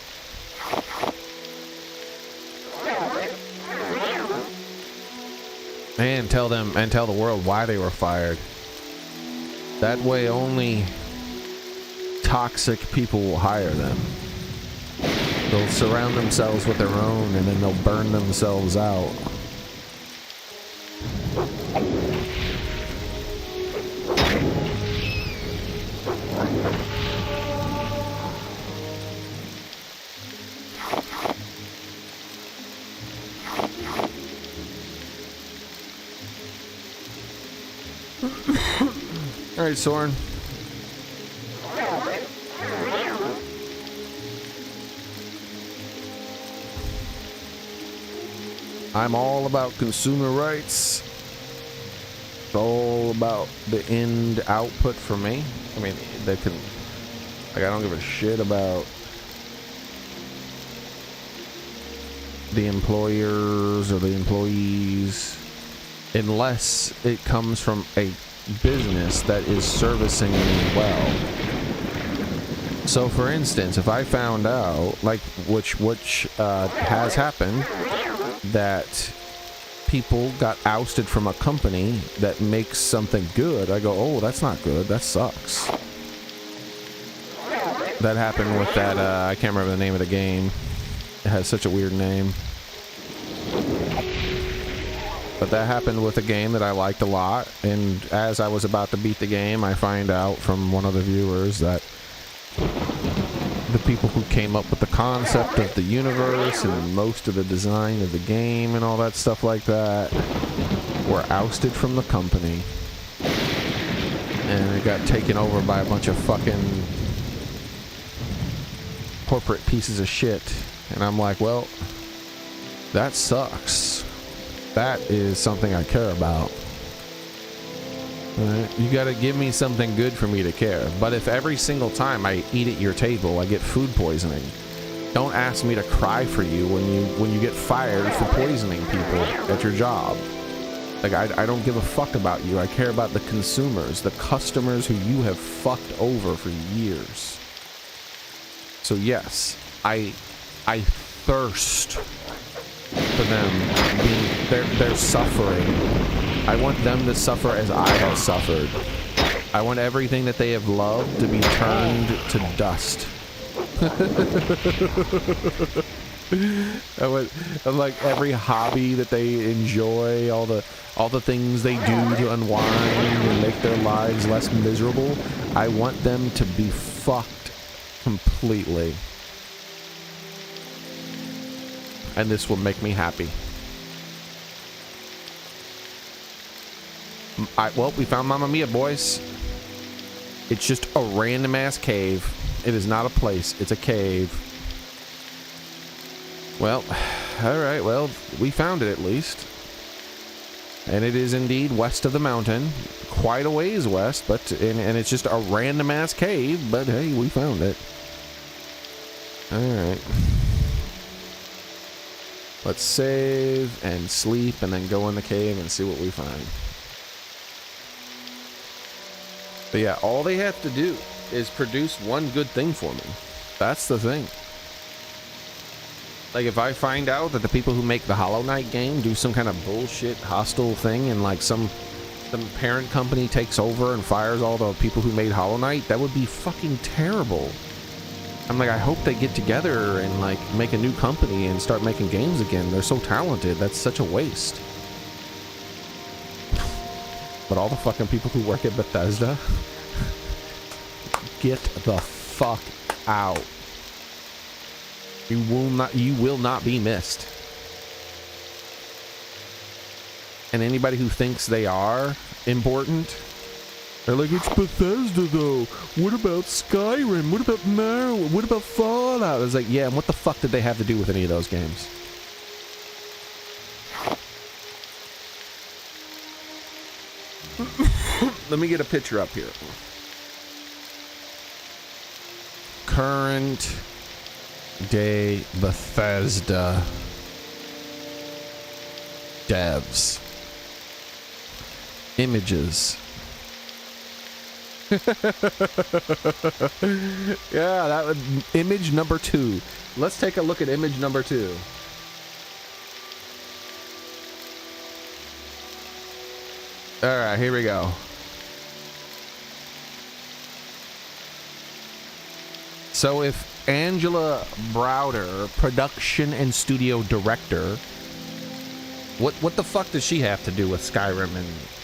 And tell them, and tell the world why they were fired. That way only toxic people will hire them. They'll surround themselves with their own, and then they'll burn themselves out. All right, Soren. I'm all about consumer rights. It's all about the end output for me. I mean, they can, like, I don't give a shit about the employers or the employees unless it comes from a business that is servicing me well. So for instance, if I found out, like, which has happened, that people got ousted from a company that makes something good, I go, oh, that's not good, that sucks. That happened with that, I can't remember the name of the game. It has such a weird name. But that happened with a game that I liked a lot, and as I was about to beat the game, I find out from one of the viewers that the people who came up with the concept of the universe and most of the design of the game and all that stuff like that were ousted from the company. And it got taken over by a bunch of fucking corporate pieces of shit. And I'm like, well, that sucks. That is something I care about. You gotta give me something good for me to care. But if every single time I eat at your table I get food poisoning, don't ask me to cry for you when you get fired for poisoning people at your job. Like, I don't give a fuck about you. I care about the consumers, the customers who you have fucked over for years. So yes, I thirst for them being they're suffering. I want them to suffer as I have suffered. I want everything that they have loved to be turned to dust. I like every hobby that they enjoy, all the things they do to unwind and make their lives less miserable. I want them to be fucked completely. And this will make me happy. Well, we found Mamma Mia, boys. It's just a random ass cave. It is not a place, it's a cave. Well, alright, well, we found it at least. And it is indeed west of the mountain. Quite a ways west, but and it's just a random ass cave, but hey, we found it. Alright. Let's save and sleep and then go in the cave and see what we find. But yeah, all they have to do is produce one good thing for me. That's the thing. Like, if I find out that the people who make the Hollow Knight game do some kind of bullshit hostile thing and like some parent company takes over and fires all the people who made Hollow Knight, that would be fucking terrible. I'm like, I hope they get together and like make a new company and start making games again. They're so talented. That's such a waste. But all the fucking people who work at Bethesda, get the fuck out. You will not be missed. And anybody who thinks they are important, They're like, it's Bethesda though. What about Skyrim? What about Morrowind? What about Fallout? I was like, yeah, and what the fuck did they have to do with any of those games? Let me get a picture up here. Current day Bethesda devs. Images. Yeah, that would image number 2. Let's take a look at image number 2. All right, here we go. So if Angela Browder, production and studio director, what the fuck does she have to do with Skyrim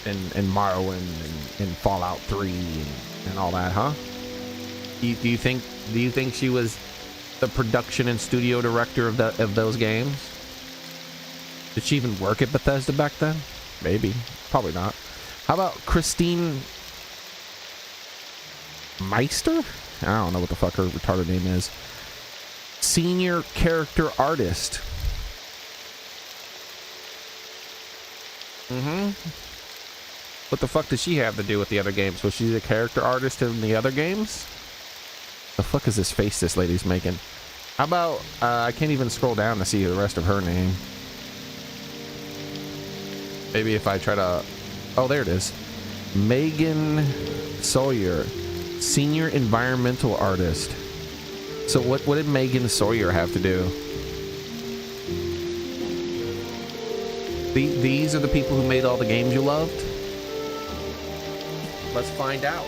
and Morrowind and Fallout 3 and all that, huh? Do you think she was the production and studio director of those games? Did she even work at Bethesda back then? Maybe, probably not. How about Christine Meister? I don't know what the fuck her retarded name is. Senior character artist. What the fuck does she have to do with the other games? Was she the character artist in the other games? The fuck is this face this lady's making? How about, I can't even scroll down to see the rest of her name. Maybe if I try to, oh, there it is. Megan Sawyer, senior environmental artist. So what did Megan Sawyer have to do? These are the people who made all the games you loved? Let's find out.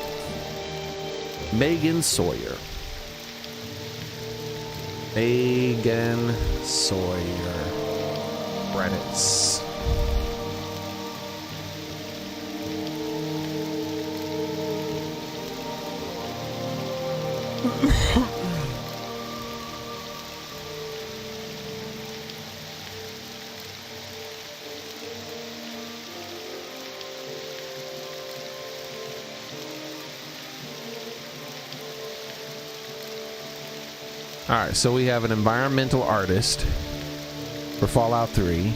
Megan Sawyer. Megan Sawyer. Credits. Alright, so we have an environmental artist for Fallout 3.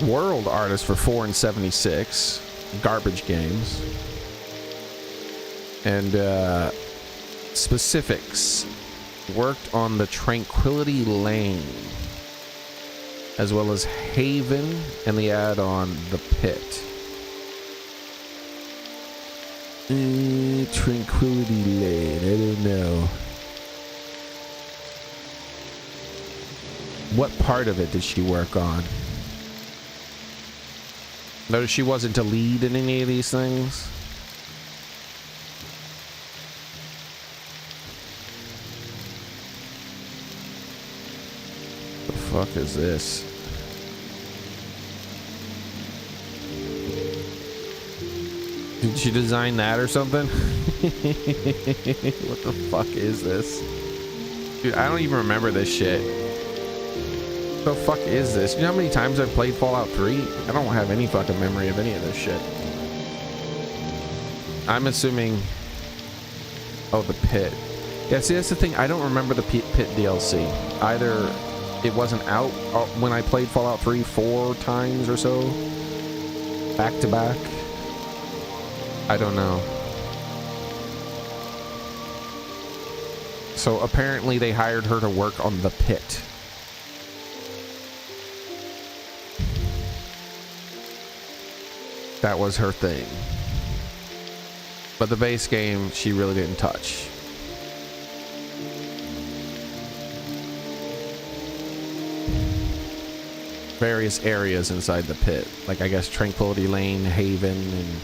World artist for 4 and 76. Garbage games. And specifics. Worked on the Tranquility Lane. As well as Haven and the add-on The Pit. Tranquility Lane, I don't know. What part of it did she work on? Notice she wasn't a lead in any of these things. The fuck is this? Did she design that or something? What the fuck is this? Dude, I don't even remember this shit. What the fuck is this? You know how many times I've played Fallout 3? I don't have any fucking memory of any of this shit. I'm assuming... Oh, the Pit. Yeah, see, that's the thing. I don't remember the Pit DLC. Either it wasn't out when I played Fallout 3 4 times or so. Back to back. I don't know. So apparently they hired her to work on The Pit. That was her thing. But the base game, she really didn't touch. Various areas inside the pit. Like, I guess, Tranquility Lane, Haven, and...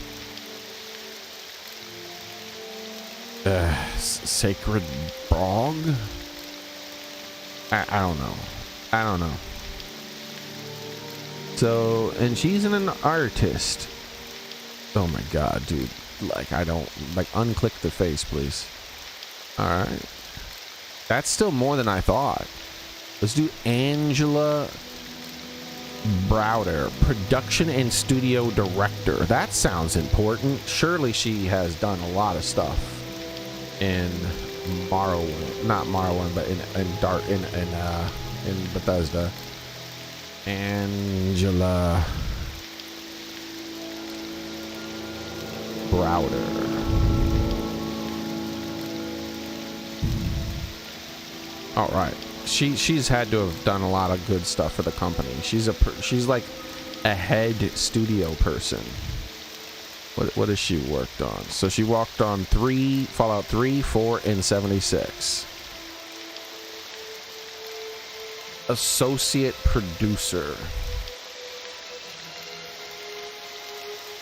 Sacred Bog? I don't know. I don't know. So, and she's an artist. Oh my god, dude. Like, I don't... Like, unclick the face, please. Alright. That's still more than I thought. Let's do Angela Browder, production and studio director. That sounds important. Surely she has done a lot of stuff in Morrowind, not Morrowind, but in Bethesda. Angela Browder. All right. She's had to have done a lot of good stuff for the company. She's like a head studio person. What has she worked on? So she worked on Fallout 3, 4, and 76. Associate producer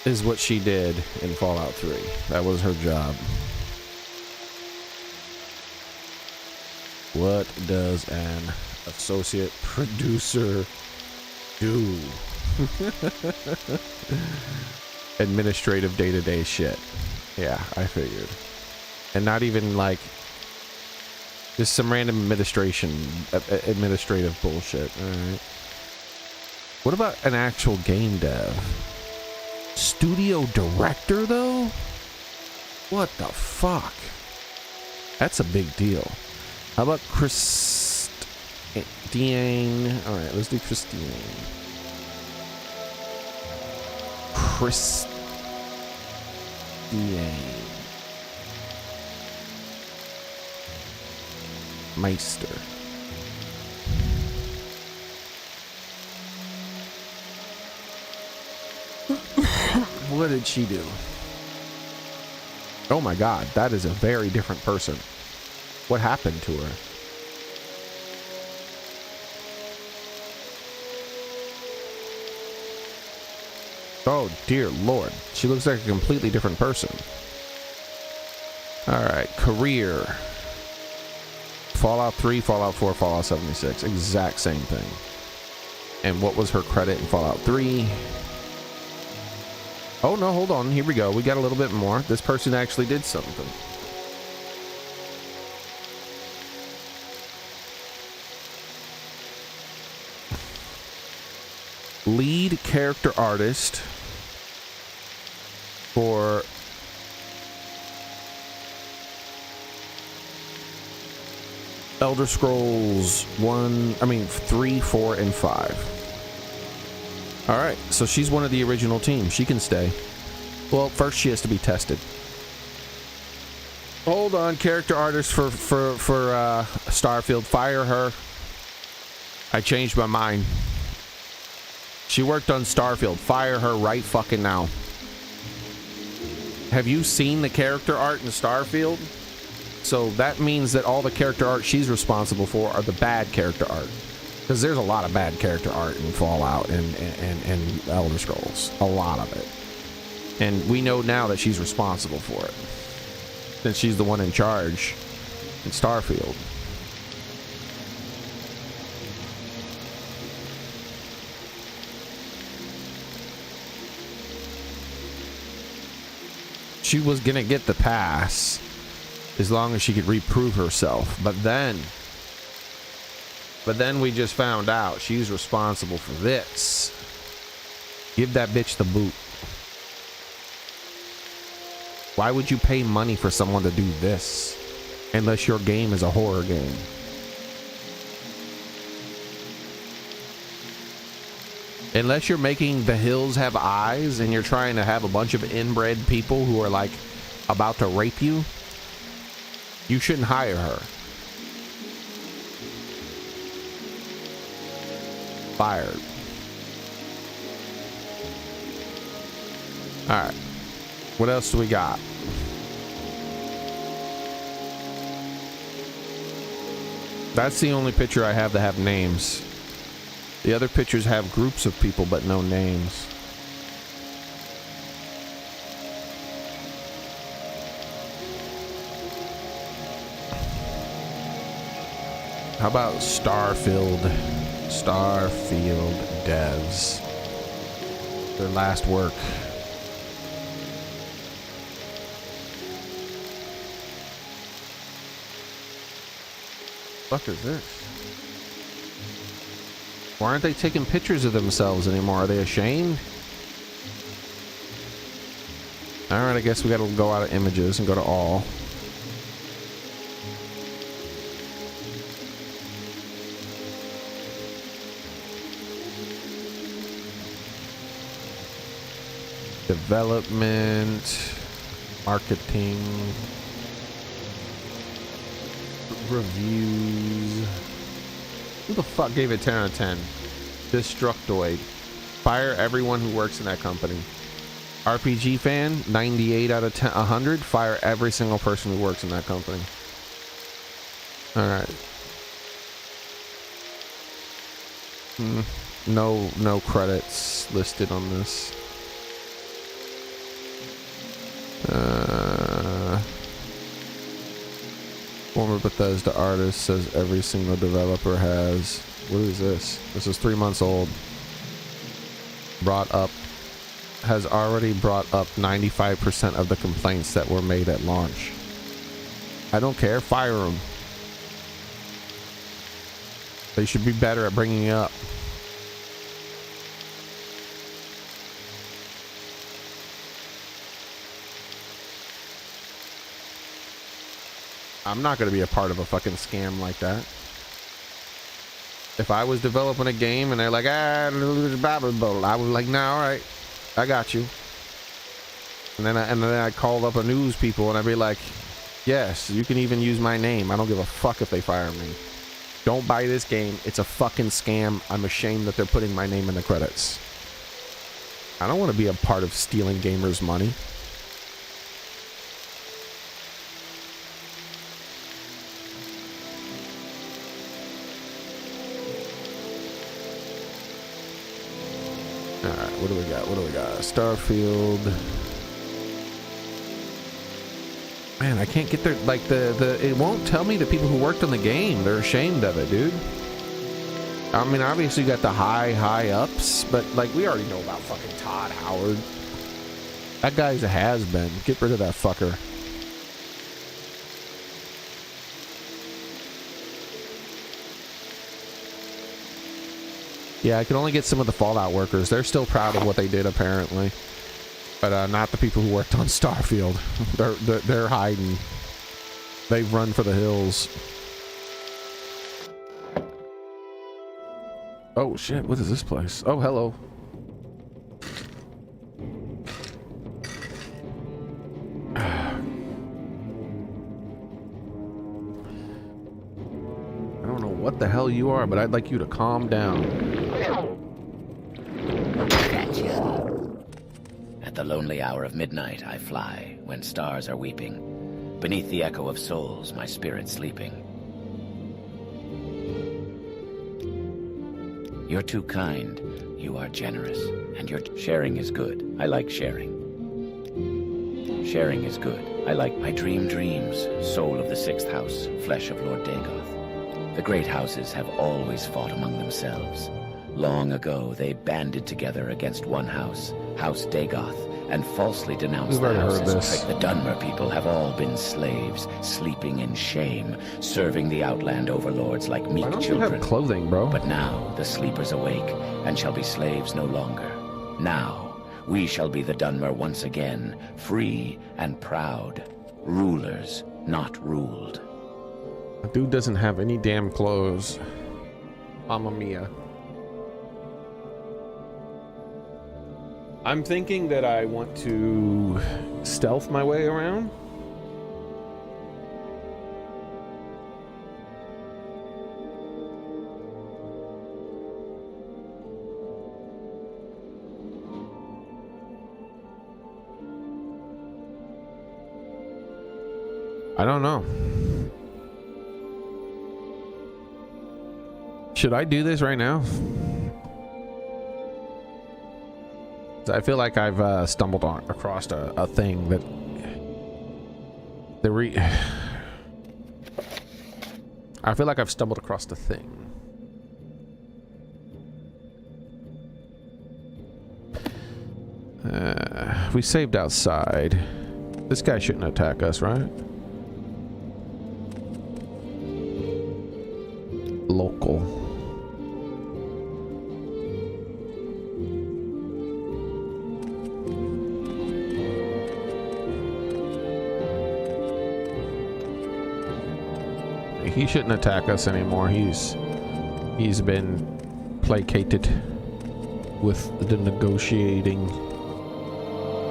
is what she did in Fallout 3. That was her job. What does an associate producer do? Administrative day-to-day shit. Yeah, I figured. And not even like just some random administrative bullshit. All right. What about an actual game dev? Studio director though? What the fuck? That's a big deal. How about Christine? All right, let's do Christine. Christine Meister. What did she do? Oh my God, that is a very different person. What happened to her? Oh dear Lord, she looks like a completely different person. All right, career. Fallout 3, Fallout 4, Fallout 76, exact same thing. And what was her credit in Fallout 3? Oh no, hold on, here we go. We got a little bit more. This person actually did something. Lead character artist for Elder Scrolls 3, 4, and 5. All right, so she's one of the original team. She can stay. Well, first she has to be tested. Hold on, character artist for Starfield. Fire her. I changed my mind. She worked on Starfield. Fire her right fucking now. Have you seen the character art in Starfield? So that means that all the character art she's responsible for are the bad character art. Because there's a lot of bad character art in Fallout and Elder Scrolls. A lot of it. And we know now that she's responsible for it. Since she's the one in charge in Starfield. She was gonna get the pass as long as she could reprove herself, but then we just found out she's responsible for this. Give that bitch the boot. Why would you pay money for someone to do this unless your game is a horror game? Unless you're making The Hills Have Eyes and you're trying to have a bunch of inbred people who are like about to rape you, you shouldn't hire her. Fired. All right. What else do we got? That's the only picture I have that have names. The other pictures have groups of people but no names. How about Starfield devs? Their last work. What the fuck is this? Why aren't they taking pictures of themselves anymore? Are they ashamed? Alright, I guess we gotta go out of images and go to all. Development, marketing, reviews. Who the fuck gave it 10 out of 10? Destructoid. Fire everyone who works in that company. RPG fan, 98 out of 10, 100. Fire every single person who works in that company. Alright. No credits listed on this. Former Bethesda artist says every single developer has. What is this? This is 3 months old. Has already brought up 95% of the complaints that were made at launch. I don't care. Fire them. They should be better at bringing it up. I'm not going to be a part of a fucking scam like that. If I was developing a game and they're like, blah, blah, blah, I was like, nah, all right, I got you. And then I called up a news people and I'd be like, yes, you can even use my name. I don't give a fuck if they fire me. Don't buy this game. It's a fucking scam. I'm ashamed that they're putting my name in the credits. I don't want to be a part of stealing gamers' money. Alright, what do we got? What do we got? Starfield. Man, I can't get there. Like, it won't tell me the people who worked on the game. They're ashamed of it, dude. I mean, obviously you got the high ups, but, like, we already know about fucking Todd Howard. That guy's a has-been. Get rid of that fucker. Yeah, I can only get some of the Fallout workers. They're still proud of what they did, apparently. But not the people who worked on Starfield. They're hiding. They've run for the hills. Oh, shit. What is this place? Oh, hello. I don't know what the hell you are, but I'd like you to calm down. At the lonely hour of midnight I fly, when stars are weeping. Beneath the echo of souls, my spirit sleeping. You're too kind, you are generous, and your sharing is good. I like sharing. Sharing is good. I dream dreams, soul of the sixth house, flesh of Lord Dagoth. The great houses have always fought among themselves. Long ago, they banded together against one house, House Dagoth, and falsely denounced the houses. The Dunmer people have all been slaves, sleeping in shame, serving the outland overlords like meek children. Why don't you have clothing, bro? But now the sleepers awake, and shall be slaves no longer. Now, we shall be the Dunmer once again, free and proud. Rulers, not ruled. The dude doesn't have any damn clothes. Mamma mia. I'm thinking that I want to stealth my way around. I don't know. Should I do this right now? I feel like I've stumbled across a thing that I feel like I've stumbled across the thing. We saved outside. This guy shouldn't attack us, right? Local. He shouldn't attack us anymore. He's been placated with the negotiating.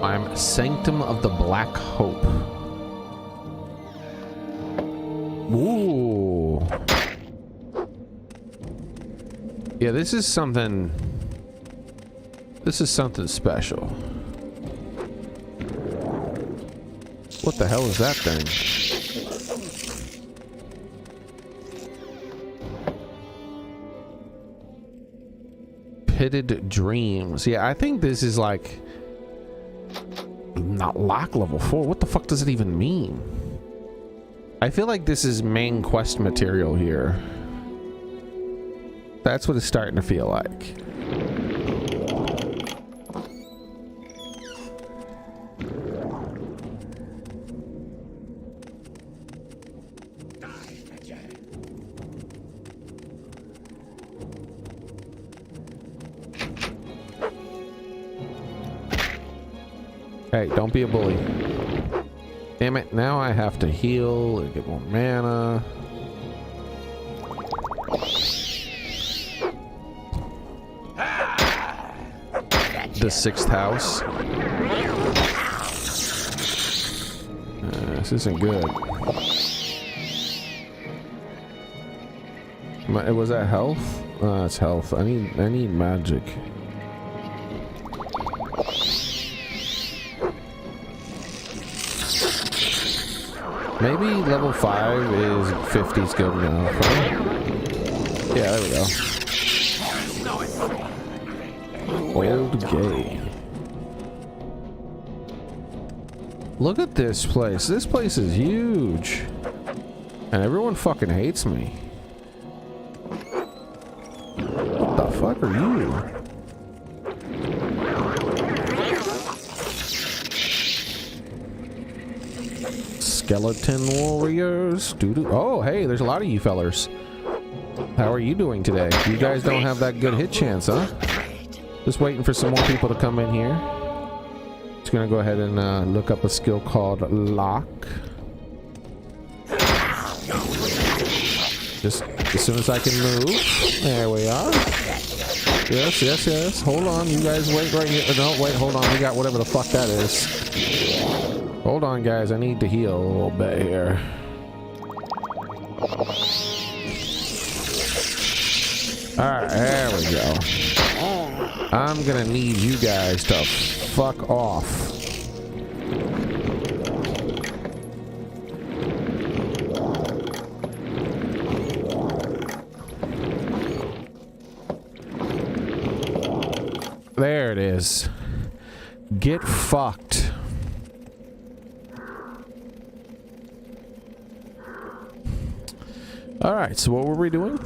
I'm Sanctum of the Black Hope. Ooh. Yeah, this is something special. What the hell is that thing? Pitted Dreams. Yeah, I think this is like not lock level 4. What the fuck does it even mean? I feel like this is main quest material here. That's what it's starting to feel like. Hey, don't be a bully. Damn it, now I have to heal and get more mana. The 6th house. This isn't good. Was that health? It's health. I need magic. Maybe level 5 is 50 is good enough. Right? Yeah, there we go. Old gay. Look at this place. This place is huge. And everyone fucking hates me. What the fuck are you? Skeleton warriors. Oh, hey, there's a lot of you fellers. How are you doing today? You guys don't have that good hit chance, huh? Just waiting for some more people to come in here. Just gonna go ahead and look up a skill called Lock. Just as soon as I can move. There we are. Yes, yes, yes. Hold on, you guys wait right here. No, wait, hold on. We got whatever the fuck that is. Hold on, guys. I need to heal a little bit here. Alright, there we go. I'm gonna need you guys to fuck off. There it is. Get fucked. All right, so what were we doing?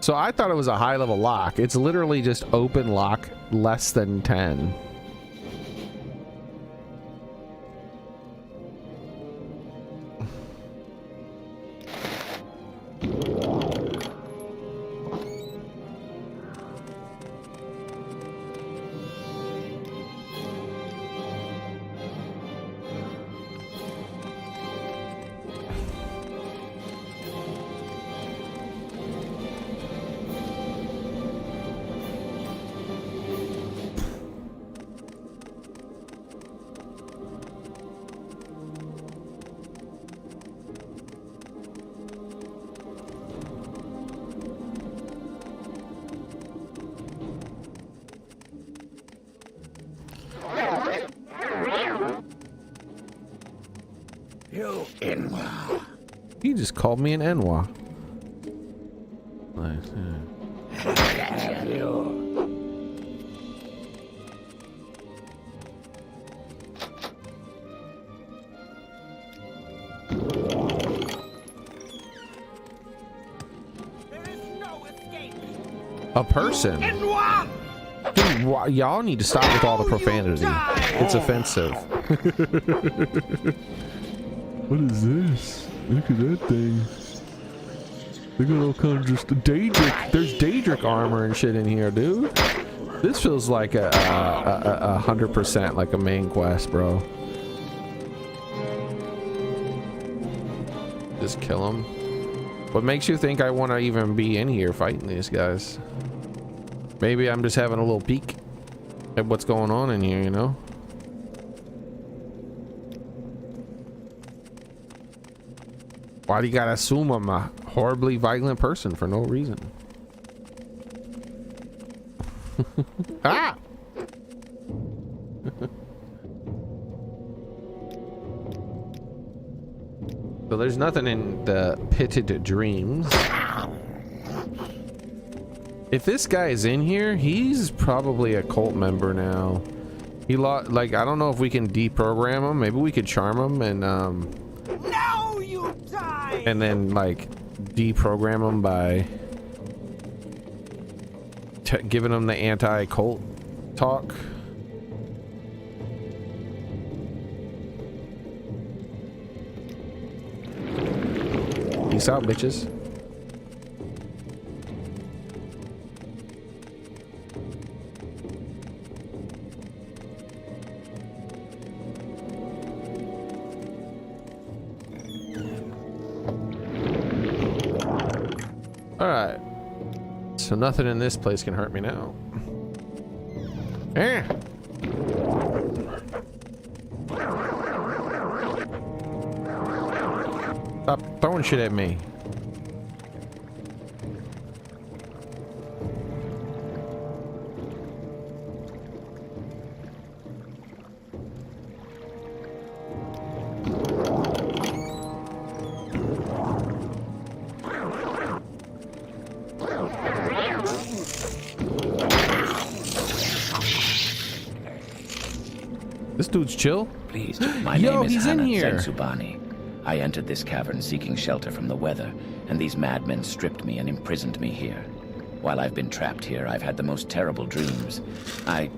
So I thought it was a high level lock. It's literally just open lock less than 10. You Enwa. He just called me an Enwa. Nice. A person. Dude, y'all need to stop with all the profanity. It's offensive. What is this? Look at that thing. Look at all kinds of stuff. Daedric. There's Daedric armor and shit in here, dude. This feels like a 100% like a main quest, bro. Just kill him. What makes you think I want to even be in here fighting these guys? Maybe I'm just having a little peek at what's going on in here, you know? Why do you gotta assume I'm a horribly violent person for no reason? Ah! So there's nothing in the pitted dreams. If this guy is in here, he's probably a cult member now. He like, I don't know if we can deprogram him. Maybe we could charm him and Now you die! and then like deprogram him by giving him the anti-cult talk. Peace out, bitches. Alright. So nothing in this place can hurt me now. Eh. Stop throwing shit at me. This dude's chill. Please, my name is he's in Hana here. Zensubani. I entered this cavern seeking shelter from the weather, and these madmen stripped me and imprisoned me here. While I've been trapped here, I've had the most terrible dreams. I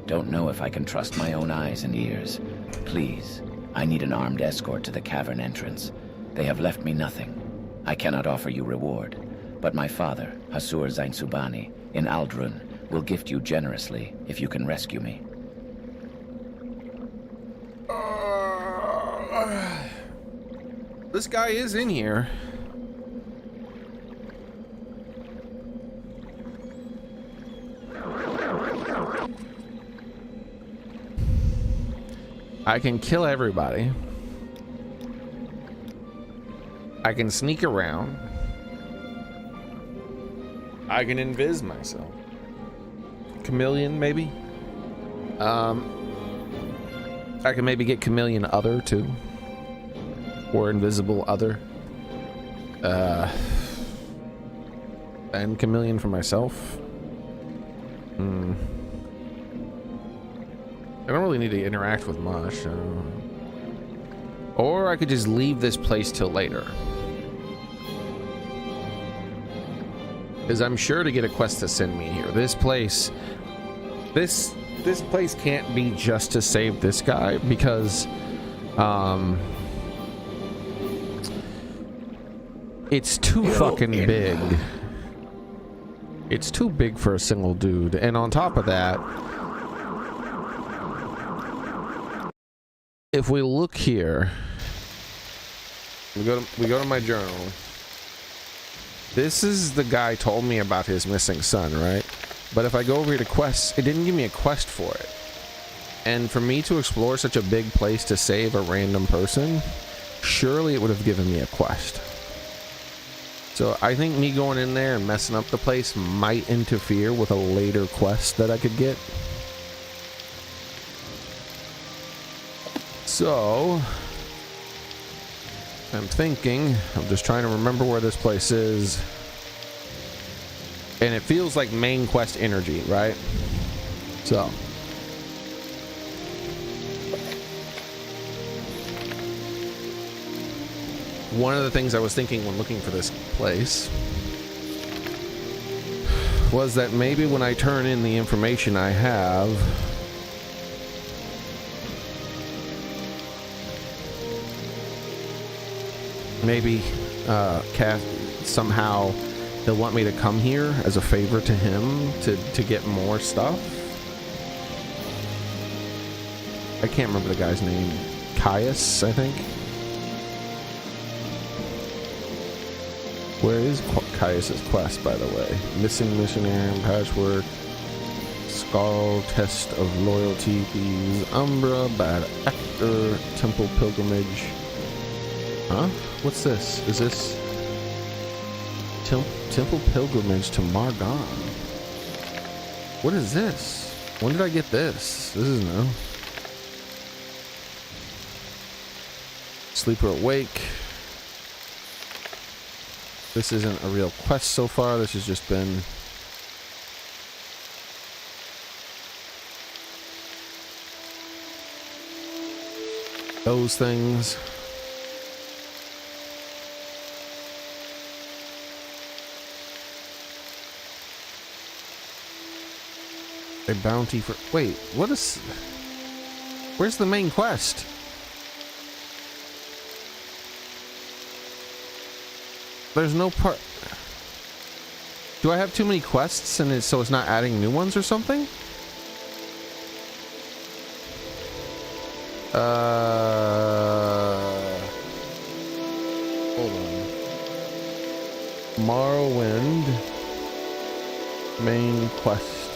don't know if I can trust my own eyes and ears. Please, I need an armed escort to the cavern entrance. They have left me nothing. I cannot offer you reward, but my father, Hasur Zainsubani, in Aldrun, will gift you generously if you can rescue me. This guy is in here. I can kill everybody. I can sneak around. I can invis myself. Chameleon, maybe? I can maybe get Chameleon Other, too. Or Invisible Other. And Chameleon for myself. I don't really need to interact with much. Or I could just leave this place till later. Because I'm sure to get a quest to send me here. This place... This place can't be just to save this guy, because... it's too fucking big. It's too big for a single dude. And on top of that, if we look here, we go to my journal. This is the guy told me about his missing son, right? But if I go over here to quests, it didn't give me a quest for it. And for me to explore such a big place to save a random person, surely it would have given me a quest. So I think me going in there and messing up the place might interfere with a later quest that I could get. So I'm thinking, I'm just trying to remember where this place is. And it feels like main quest energy, right? So one of the things I was thinking when looking for this place was that maybe when I turn in the information I have, Maybe somehow he'll want me to come here as a favor to him to get more stuff. I can't remember the guy's name. Caius, I think. Where is Caius's quest, by the way? Missing missionary, patchwork, skull, test of loyalty, thieves, Umbra, bad actor, temple pilgrimage. Huh? What's this? Is this temple pilgrimage to Margon? What is this? When did I get this? This is new. Sleeper awake. This isn't a real quest so far. This has just been those things. A bounty for... Wait, what is... Where's the main quest? There's no part... Do I have too many quests and so it's not adding new ones or something? Hold on. Morrowind main quest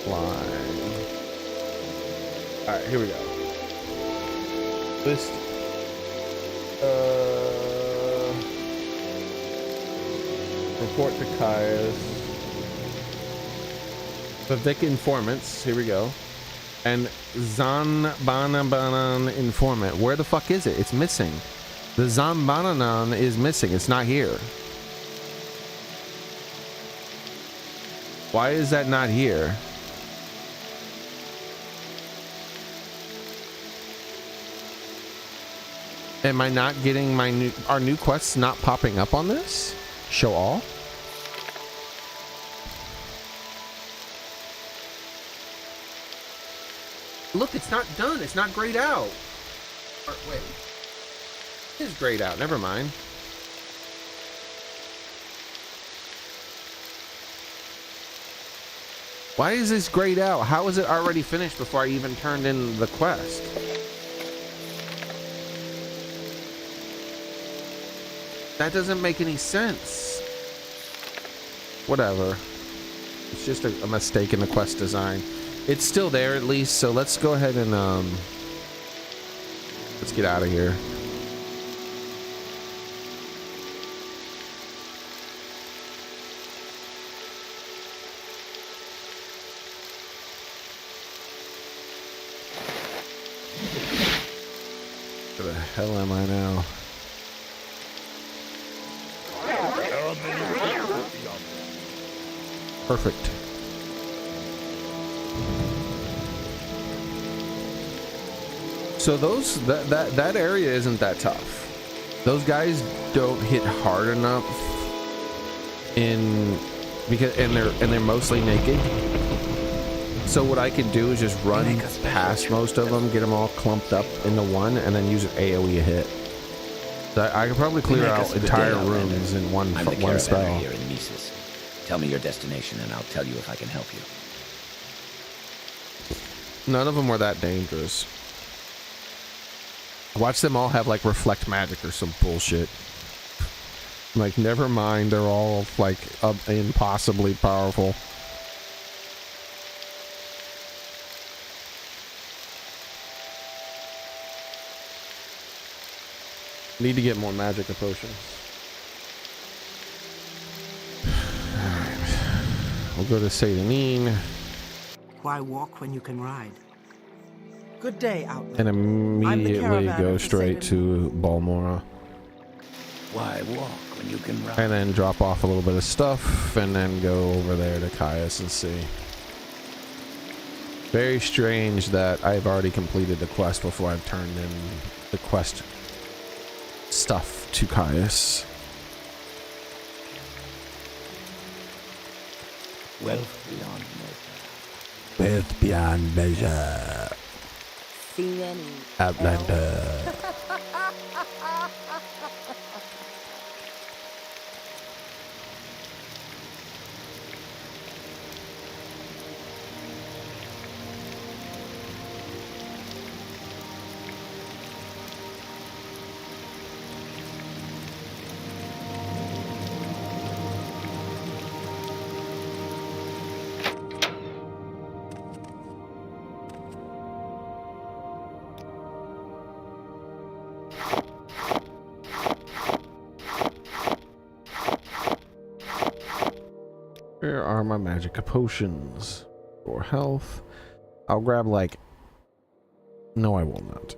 line. Alright, here we go. List. Report to Caius. The Vic informants. Here we go. And Zanbananan informant. Where the fuck is it? It's missing. The Zanbananan is missing. It's not here. Why is that not here? Am I not getting our new quests not popping up on this? Show all? Look, it's not done. It's not grayed out. Or, wait. It is grayed out. Never mind. Why is this grayed out? How is it already finished before I even turned in the quest? That doesn't make any sense. Whatever. It's just a mistake in the quest design. It's still there at least, so let's go ahead and let's get out of here. Where the hell am I now? Perfect. So that area isn't that tough. Those guys don't hit hard enough because they're mostly naked. So what I could do is just run past most of them, get them all clumped up into one, and then use an AOE hit. So I could probably clear out entire rooms in one spell. Here in Mises. Tell me your destination, and I'll tell you if I can help you. None of them were that dangerous. Watch them all have like reflect magic or some bullshit. Like, never mind, they're all like impossibly powerful. Need to get more magic potions. Alright. We'll go to Satanine. Why walk when you can ride? Good day, Outlander. And immediately go straight to Balmora. Why walk when you can ride? And then drop off a little bit of stuff and then go over there to Caius and see. Very strange that I've already completed the quest before I've turned in the quest stuff to Caius. Wealth beyond measure. Wealth beyond measure. Seen any Outlander. Where are my magic potions? For health. I'll grab like... No, I will not.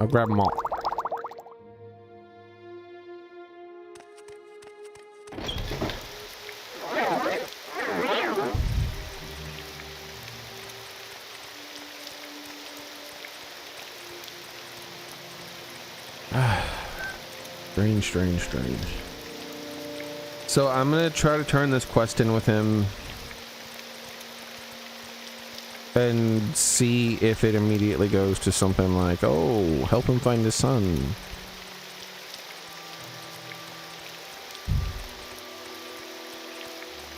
I'll grab them all. Strange. So I'm gonna try to turn this quest in with him and see if it immediately goes to something like, oh, help him find his son.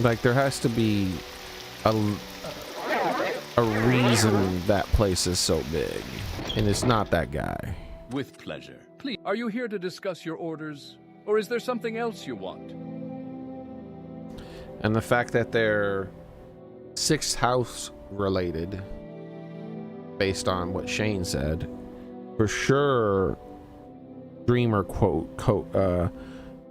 Like, there has to be a reason that place is so big, and it's not that guy. With pleasure. Please, are you here to discuss your orders, or is there something else you want? And the fact that they're sixth house related, based on what Shane said, for sure, dreamer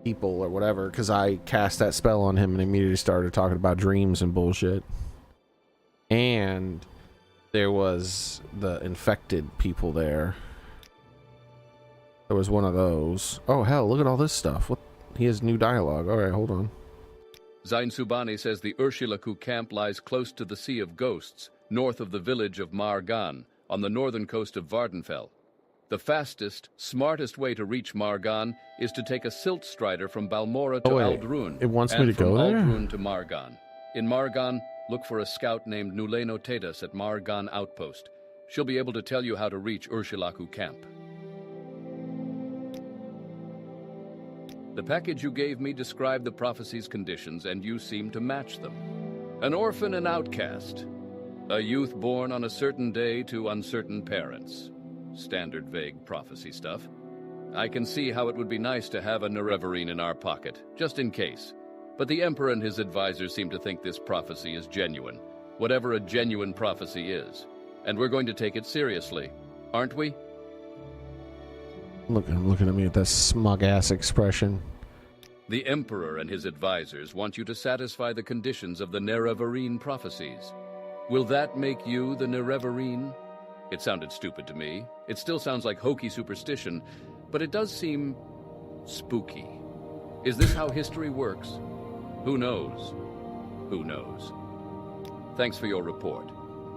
people or whatever, because I cast that spell on him and immediately started talking about dreams and bullshit. And there was the infected people there. There was one of those. Oh hell, look at all this stuff. What? He has new dialogue. All right, hold on. Zain Subani says the Urshilaku camp lies close to the Sea of Ghosts, north of the village of Margan, on the northern coast of Vardenfell. The fastest, smartest way to reach Margan is to take a silt strider from Balmora to Aldrun. It wants me to go there? And from Aldrun to Margan. In Margan, look for a scout named Nuleno Tedas at Margan Outpost. She'll be able to tell you how to reach Urshilaku camp. The package you gave me described the prophecy's conditions, and you seem to match them. An orphan and outcast. A youth born on a certain day to uncertain parents. Standard vague prophecy stuff. I can see how it would be nice to have a Nerevarine in our pocket, just in case. But the Emperor and his advisors seem to think this prophecy is genuine, whatever a genuine prophecy is. And we're going to take it seriously, aren't we? Looking at me with that smug-ass expression. The Emperor and his advisors want you to satisfy the conditions of the Nerevarine prophecies. Will that make you the Nerevarine? It sounded stupid to me. It still sounds like hokey superstition, but it does seem spooky. Is this how history works? Who knows? Who knows? Thanks for your report,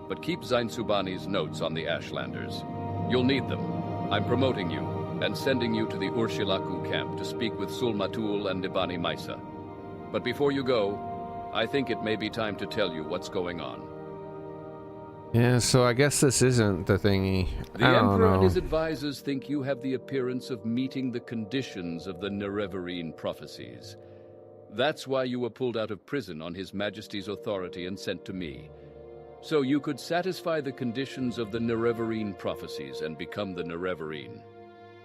but keep Zain Subani's notes on the Ashlanders. You'll need them. I'm promoting you and sending you to the Urshilaku camp to speak with Sul-Matul and Nibani Maisa. But before you go, I think it may be time to tell you what's going on. Yeah, so I guess this isn't the thingy. The Emperor and his advisors think you have the appearance of meeting the conditions of the Nerevarine prophecies. That's why you were pulled out of prison on His Majesty's authority and sent to me. So you could satisfy the conditions of the Nerevarine prophecies and become the Nerevarine.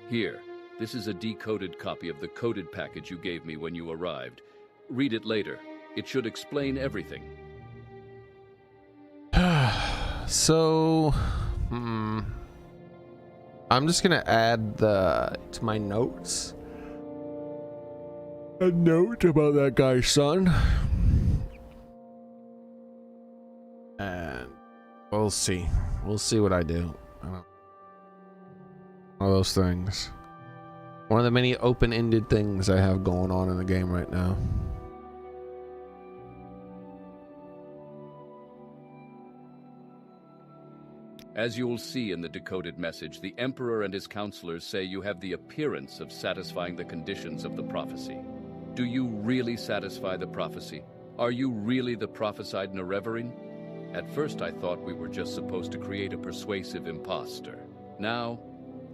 Here, this is a decoded copy of the coded package you gave me when you arrived. Read it later. It should explain everything. So, I'm just gonna add to my notes a note about that guy's son, and we'll see what I do. One of those things. One of the many open-ended things I have going on in the game right now. As you'll see in the decoded message, the Emperor and his counselors say you have the appearance of satisfying the conditions of the prophecy. Do you really satisfy the prophecy? Are you really the prophesied Nerevarine? At first I thought we were just supposed to create a persuasive imposter. Now,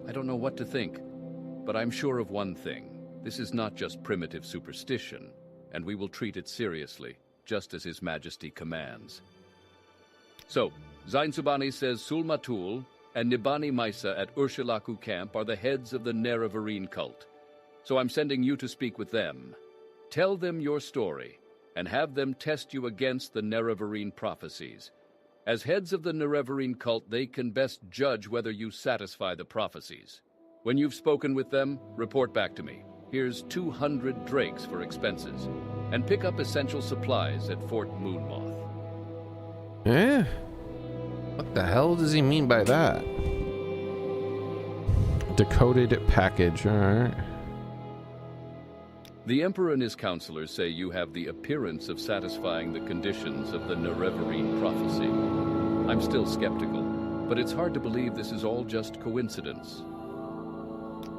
I don't know what to think, but I'm sure of one thing. This is not just primitive superstition, and we will treat it seriously, just as His Majesty commands. So, Zain Subani says Sul-Matul and Nibani Maisa at Urshilaku camp are the heads of the Nerevarine cult. So I'm sending you to speak with them. Tell them your story, and have them test you against the Nerevarine prophecies. As heads of the Nerevarine cult, they can best judge whether you satisfy the prophecies. When you've spoken with them, report back to me. Here's 200 drakes for expenses. And pick up essential supplies at Fort Moonmoth. Eh? What the hell does he mean by that? Decoded package, alright. The Emperor and his counselors say you have the appearance of satisfying the conditions of the Nerevarine prophecy. I'm still skeptical, but it's hard to believe this is all just coincidence.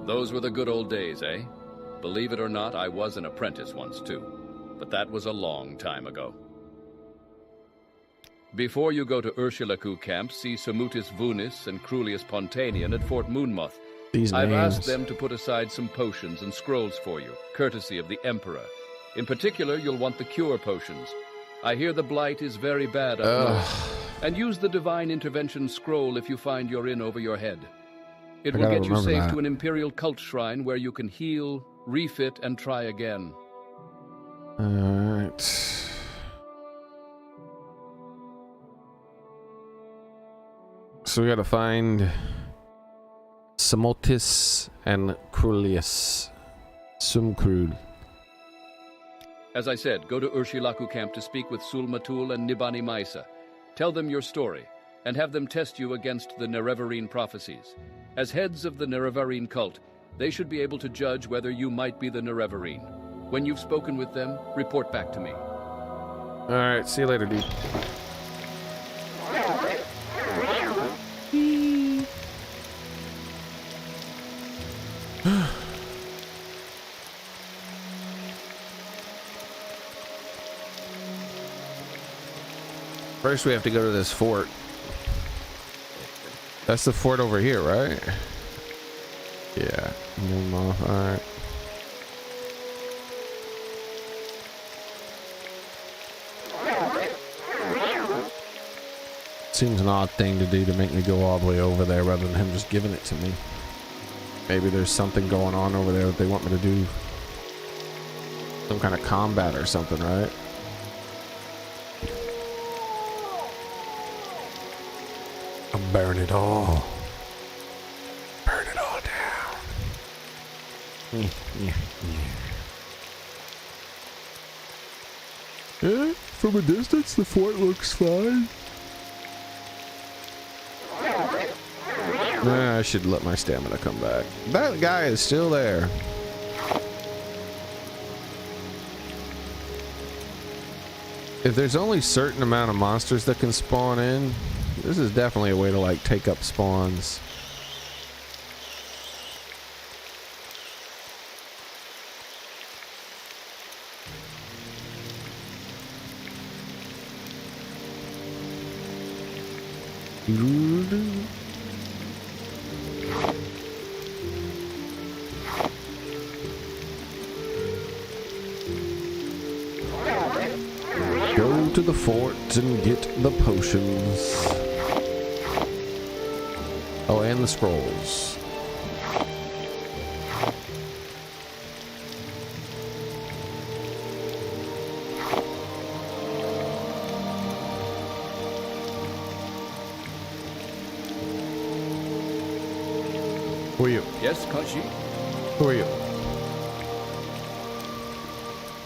Those were the good old days, eh? Believe it or not, I was an apprentice once too. But that was a long time ago. Before you go to Urshulaku camp, see Samutis Vunis and Crulius Pontanian at Fort Moonmoth. I've asked them to put aside some potions and scrolls for you, courtesy of the Emperor. In particular, you'll want the cure potions. I hear the blight is very bad up north. And use the Divine Intervention scroll if you find you're in over your head. It will get you safe to an Imperial cult shrine where you can heal, refit, and try again. Alright. So we gotta find Samotis and Crulius. Sumkrul. As I said, go to Urshilaku camp to speak with Sulmatul and Nibani Maisa. Tell them your story, and have them test you against the Nerevarine prophecies. As heads of the Nerevarine cult, they should be able to judge whether you might be the Nerevarine. When you've spoken with them, report back to me. Alright, see you later, dude. First, we have to go to this fort. That's the fort over here, right? Yeah. Alright. Seems an odd thing to do to make me go all the way over there rather than him just giving it to me. Maybe there's something going on over there that they want me to do. Some kind of combat or something, right? I'll burn it all. Burn it all down. Yeah, from a distance, the fort looks fine. Nah, I should let my stamina come back. That guy is still there. If there's only a certain amount of monsters that can spawn in, this is definitely a way to like take up spawns. Go to the fort and get the potions. Oh, and the scrolls. Who are you? Yes, Kashi? Who are you?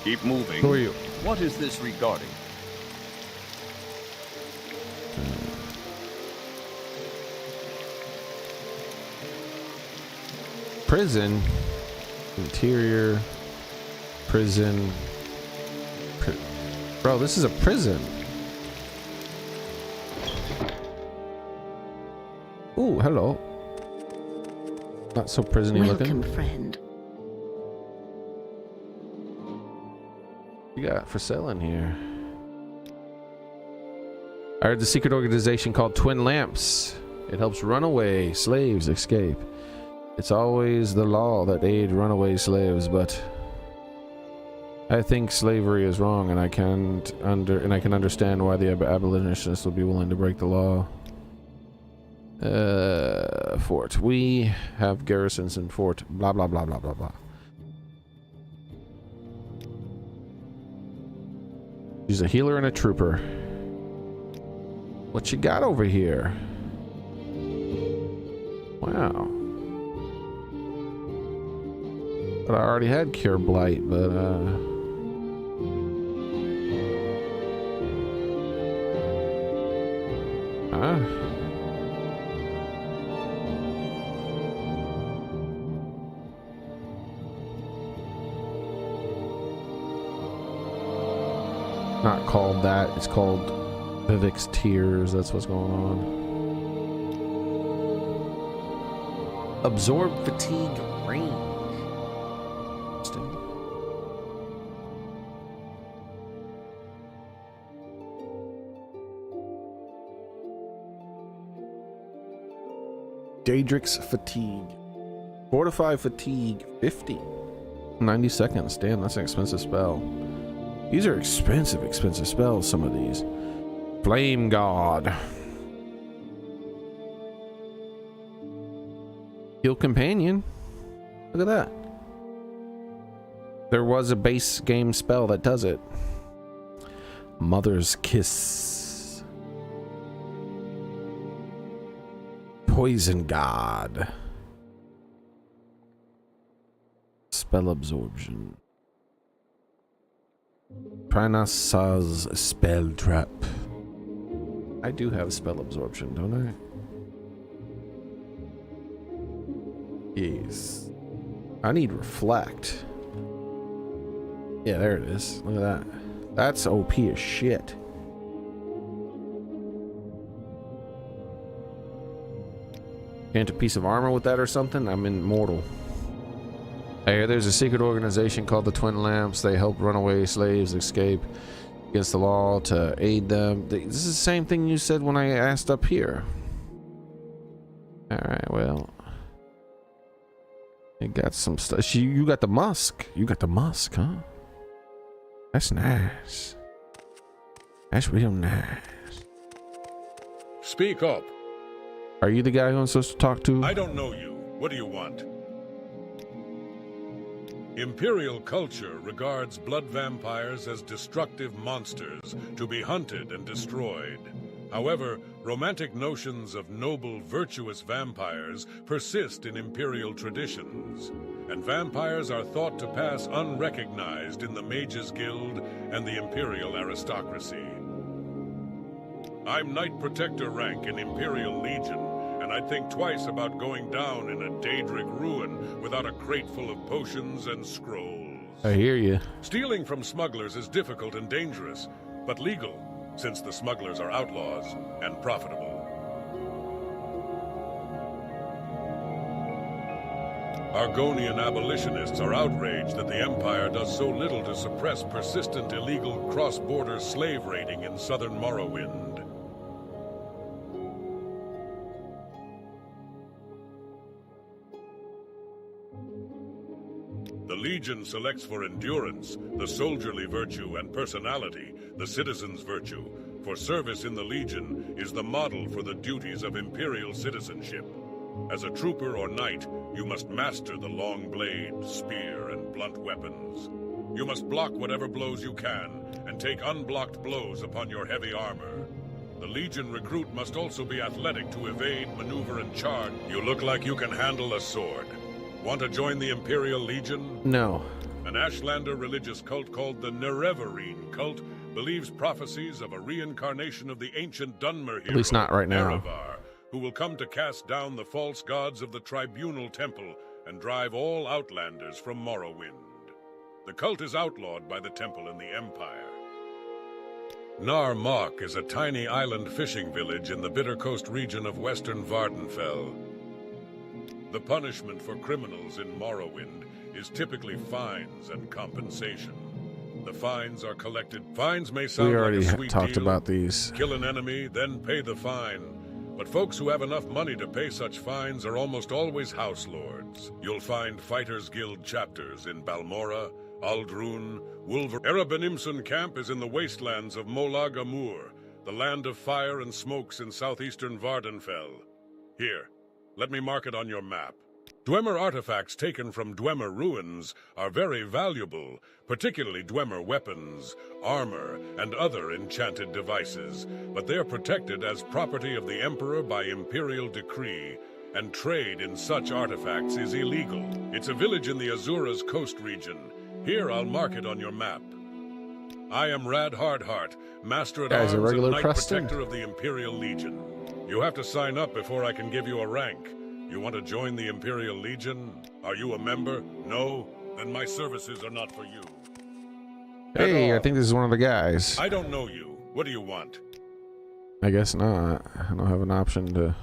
Keep moving. Who are you? What is this regarding? Prison. Interior. Prison. Bro, this is a prison. Ooh, hello. Not so prison-y looking. Welcome, friend. What you got for sale in here? I heard the secret organization called Twin Lamps. It helps runaway slaves escape. It's always the law that aid runaway slaves, but I think slavery is wrong, and I can understand why the abolitionists would be willing to break the law. Fort. We have garrisons in fort. Blah blah blah blah blah blah. She's a healer and a trooper. What you got over here? Wow. But I already had Cure Blight, but not called that. It's called Vivek's Tears. That's what's going on. Absorb fatigue range. Interesting. Daedric's Fatigue. Fortify Fatigue 50. 90 seconds. Damn, that's an expensive spell. These are expensive spells, some of these. Flame God. Heal Companion. Look at that. There was a base game spell that does it. Mother's Kiss. Poison God. Spell Absorption. Pranasa's Spell Trap. I do have Spell Absorption, don't I? Yes. I need Reflect. Yeah, there it is. Look at that. That's OP as shit. Can't a piece of armor with that or something? I'm immortal. I hear there's a secret organization called the Twin Lamps. They help runaway slaves escape against the law to aid them. This is the same thing you said when I asked up here. Alright, well. You got some stuff. You got the musk. You got the musk, huh? That's nice. That's real nice. Speak up. Are you the guy who I'm supposed to talk to? I don't know you. What do you want? Imperial culture regards blood vampires as destructive monsters to be hunted and destroyed. However, romantic notions of noble, virtuous vampires persist in Imperial traditions, and vampires are thought to pass unrecognized in the Mages Guild and the Imperial aristocracy. I'm Knight Protector rank in Imperial Legion, and I'd think twice about going down in a Daedric ruin without a crate full of potions and scrolls. I hear you. Stealing from smugglers is difficult and dangerous, but legal, since the smugglers are outlaws and profitable. Argonian abolitionists are outraged that the Empire does so little to suppress persistent illegal cross-border slave raiding in southern Morrowind. The Legion selects for endurance, the soldierly virtue, and personality, the citizen's virtue. For service in the Legion is the model for the duties of Imperial citizenship. As a trooper or knight, you must master the long blade, spear, and blunt weapons. You must block whatever blows you can, and take unblocked blows upon your heavy armor. The Legion recruit must also be athletic to evade, maneuver, and charge. You look like you can handle a sword. Want to join the Imperial Legion? No. An Ashlander religious cult called the Nerevarine cult believes prophecies of a reincarnation of the ancient Dunmer hero, At least not right now. Nerevar, who will come to cast down the false gods of the Tribunal Temple and drive all Outlanders from Morrowind. The cult is outlawed by the Temple and the Empire. Nar Mok is a tiny island fishing village in the Bitter Coast region of western Vardenfell. The punishment for criminals in Morrowind is typically fines and compensation. The fines are collected. Fines may sound We already like a sweet talked deal. about these. Kill an enemy, then pay the fine. But folks who have enough money to pay such fines are almost always house lords. You'll find Fighters Guild chapters in Balmora, Aldrun, Erebenimson Camp is in the wastelands of Molag Amur, the land of fire and smokes in southeastern Vardenfell. Here, let me mark it on your map. Dwemer artifacts taken from Dwemer ruins are very valuable, particularly Dwemer weapons, armor, and other enchanted devices, but they're protected as property of the Emperor by imperial decree, and trade in such artifacts is illegal. It's a village in the Azura's coast region. Here, I'll mark it on your map. I am Rad Hardheart, Master at Arms and Knight Protector of the Imperial Legion. You have to sign up before I can give you a rank. You want to join the Imperial Legion? Are you a member? No? Then my services are not for you. Hey, I think this is one of the guys. I don't know you. What do you want? I guess not. I don't have an option to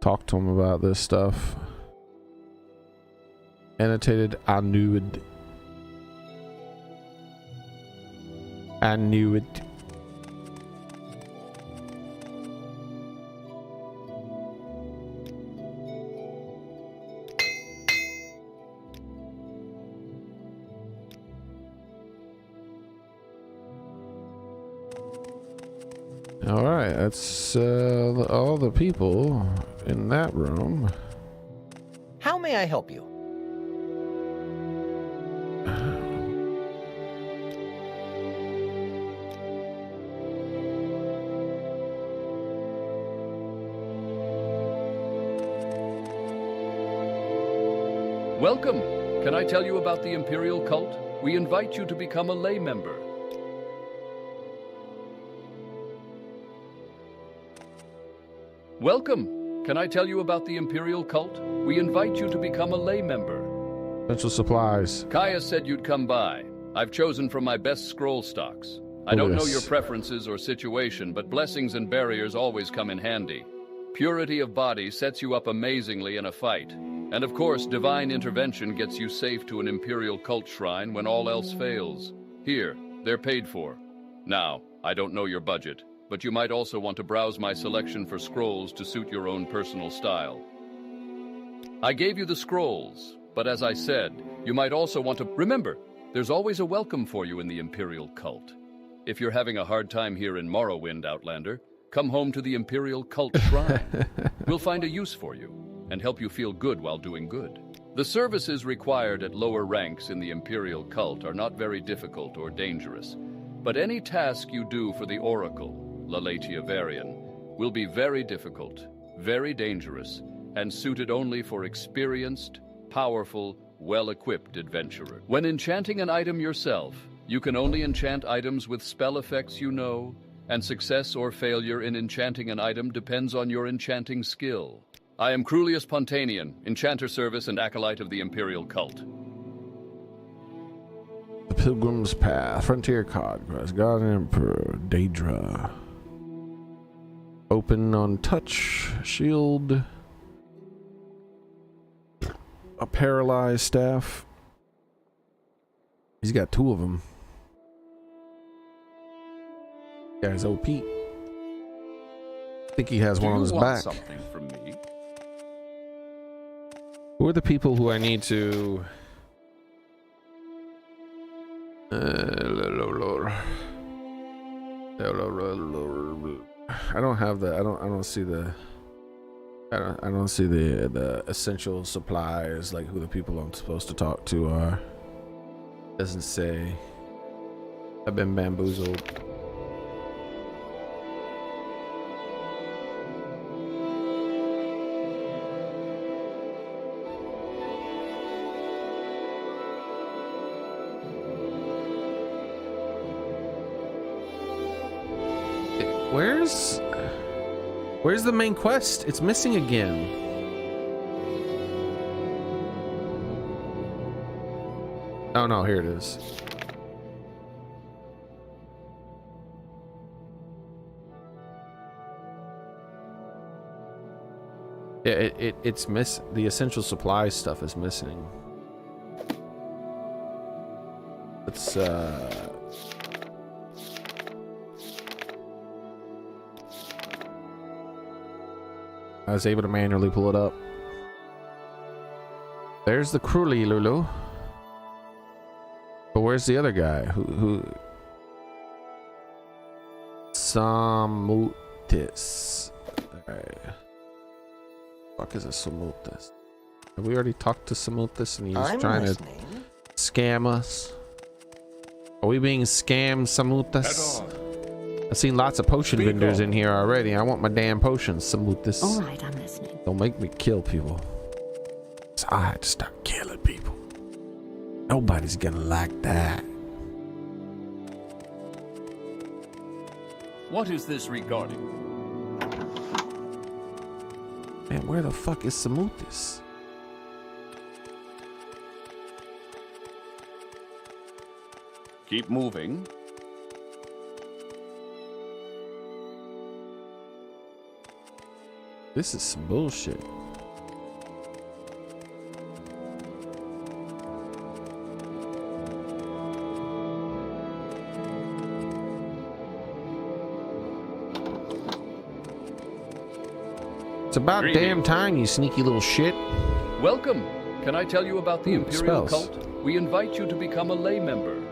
talk to him about this stuff. Annotated, I knew it. I knew it. All right, that's all the people in that room. How may I help you? Welcome. Can I tell you about the Imperial Cult? We invite you to become a lay member. Welcome. Can I tell you about the Imperial Cult? We invite you to become a lay member. Essential supplies. Kaya said you'd come by. I've chosen from my best scroll stocks. I don't know your preferences or situation, but blessings and barriers always come in handy. Purity of body sets you up amazingly in a fight. And of course, divine intervention gets you safe to an Imperial Cult shrine when all else fails. Here, they're paid for. Now, I don't know your budget, but you might also want to browse my selection for scrolls to suit your own personal style. I gave you the scrolls, but as I said, you might also want to... Remember, there's always a welcome for you in the Imperial Cult. If you're having a hard time here in Morrowind, Outlander, come home to the Imperial Cult Shrine. We'll find a use for you and help you feel good while doing good. The services required at lower ranks in the Imperial Cult are not very difficult or dangerous, but any task you do for the Oracle, Lalatia Varian, will be very difficult, very dangerous, and suited only for experienced, powerful, well-equipped adventurers. When enchanting an item yourself, you can only enchant items with spell effects you know, and success or failure in enchanting an item depends on your enchanting skill. I am Crulius Pontanian, Enchanter Service and Acolyte of the Imperial Cult. The Pilgrim's Path, Frontier Conquest, God and Emperor, Daedra. Open on touch, shield. A paralyzed staff. He's got two of them. Guy's OP. I think he has one on his back. Something from me? Who are the people who I need to... I don't have the... I don't see the... I don't see the essential supplies, like who the people I'm supposed to talk to are. Doesn't say. I've been bamboozled. Where's the main quest? It's missing again. Oh no, here it is. Yeah, it's the essential supplies stuff is missing. It's I was able to manually pull it up. There's the Crowley Lulu. But where's the other guy? Who? Samutis. Alright. Fuck is a Samutis? Have we already talked to Samutis and he's trying to scam us? Are we being scammed, Samutis? I've seen lots of potion vendors in here already. I want my damn potions. Some with this. All right, I'm listening. Don't make me kill people. So I had to start killing people. Nobody's gonna like that. What is this regarding? Man, where the fuck is Samuthis? Keep moving. This is some bullshit. It's about damn time, you sneaky little shit. Welcome. Can I tell you about the Imperial spells. Cult? We invite you to become a lay member.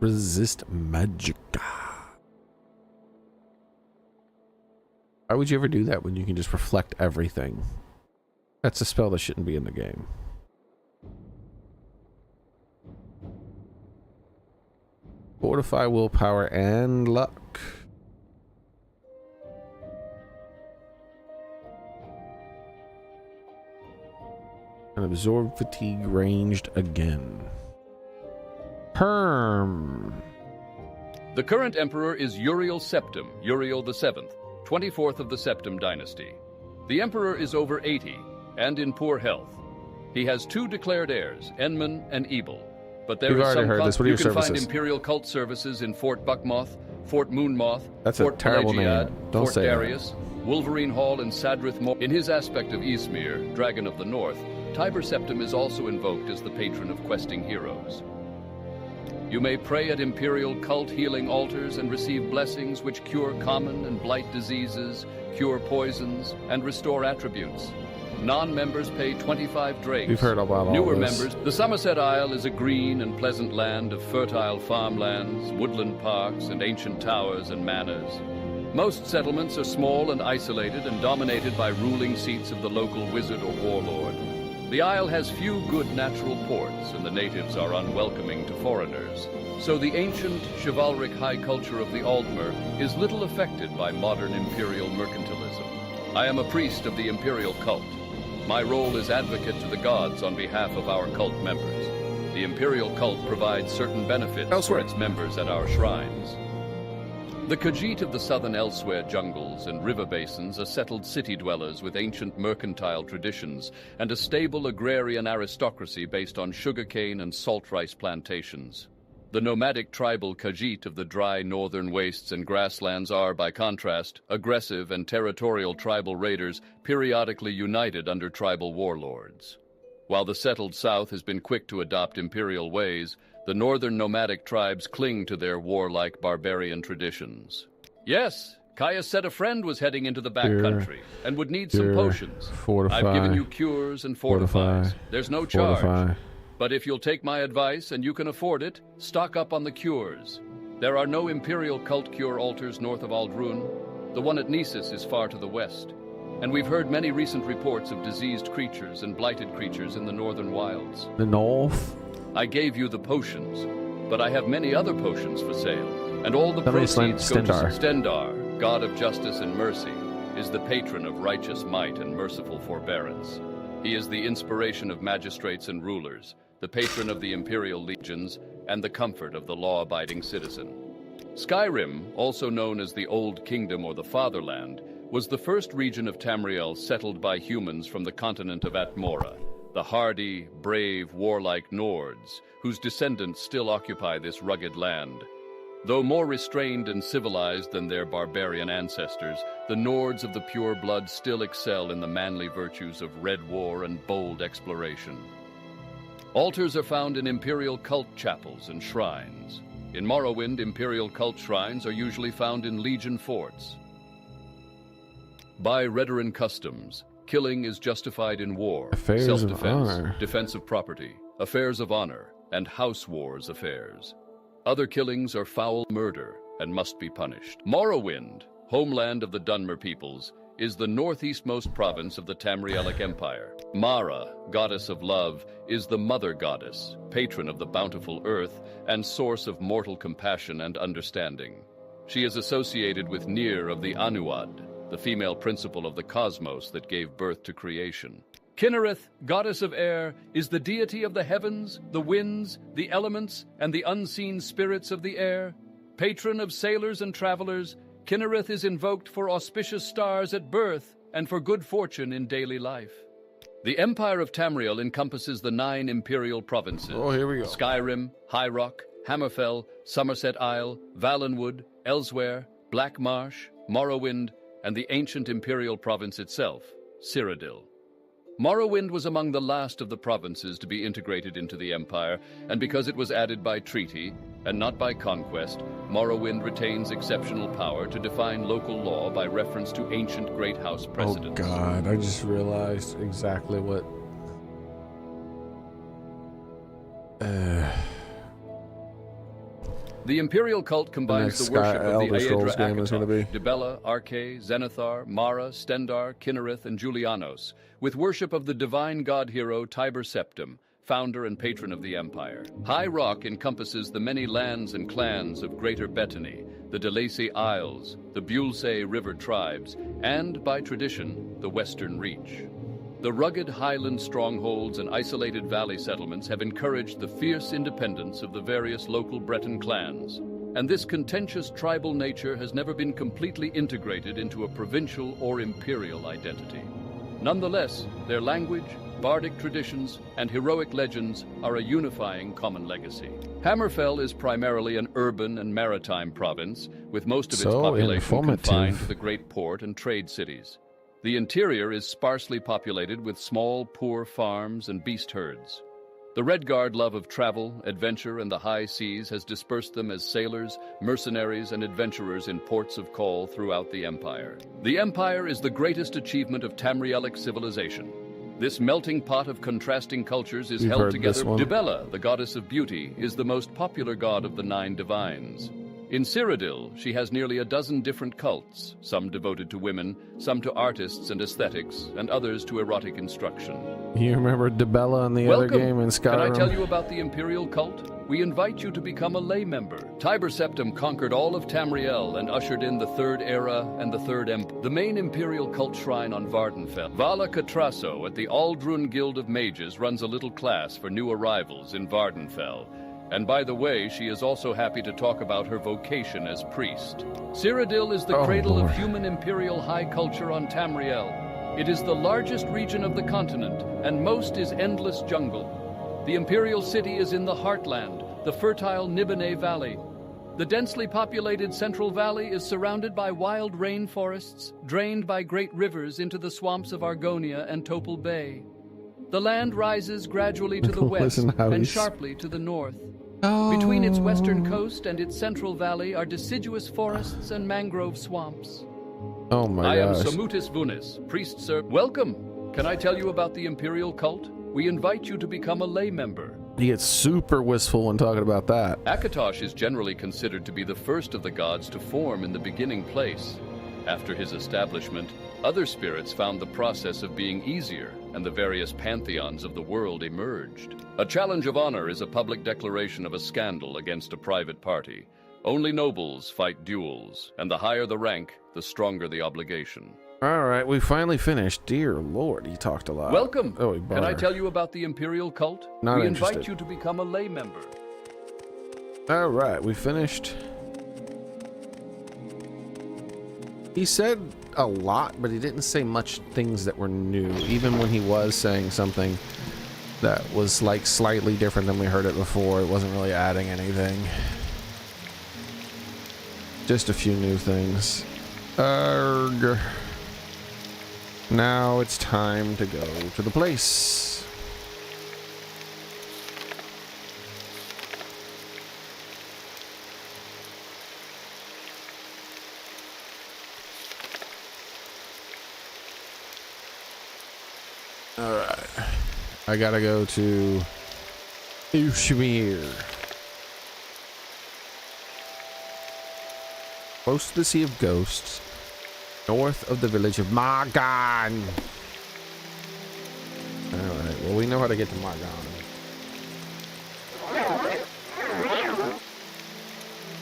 Resist magicka. Why would you ever do that when you can just reflect everything? That's a spell that shouldn't be in the game. Fortify willpower and luck. And absorb fatigue ranged again. Herm. The current emperor is Uriel Septim, Uriel the 7th, 24th of the Septim dynasty. The emperor is over 80 and in poor health. He has 2 declared heirs, Enman and Ebel. But there We've is already some heard this. What are you your can find services? Imperial cult services in Fort Buckmoth, Fort Moonmoth, That's a Fort terrible Pelagiad, name. Don't Fort say that. Darius, Wolverine Hall, and Sadrith Moor. In his aspect of Ysmir, Dragon of the North, Tiber Septim is also invoked as the patron of questing heroes. You may pray at Imperial cult healing altars and receive blessings which cure common and blight diseases, cure poisons, and restore attributes. Non-members pay 25 drakes. We've heard about all Newer this. members. The Somerset Isle is a green and pleasant land of fertile farmlands, woodland parks, and ancient towers and manors. Most settlements are small and isolated and dominated by ruling seats of the local wizard or warlord. The Isle has few good natural ports, and the natives are unwelcoming to foreigners. So the ancient, chivalric high culture of the Aldmer is little affected by modern imperial mercantilism. I am a priest of the Imperial cult. My role is advocate to the gods on behalf of our cult members. The Imperial cult provides certain benefits for its members at our shrines. The Khajiit of the southern Elsewhere jungles and river basins are settled city dwellers with ancient mercantile traditions and a stable agrarian aristocracy based on sugarcane and salt rice plantations. The nomadic tribal Khajiit of the dry northern wastes and grasslands are, by contrast, aggressive and territorial tribal raiders periodically united under tribal warlords. While the settled south has been quick to adopt imperial ways, the northern nomadic tribes cling to their warlike barbarian traditions. Yes, Caius said a friend was heading into the backcountry and would need some potions. Fortify. I've given you cures and fortifies. There's no charge. Fortify. But if you'll take my advice and you can afford it, stock up on the cures. There are no Imperial cult cure altars north of Aldrun. The one at Nisus is far to the west. And we've heard many recent reports of diseased creatures and blighted creatures in the northern wilds. The north? I gave you the potions, but I have many other potions for sale. And all the Somebody proceeds go to Stendar. Stendar, god of justice and mercy, is the patron of righteous might and merciful forbearance. He is the inspiration of magistrates and rulers, the patron of the imperial legions, and the comfort of the law-abiding citizen. Skyrim, also known as the Old Kingdom or the Fatherland, was the first region of Tamriel settled by humans from the continent of Atmora, the hardy, brave, warlike Nords, whose descendants still occupy this rugged land. Though more restrained and civilized than their barbarian ancestors, the Nords of the pure blood still excel in the manly virtues of red war and bold exploration. Altars are found in Imperial cult chapels and shrines. In Morrowind, Imperial cult shrines are usually found in Legion forts. By Redoran customs, killing is justified in war, Affairs of self-defense, honor. defense of property, affairs of honor, and house wars affairs. Other killings are foul murder, and must be punished. Morrowind, homeland of the Dunmer peoples, is the northeastmost province of the Tamrielic Empire. Mara, goddess of love, is the mother goddess, patron of the bountiful earth, and source of mortal compassion and understanding. She is associated with Nir of the Anuad, the female principle of the cosmos that gave birth to creation. Kinnereth, goddess of air, is the deity of the heavens, the winds, the elements, and the unseen spirits of the air. Patron of sailors and travelers, Kinnereth is invoked for auspicious stars at birth and for good fortune in daily life. The Empire of Tamriel encompasses the 9 imperial provinces. Oh, here we go. Skyrim, High Rock, Hammerfell, Somerset Isle, Valenwood, Elsewhere, Black Marsh, Morrowind, and the ancient imperial province itself, Cyrodiil. Morrowind was among the last of the provinces to be integrated into the Empire, and because it was added by treaty, and not by conquest, Morrowind retains exceptional power to define local law by reference to ancient Great House precedents. Oh God, I just realized exactly what... The Imperial cult combines the worship of the Elder Scrolls Aedra game is gonna Akatosh, be. Dibella, Arche, Zenithar, Mara, Stendar, Kinnereth, and Julianos, with worship of the divine god hero Tiber Septim, founder and patron of the Empire. High Rock encompasses the many lands and clans of Greater Bethany, the Delacy Isles, the Bulsey River tribes, and, by tradition, the Western Reach. The rugged highland strongholds and isolated valley settlements have encouraged the fierce independence of the various local Breton clans, and this contentious tribal nature has never been completely integrated into a provincial or imperial identity. Nonetheless, their language, bardic traditions, and heroic legends are a unifying common legacy. Hammerfell is primarily an urban and maritime province, with most of its population confined to the great port and trade cities. The interior is sparsely populated with small, poor farms and beast herds. The Redguard love of travel, adventure, and the high seas has dispersed them as sailors, mercenaries, and adventurers in ports of call throughout the Empire. The Empire is the greatest achievement of Tamrielic civilization. This melting pot of contrasting cultures is held together. Dibella, the goddess of beauty, is the most popular god of the 9 divines. In Cyrodiil, she has nearly a dozen different cults, some devoted to women, some to artists and aesthetics, and others to erotic instruction. You remember Dibella in the other game in Skyrim? Can I tell you about the Imperial cult? We invite you to become a lay member. Tiber Septim conquered all of Tamriel and ushered in the Third Era and the Third Empire. The main Imperial cult shrine on Vardenfell. Vala Catrasso at the Aldrun Guild of Mages runs a little class for new arrivals in Vardenfell. And by the way, she is also happy to talk about her vocation as priest. Cyrodiil is the cradle of human imperial high culture on Tamriel. It is the largest region of the continent, and most is endless jungle. The imperial city is in the heartland, the fertile Nibene Valley. The densely populated Central Valley is surrounded by wild rainforests, drained by great rivers into the swamps of Argonia and Topal Bay. The land rises gradually to the west and sharply to the north. Between its western coast and its central valley are deciduous forests and mangrove swamps. Oh my gosh. I am Somutis Vunis, priest sir. Welcome. Can I tell you about the Imperial cult? We invite you to become a lay member. He gets super wistful when talking about that. Akatosh is generally considered to be the first of the gods to form in the beginning place. After his establishment, other spirits found the process of being easier, and the various pantheons of the world emerged. A challenge of honor is a public declaration of a scandal against a private party. Only nobles fight duels, and the higher the rank, the stronger the obligation. All right, we finally finished. Dear Lord, he talked a lot. Welcome. Oh, Can I tell you about the Imperial cult? Not we interested. invite you to become a lay member. All right, we finished. He said a lot, but he didn't say much things that were new, even when he was saying something that was like slightly different than we heard it before. It wasn't really adding anything. Just a few new things. Arrgh. Now it's time to go to the place. Alright. I gotta go to Ushmir. Close to the Sea of Ghosts, north of the village of Margan. Alright, well, we know how to get to Margan.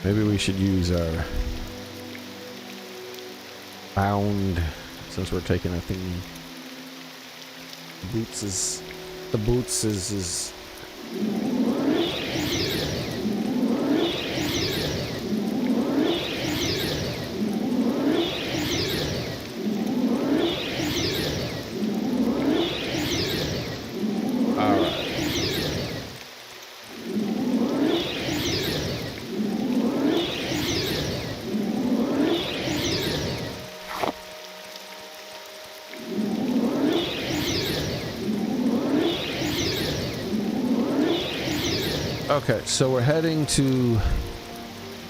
Maybe we should use our bound, since we're taking a thingy. The boots is okay, so we're heading to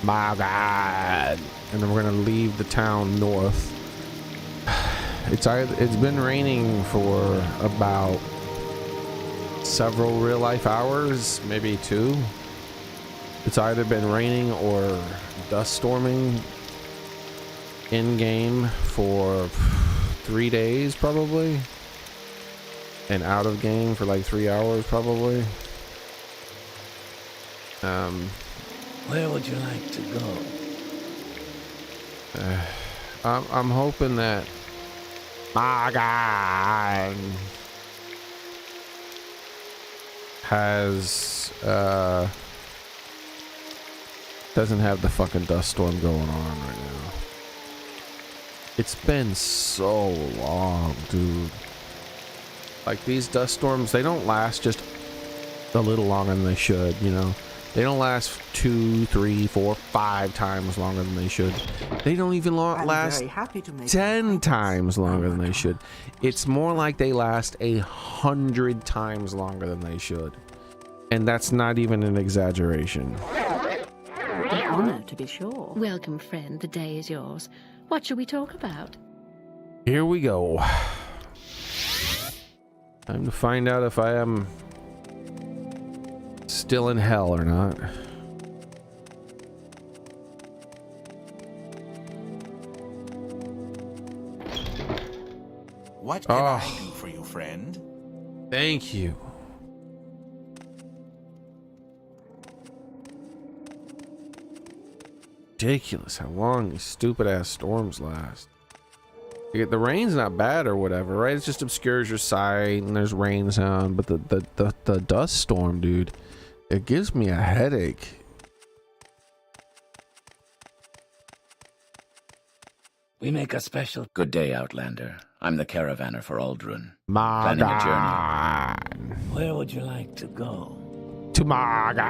Margan, and then we're gonna leave the town north. It's been raining for about several real life hours, maybe 2. It's either been raining or dust storming in game for 3 days probably, and out of game for like 3 hours probably. Where would you like to go? I'm hoping that Margan has doesn't have the fucking dust storm going on right now. It's been so long, dude. Like, these dust storms, they don't last just a little longer than they should, you know. They don't last 2, 3, 4, 5 times longer than they should. They don't even last 10 times longer than they should. It's more like they last 100 times longer than they should. And that's not even an exaggeration. An honor, to be sure. Welcome, friend. The day is yours. What shall we talk about? Here we go. Time to find out if I am still in hell or not. What can I do for you, friend? Thank you. Ridiculous how long these stupid ass storms last. The rain's not bad or whatever, right? It just obscures your sight and there's rain sound, but the dust storm, dude, it gives me a headache. We make a special... Good day, Outlander. I'm the caravaner for Aldrun. Margan. Planning a journey. Where would you like to go? To Margan.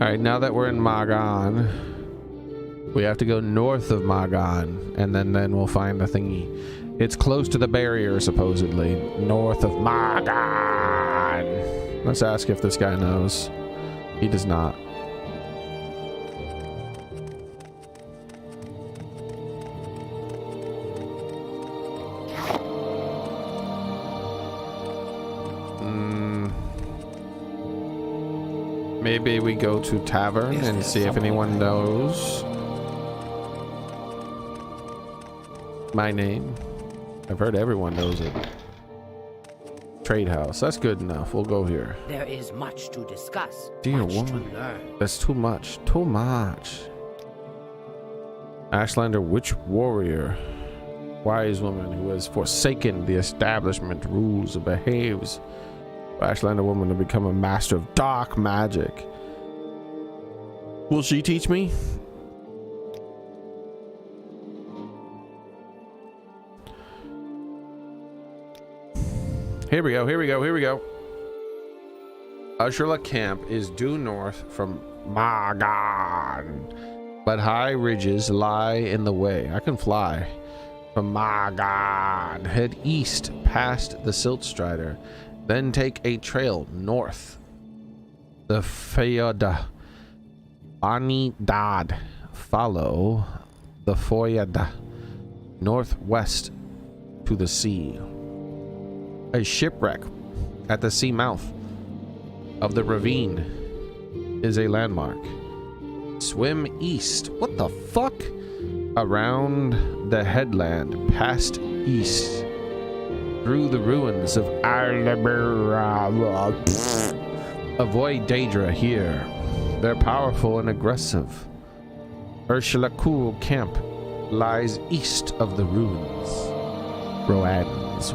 Alright, now that we're in Margan, we have to go north of Margan, and then we'll find the thingy. It's close to the barrier, supposedly. North of Margan. Let's ask if this guy knows. He does not. Maybe we go to tavern and see if anyone knows my name. I've heard everyone knows it. Trade house. That's good enough. We'll go here. There is much to discuss. Dear much woman. to learn. That's too much. Too much. Ashlander witch warrior. Wise woman who has forsaken the establishment rules and behaves. Ashlander woman to become a master of dark magic. Will she teach me? Here we go, here we go, here we go. Usherla camp is due north from Margan, but high ridges lie in the way. I can fly. From Margan, head east past the Silt Strider, then take a trail north. The Fayada Ani Dad. Follow the Foyada northwest to the sea. A shipwreck at the sea mouth of the ravine is a landmark. Swim east. What the fuck? Around the headland, past east, through the ruins of Alabara. Avoid Daedra here. They're powerful and aggressive. Ursula Cool Camp lies east of the ruins. Road's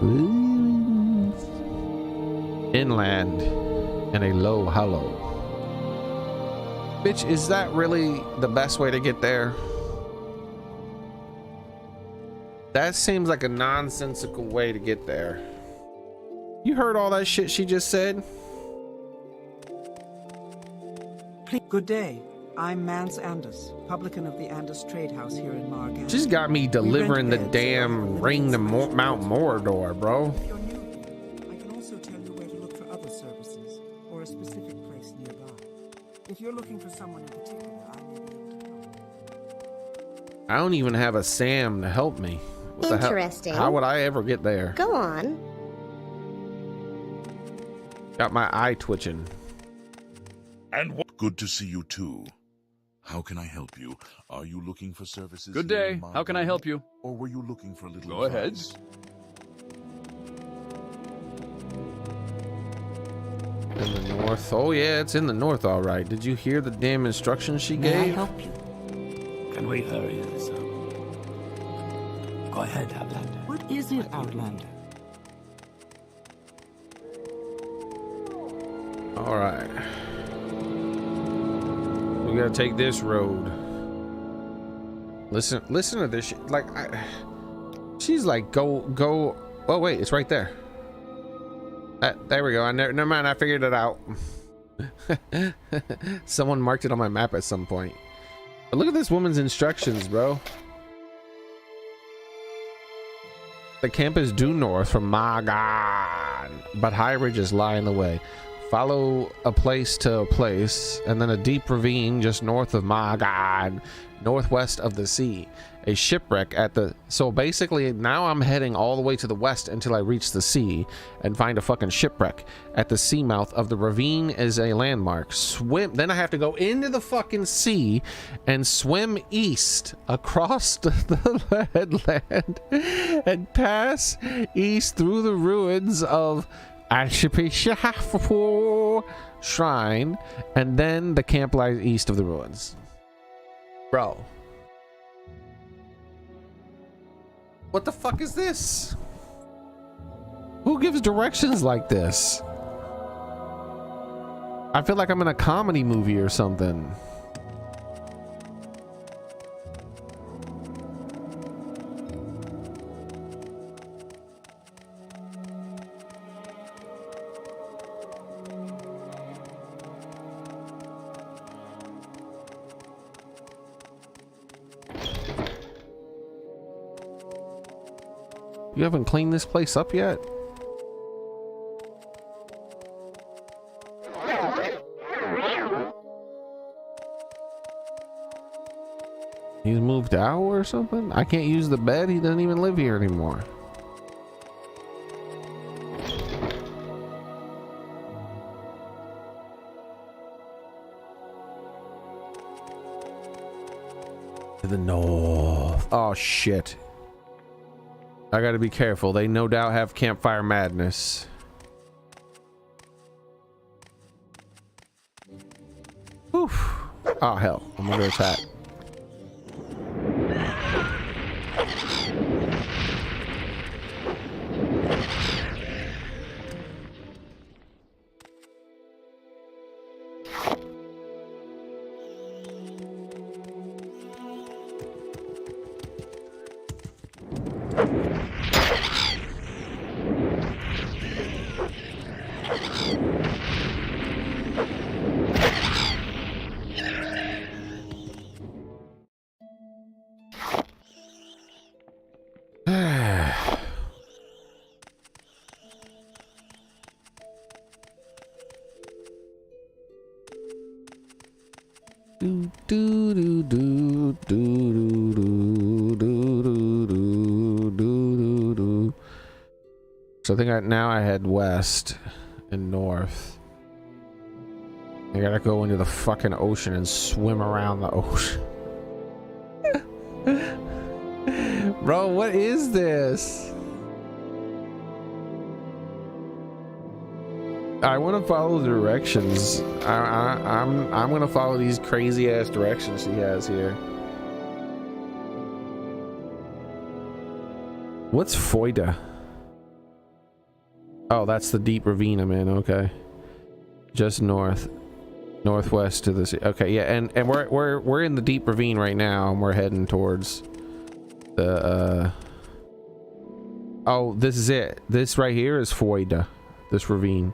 ruins. Inland in a low hollow. Bitch, is that really the best way to get there? That seems like a nonsensical way to get there. You heard all that shit she just said? Good day. I'm Mance Anders, publican of the Anders Trade House here in Margan. She's got me delivering the damn ring to Mount Mordor, bro. If you're new here, I can also tell you where to look for other services or a specific place nearby. If you're looking for someone in particular, I may be able to help. I don't even have a Sam to help me. What the hell? Interesting. How would I ever get there? Go on. Got my eye twitching. And what? Good to see you too. How can I help you? Are you looking for services? Good day. How can I help you? Or were you looking for a little Go ahead. advice? In the north. Oh yeah, it's in the north, all right. Did you hear the damn instructions she May I gave? help you? Can we hurry this up? Go ahead, Outlander. What is it, Outlander? All right. We gotta take this road. Listen to this shit. Like, she's like, go. Oh wait, it's right there. There we go. Never mind. I figured it out. Someone marked it on my map at some point. But look at this woman's instructions, bro. The camp is due north from Magan, but high ridges lie in the way. Follow a place to a place, and then a deep ravine just north of Magan, northwest of the sea. A shipwreck at the... So basically, now I'm heading all the way to the west until I reach the sea and find a fucking shipwreck. At the seamouth of the ravine is a landmark. Swim... Then I have to go into the fucking sea and swim east across the headland and pass east through the ruins of Ashipishafu Shrine, and then the camp lies east of the ruins. Bro. What the fuck is this? Who gives directions like this? I feel like I'm in a comedy movie or something. You haven't cleaned this place up yet? He's moved out or something? I can't use the bed. He doesn't even live here anymore. To the north. Oh shit. I gotta be careful. They no doubt have campfire madness. Oof. Oh hell, I'm under attack. So I think now I head west and north. I gotta go into the fucking ocean and swim around the ocean. Bro, what is this? I want to follow the directions. I'm gonna follow these crazy ass directions he has here. What's Foida? Oh, that's the deep ravine I'm in. Okay, just northwest to this. Okay, yeah, and we're in the deep ravine right now, and we're heading towards the. Oh, this is it. This right here is Foida. This ravine.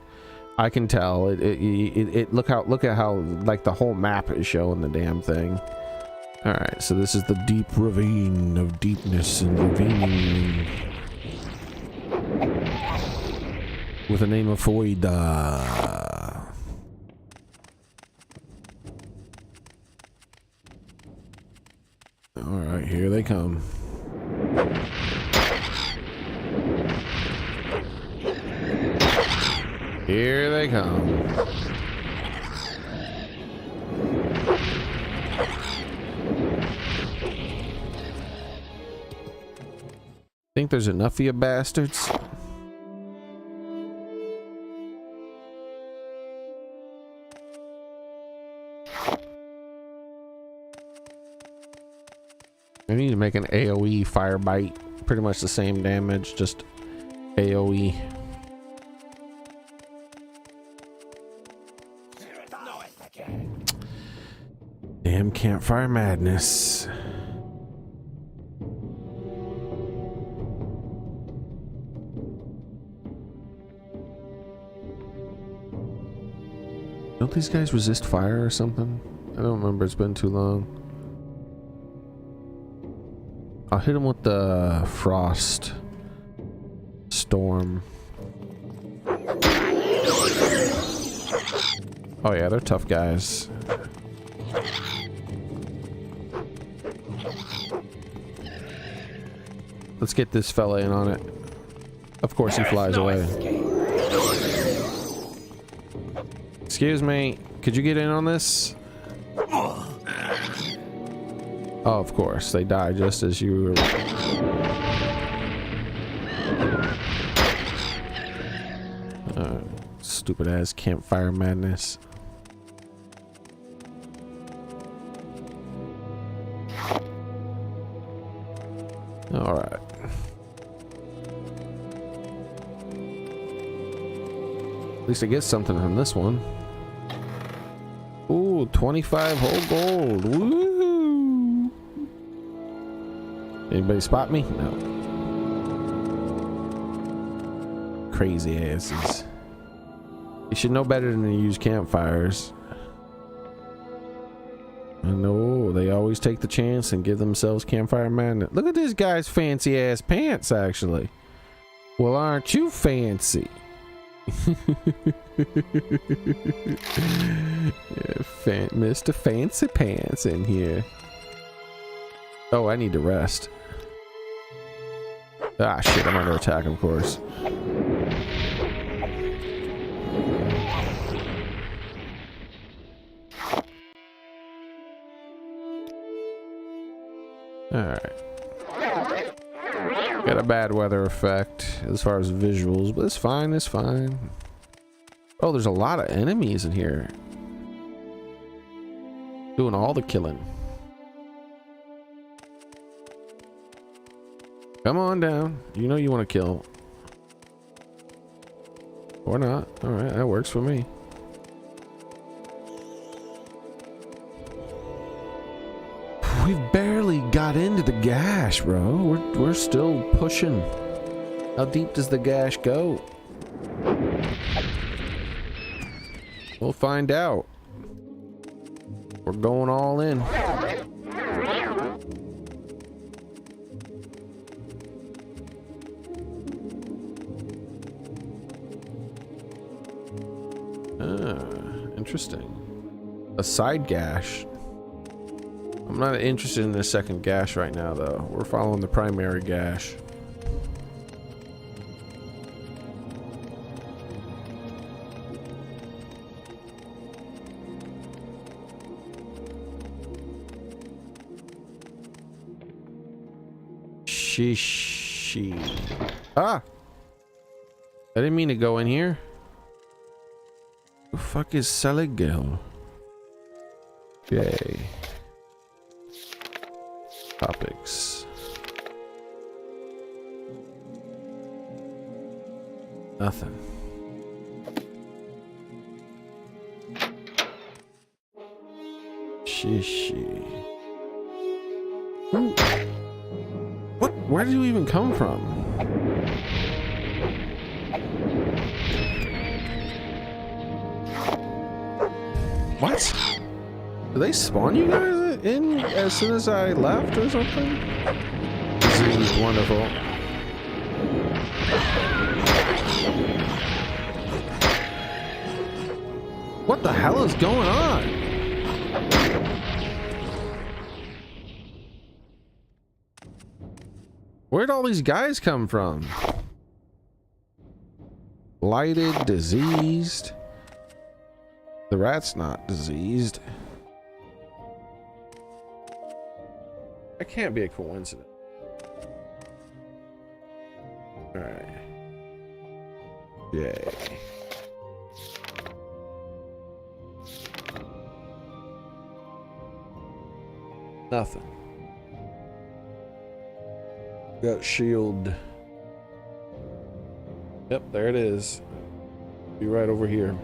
I can tell it look at how like the whole map is showing the damn thing. All right, so this is the deep ravine of deepness and ravining with the name of Foida. All right, here they come. Here they come. Think there's enough of you bastards? I need to make an AoE fire bite. Pretty much the same damage, just AoE. Damn campfire madness. Don't these guys resist fire or something? I don't remember, it's been too long. I'll hit them with the frost storm. Oh yeah, they're tough guys. Let's get this fella in on it. Of course he flies away. Excuse me, could you get in on this? Oh, of course, they die just as you were. Stupid ass campfire madness. All right. At least I get something from this one. Ooh, 25 whole gold. Woo! Anybody spot me? No. Crazy asses. You should know better than to use campfires. I know, they always take the chance and give themselves campfire madness. Look at this guy's fancy ass pants, actually. Well, aren't you fancy? Mr. Fancy Pants in here. Oh, I need to rest. Ah, shit, I'm under attack, of course. Alright. Got a bad weather effect as far as visuals, but it's fine, it's fine. Oh, there's a lot of enemies in here. Doing all the killing. Come on down. You know you want to kill. Or not. Alright, that works for me. We've barely got into the gash, bro. We're still pushing. How deep does the gash go? We'll find out. We're going all in. Ah, interesting. A side gash. I'm not interested in the second gash right now, though. We're following the primary gash. Shishi. Ah! I didn't mean to go in here. Who the fuck is Saligel? Okay. Topics. Nothing. Shishi. Ooh. What? Where did you even come from? What? Did they spawn you guys in as soon as I left or something? This is wonderful. What the hell is going on? Where'd all these guys come from? Blighted, diseased. The rat's not diseased. That can't be a coincidence. Alright. Yay. Nothing. Got shield. Yep, there it is. Be right over here.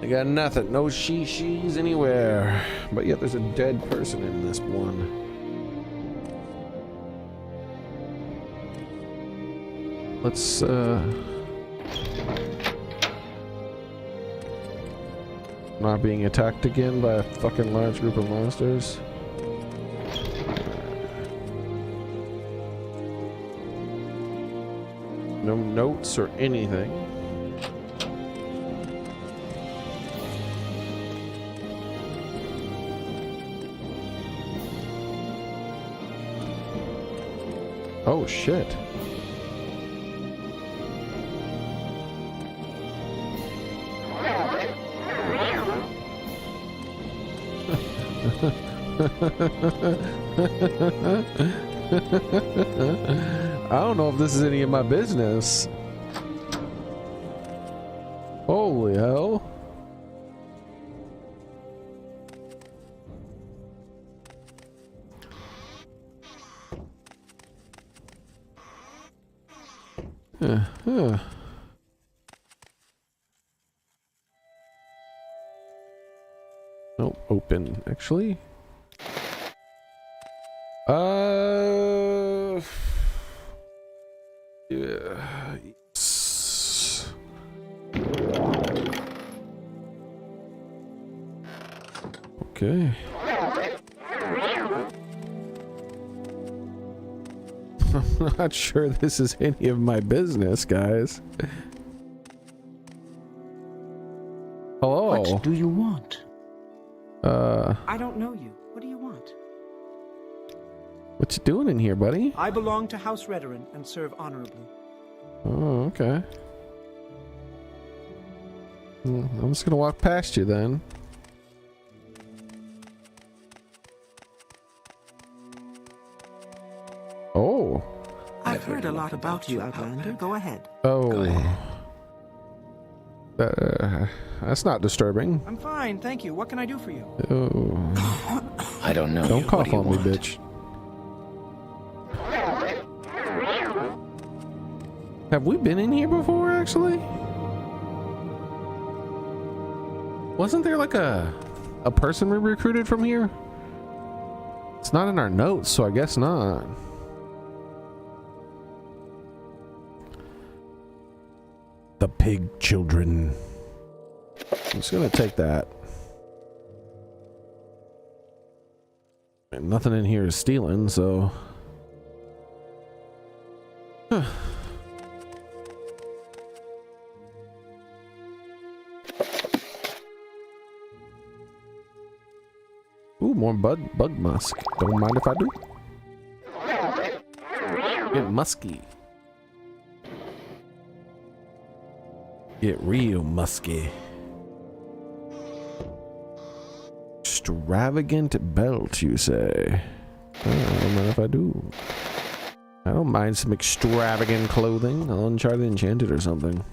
I got nothing. No she's anywhere. But yet there's a dead person in this one. Let's not being attacked again by a fucking large group of monsters. No notes or anything. Oh shit. I don't know if this is any of my business. Holy hell. Nope, open actually. Yeah. Okay. I'm not sure this is any of my business, guys. Hello. What do you want? I don't know you. What do you want? What you doing in here, buddy? I belong to House Redoran and serve honorably. Oh, okay. Well, I'm just gonna walk past you then. Oh. I've heard a lot about you, Outlander. Go ahead. Oh. Go ahead. That's not disturbing. I'm fine, thank you. What can I do for you? Oh. I don't know. Don't cough on me, bitch. Have we been in here before, actually? Wasn't there like a person we recruited from here? It's not in our notes, so I guess not. The pig children. I'm just gonna take that. And nothing in here is stealing, so. Huh. Ooh, more bug musk. Don't mind if I do. Get musky. Get real musky. Extravagant belt, you say? Oh, I don't mind if I do. I don't mind some extravagant clothing. Uncharted Enchanted or something.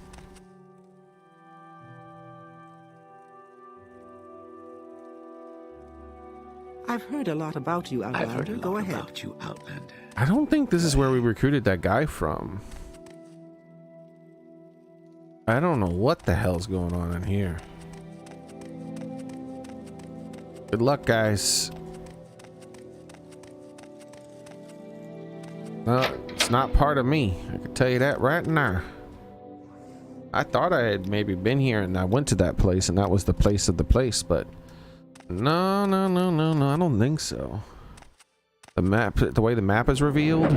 I've heard a lot about you, Outlander. I've heard a lot Go ahead. about you, Outlander. I don't think this is where we recruited that guy from. I don't know what the hell's going on in here. Good luck, guys. It's not part of me. I can tell you that right now. I thought I had maybe been here and I went to that place and that was the place of the place, but no, I don't think so. The map, the way the map is revealed.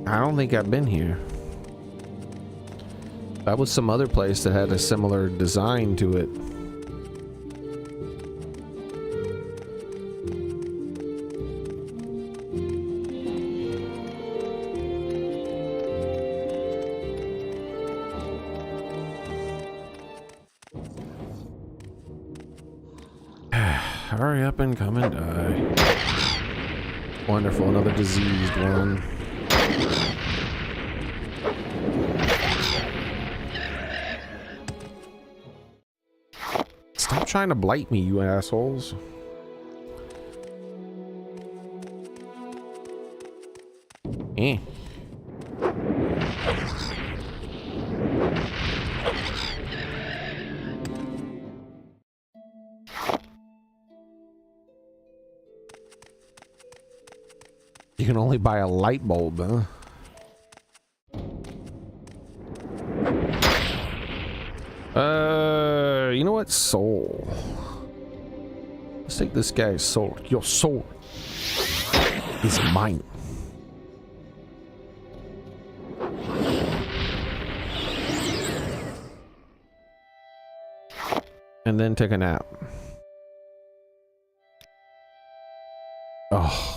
I don't think I've been here. That was some other place that had a similar design to it. Hurry up and come and die. Wonderful, another diseased one. Stop trying to blight me, you assholes. Eh. You can only buy a light bulb, huh? You know what? Soul. Let's take this guy's soul. Your soul is mine. And then take a nap. Oh.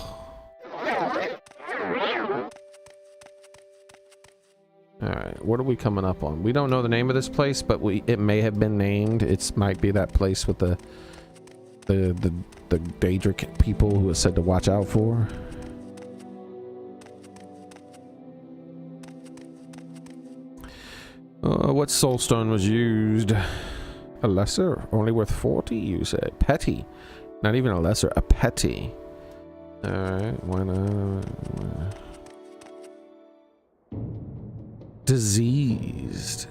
Alright, what are we coming up on? We don't know the name of this place, but it may have been named. It might be that place with the Daedric people who are said to watch out for. What soulstone was used? A lesser? Only worth 40, you say? Petty. Not even a lesser, a petty. Alright, why not? Diseased.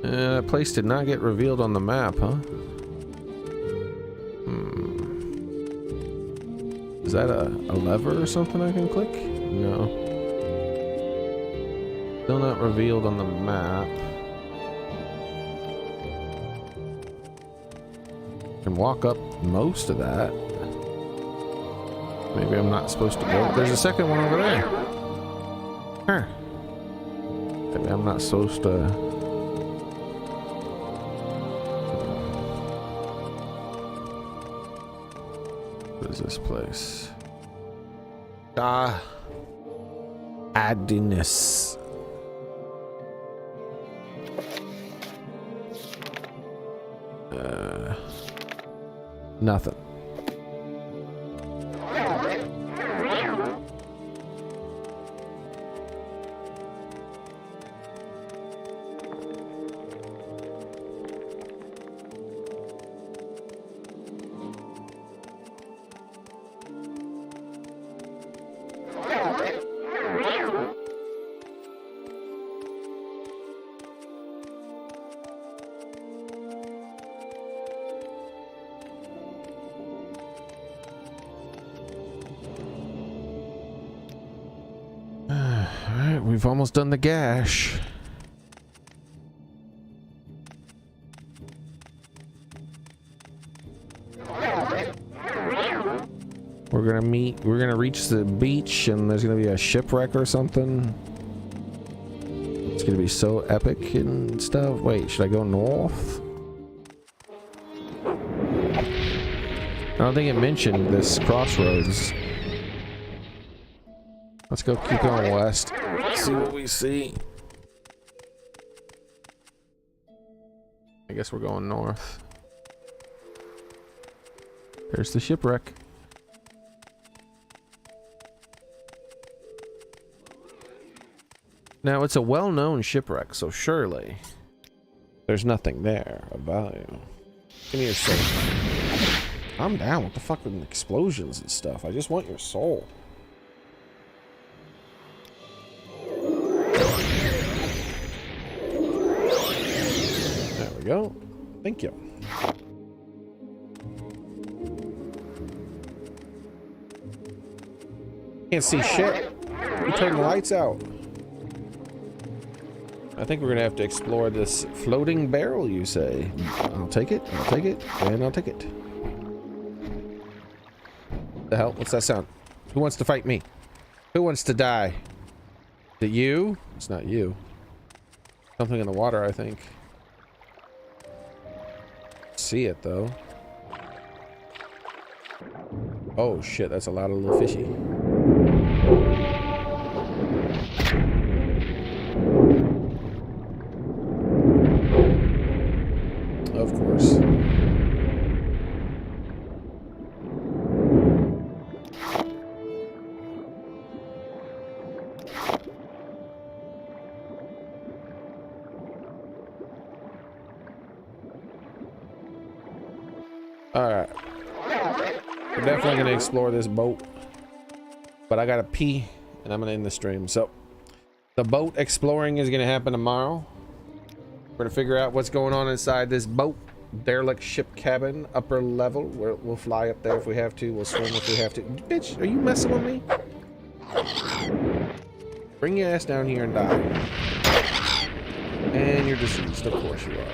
That place did not get revealed on the map, huh? Is that a lever or something I can click? No. Still not revealed on the map. Can walk up most of that. Maybe I'm not supposed to go. There's a second one over there. Huh. Maybe I'm not supposed to. What is this place? Addiness. Nothing. Alright, we've almost done the gash. We're gonna reach the beach and there's gonna be a shipwreck or something. It's gonna be so epic and stuff. Wait, should I go north? I don't think it mentioned this crossroads. Let's go keep going west. See what we see. I guess we're going north. There's the shipwreck. Now, it's a well-known shipwreck, so surely there's nothing there of value. Give me your soul. I'm down with the fucking explosions and stuff. I just want your soul. There we go. Thank you. Can't see shit. You turn the lights out. I think we're gonna have to explore this floating barrel, you say. I'll take it, I'll take it, and I'll take it. The hell? What's that sound? Who wants to fight me? Who wants to die? Is it you? It's not you. Something in the water, I think. See it, though. Oh, shit, that's a lot of little fishy. Of course. Alright. We're definitely going to explore this boat. But I got to pee, and I'm going to end the stream. So, the boat exploring is going to happen tomorrow. We're going to figure out what's going on inside this boat. Derelict ship cabin, upper level. We'll fly up there if we have to. We'll swim if we have to. Bitch, are you messing with me? Bring your ass down here and die. And you're deceased. Of course you are.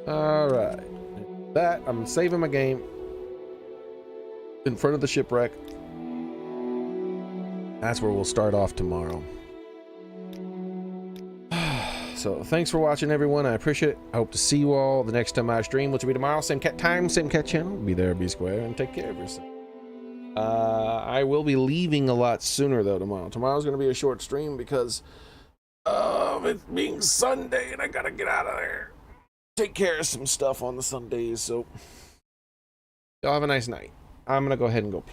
Alright. That, I'm saving my game in front of the shipwreck. That's where we'll start off tomorrow. So thanks for watching, everyone. I appreciate it. I hope to see you all the next time I stream, which will be tomorrow. Same cat time, same cat channel. Be there, be square, and take care of yourself. I will be leaving a lot sooner though tomorrow. Tomorrow's going to be a short stream because of it being Sunday and I got to get out of there. Take care of some stuff on the Sundays. So y'all have a nice night. I'm going to go ahead and go pee.